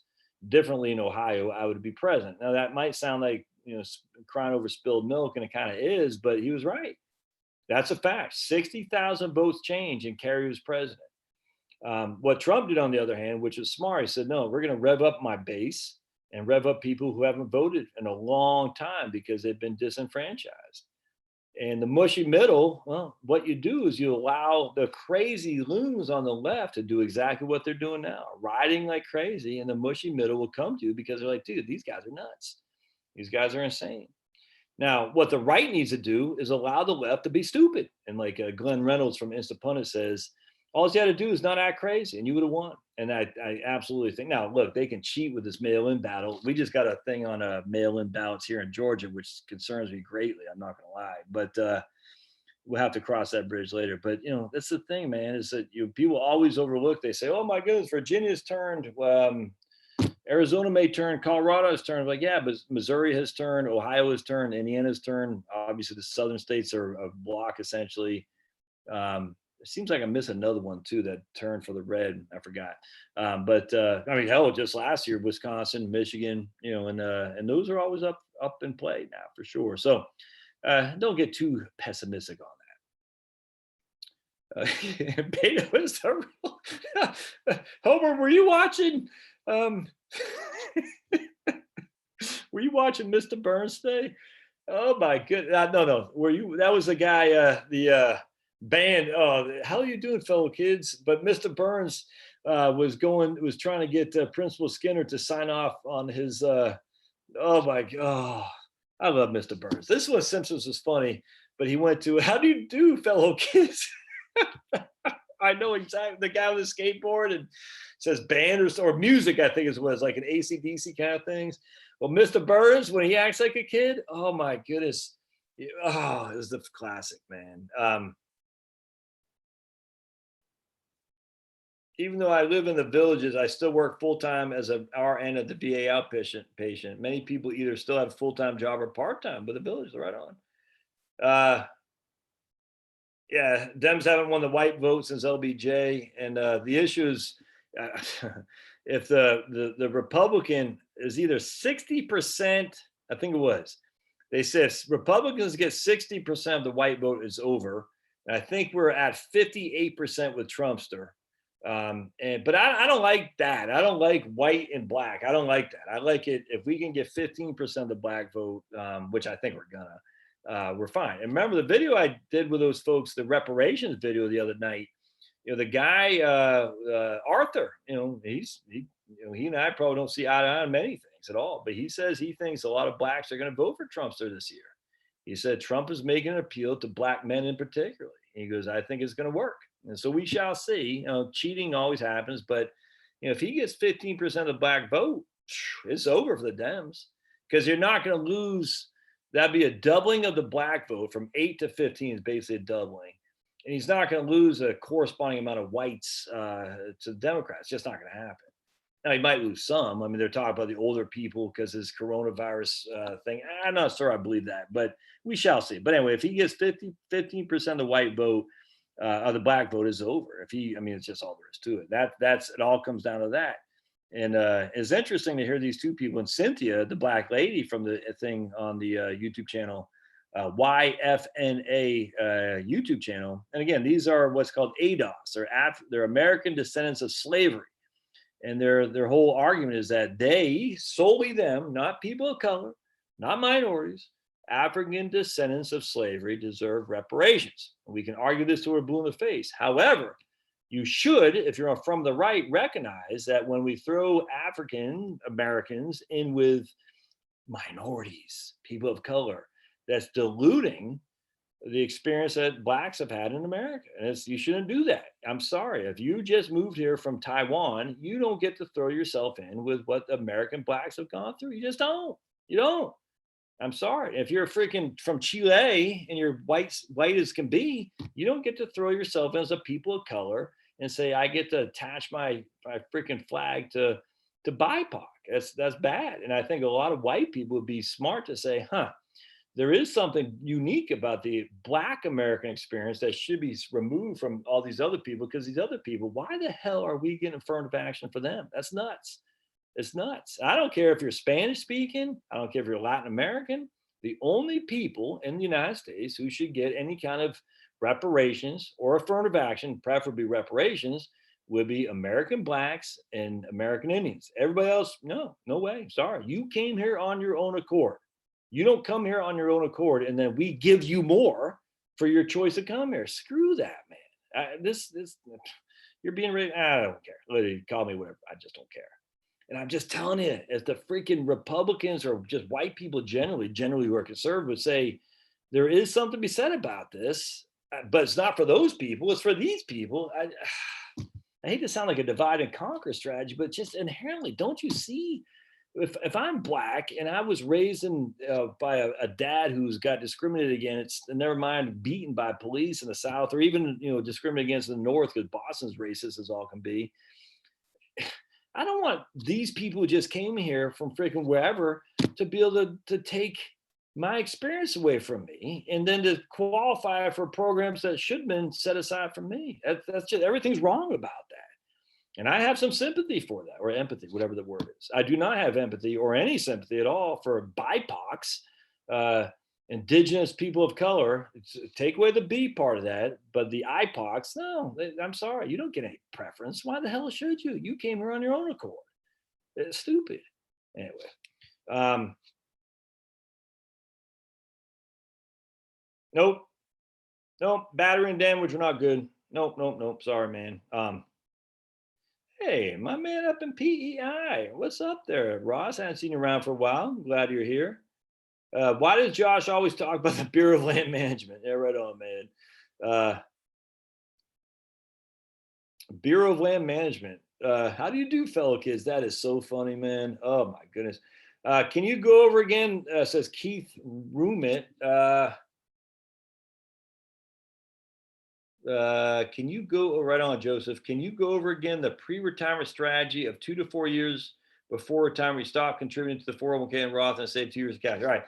differently in Ohio, I would be president. Now that might sound like crying over spilled milk, and it kind of is, but he was right. That's a fact. 60,000 votes change, and Kerry was president. What Trump did, on the other hand, which was smart, he said, no, we're going to rev up my base and rev up people who haven't voted in a long time because they've been disenfranchised. And the mushy middle, well, what you do is you allow the crazy loons on the left to do exactly what they're doing now, riding like crazy, and the mushy middle will come to you because they're like, dude, these guys are nuts. These guys are insane. Now, what the right needs to do is allow the left to be stupid. And like Glenn Reynolds from Instapundit says, all you had to do is not act crazy and you would have won. And I absolutely think, now, look, they can cheat with this mail-in battle. We just got a thing on mail-in ballots here in Georgia, which concerns me greatly. I'm not going to lie. But we'll have to cross that bridge later. But, that's the thing, man, is that people always overlook. They say, oh, my goodness, Virginia's turned. Arizona may turn, Colorado has turned. Like, yeah, but Missouri has turned, Ohio has turned, Indiana's turned. Obviously, the southern states are a block essentially. It seems like I missed another one too that turned for the red. I forgot. But I mean, hell, just last year, Wisconsin, Michigan, and those are always up in play now for sure. So don't get too pessimistic on that. Beta was the real. Homer, were you watching? Were you watching Mr. Burns today? Oh my goodness! No. Were you? That was the guy. The band. Oh, how are you doing, fellow kids? But Mr. Burns was trying to get Principal Skinner to sign off on his. Oh my God! I love Mr. Burns. This one Simpsons was funny, but he went to, "How do you do, fellow kids?" I know exactly, the guy with the skateboard and says band or music, I think it was like an AC/DC kind of things. Well, Mr. Burns, when he acts like a kid, oh my goodness. Oh, it was the classic, man. Even though I live in the villages, I still work full-time as an RN at the VA outpatient patient. Many people either still have a full-time job or part-time, but the villages are right on. Yeah, Dems haven't won the white vote since LBJ, and the issue is if the Republican is either 60%, I think it was. They said if Republicans get 60% of the white vote, is over. And I think we're at 58% with Trumpster. But I don't like that. I don't like white and black. I don't like that. I like it if we can get 15% of the black vote, which I think we're gonna. We're fine. And remember the video I did with those folks, the reparations video the other night. The guy Arthur, he and I probably don't see eye to eye on many things at all, but he says he thinks a lot of blacks are going to vote for Trumpster this year. He said Trump is making an appeal to black men in particular. He goes, I think it's going to work, and so we shall see. Cheating always happens, but if he gets 15% of the black vote, it's over for the Dems, because you're not going to lose. That'd be a doubling of the black vote from 8 to 15 is basically a doubling. And he's not going to lose a corresponding amount of whites to the Democrats. It's just not going to happen. Now, he might lose some. I mean, they're talking about the older people because his coronavirus thing. I'm not sure I believe that, but we shall see. But anyway, if he gets 15% of the white vote, of the black vote, is over. It's just all there is to it. It all comes down to that. And it's interesting to hear these two people, and Cynthia, the black lady from the thing on the YouTube channel, YFNA YouTube channel. And again, these are what's called ADOS. They're American descendants of slavery. And their whole argument is that they, solely them, not people of color, not minorities, African descendants of slavery deserve reparations. We can argue this till we're blue in the face. However, you should, if you're from the right, recognize that when we throw African Americans in with minorities, people of color, that's diluting the experience that blacks have had in America. And you shouldn't do that. I'm sorry. If you just moved here from Taiwan, you don't get to throw yourself in with what American blacks have gone through. You just don't. You don't. I'm sorry. If you're freaking from Chile and you're white as can be, you don't get to throw yourself in as a people of color and say, I get to attach my freaking flag to BIPOC. That's bad. And I think a lot of white people would be smart to say, there is something unique about the Black American experience that should be removed from all these other people, because these other people, why the hell are we getting affirmative action for them? That's nuts. It's nuts. I don't care if you're Spanish speaking. I don't care if you're Latin American. The only people in the United States who should get any kind of reparations or affirmative action, preferably reparations, would be American blacks and American Indians. Everybody else, no way. Sorry. You came here on your own accord. You don't come here on your own accord, and then we give you more for your choice to come here. Screw that, man. This you're being really. I don't care. Literally, call me whatever. I just don't care. And I'm just telling you, as the freaking Republicans or just white people generally who are conservative say, there is something to be said about this, but it's not for those people. It's for these people. I hate to sound like a divide and conquer strategy, but just inherently, don't you see? If I'm black and I was raised by a dad who's got discriminated against, and never mind beaten by police in the South, or even discriminated against in the North because Boston's racist as all can be. I don't want these people who just came here from freaking wherever to be able to take my experience away from me and then to qualify for programs that should have been set aside for me. That's just, everything's wrong about that. And I have some sympathy for that, or empathy, whatever the word is. I do not have empathy or any sympathy at all for BIPOCs, indigenous people of color. Take away the B part of that, but the IPOCs, no, I'm sorry, you don't get any preference. Why the hell should you? You came here on your own accord. It's stupid. Anyway, nope, battery and damage are not good. Nope. Sorry, man. Hey, my man up in PEI. What's up there, Ross? I haven't seen you around for a while. I'm glad you're here. Why does Josh always talk about the Bureau of Land Management? Yeah, right on, man. Bureau of Land Management. How do you do, fellow kids? That is so funny, man. Oh my goodness. Can you go over again? Says Keith Rumit. Can you go right on, Joseph? Can you go over again the pre-retirement strategy of 2 to 4 years before retirement? You stop contributing to the 401k and Roth and save 2 years of cash. All right.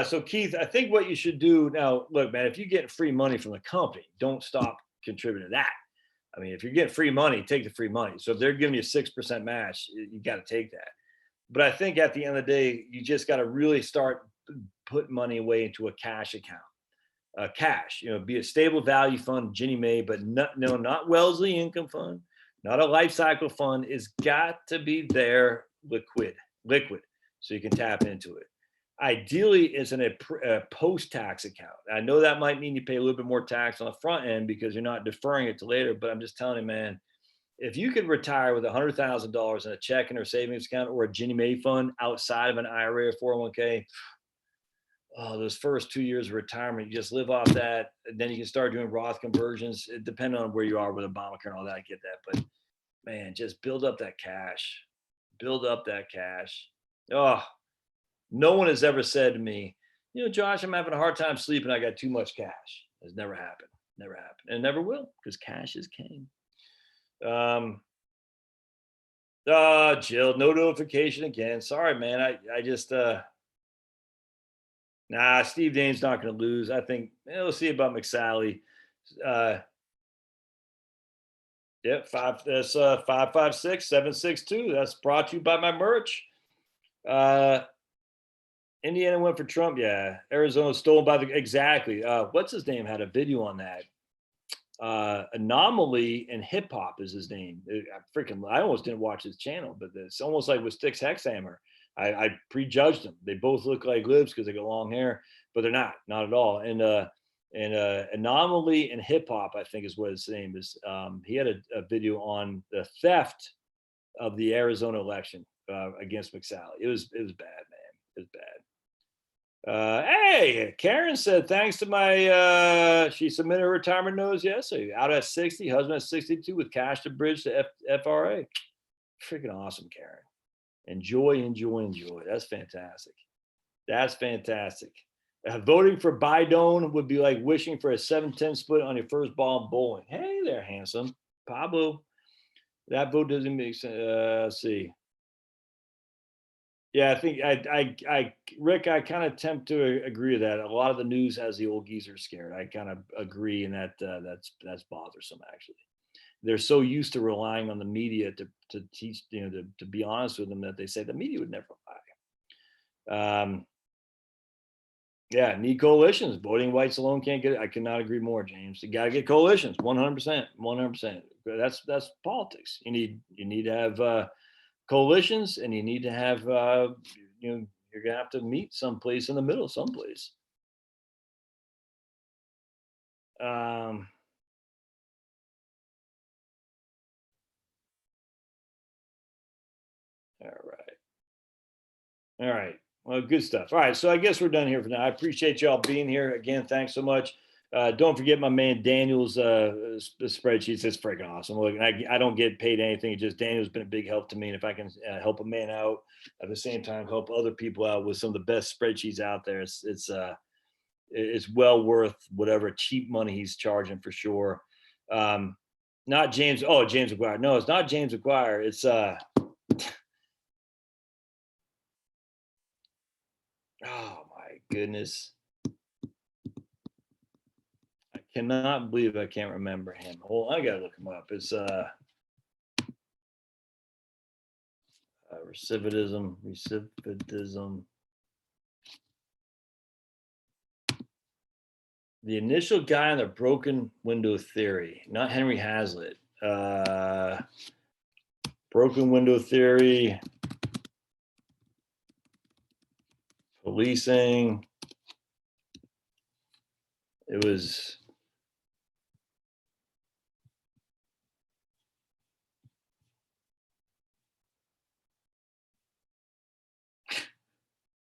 So Keith, I think what you should do now, look, man, if you get free money from the company, don't stop contributing to that. I mean, if you're getting free money, take the free money. So if they're giving you a 6% match, you got to take that. But I think at the end of the day, you just got to really start putting money away into a cash account. Cash, be a stable value fund, Ginnie Mae, but not Wellesley Income Fund, not a life cycle fund. It's got to be there liquid, so you can tap into it. Ideally, it's in a post-tax account. I know that might mean you pay a little bit more tax on the front end because you're not deferring it to later, but I'm just telling you, man, if you could retire with $100,000 in a checking or savings account or a Ginnie Mae fund outside of an IRA or 401k, those first 2 years of retirement, you just live off that. And then you can start doing Roth conversions. It depends on where you are with Obamacare and all that, I get that. But man, just build up that cash. Oh, no one has ever said to me, Josh, I'm having a hard time sleeping. I got too much cash. It's never happened. And it never will, because cash is king. Jill, no notification again. Sorry, man. I just, nah, Steve Dane's not going to lose. I think we'll see about McSally. That's 556-762. That's brought to you by my merch. Indiana went for Trump. Yeah. Arizona stolen by exactly. What's his name? Had a video on that. Anomaly and Hip Hop is his name. I almost didn't watch his channel, but it's almost like with Styx Hexhammer. I prejudged them. They both look like libs because they got long hair, but they're not at all. And Anomaly and Hip Hop, I think is what his name is. He had a video on the theft of the Arizona election against McSally. It was bad, man. It was bad. Hey, Karen said, thanks to my, she submitted her retirement notice yesterday. Out at 60, husband at 62 with cash to bridge to FRA. Freaking awesome, Karen. Enjoy. That's fantastic. Voting for Biden would be like wishing for a 7-10 split on your first ball in bowling. Hey there, handsome. Pablo. That vote doesn't make sense. Let's see. Yeah, I think Rick, I kind of tend to agree with that. A lot of the news has the old geezer scared. I kind of agree, and that's bothersome, actually. They're so used to relying on the media to teach, to be honest with them, that they say the media would never lie. Yeah, need coalitions. Voting whites alone can't get it. I cannot agree more, James. You got to get coalitions, 100%. That's politics. You need to have coalitions, and you need to have you're gonna have to meet someplace in the middle, someplace. Um, all right. All right. Well, good stuff. All right. So I guess we're done here for now. I appreciate y'all being here again. Thanks so much. Don't forget my man Daniel's spreadsheets. It's freaking awesome. Look, I don't get paid anything. It's just Daniel's been a big help to me. And if I can help a man out at the same time, help other people out with some of the best spreadsheets out there, it's well worth whatever cheap money he's charging for sure. Not James. Oh, James McGuire. No, it's not James McGuire. It's oh my goodness. I cannot believe I can't remember him. Hold on, I gotta look him up. It's recidivism. The initial guy on the broken window theory, not Henry Hazlitt. Broken window theory, policing. It was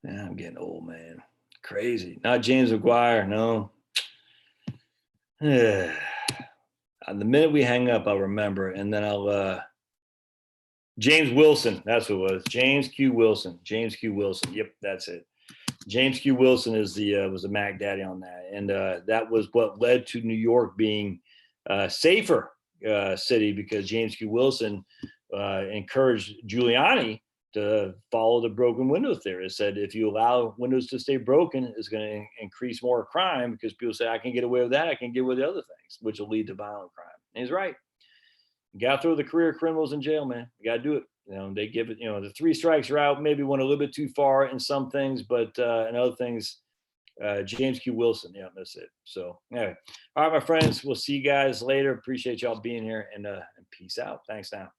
man, I'm getting old, man. Crazy. Not James McGuire, no. The minute we hang up, I'll remember, and then I'll James Wilson, that's what it was. James Q. Wilson. James Q. Wilson. Yep, that's it. James Q. Wilson is was the Mac Daddy on that, and that was what led to New York being a safer city because James Q. Wilson encouraged Giuliani to follow the broken window theory. It said if you allow windows to stay broken, it's going to increase more crime because people say I can get away with that, I can get away with the other things, which will lead to violent crime. And he's right. You got to throw the career criminals in jail, man. You got to do it. You know, they give it, you know, the 3 strikes are out, maybe went a little bit too far in some things, but in other things, James Q. Wilson. Yeah, that's it. So anyway, all right, my friends, we'll see you guys later. Appreciate y'all being here and peace out. Thanks now.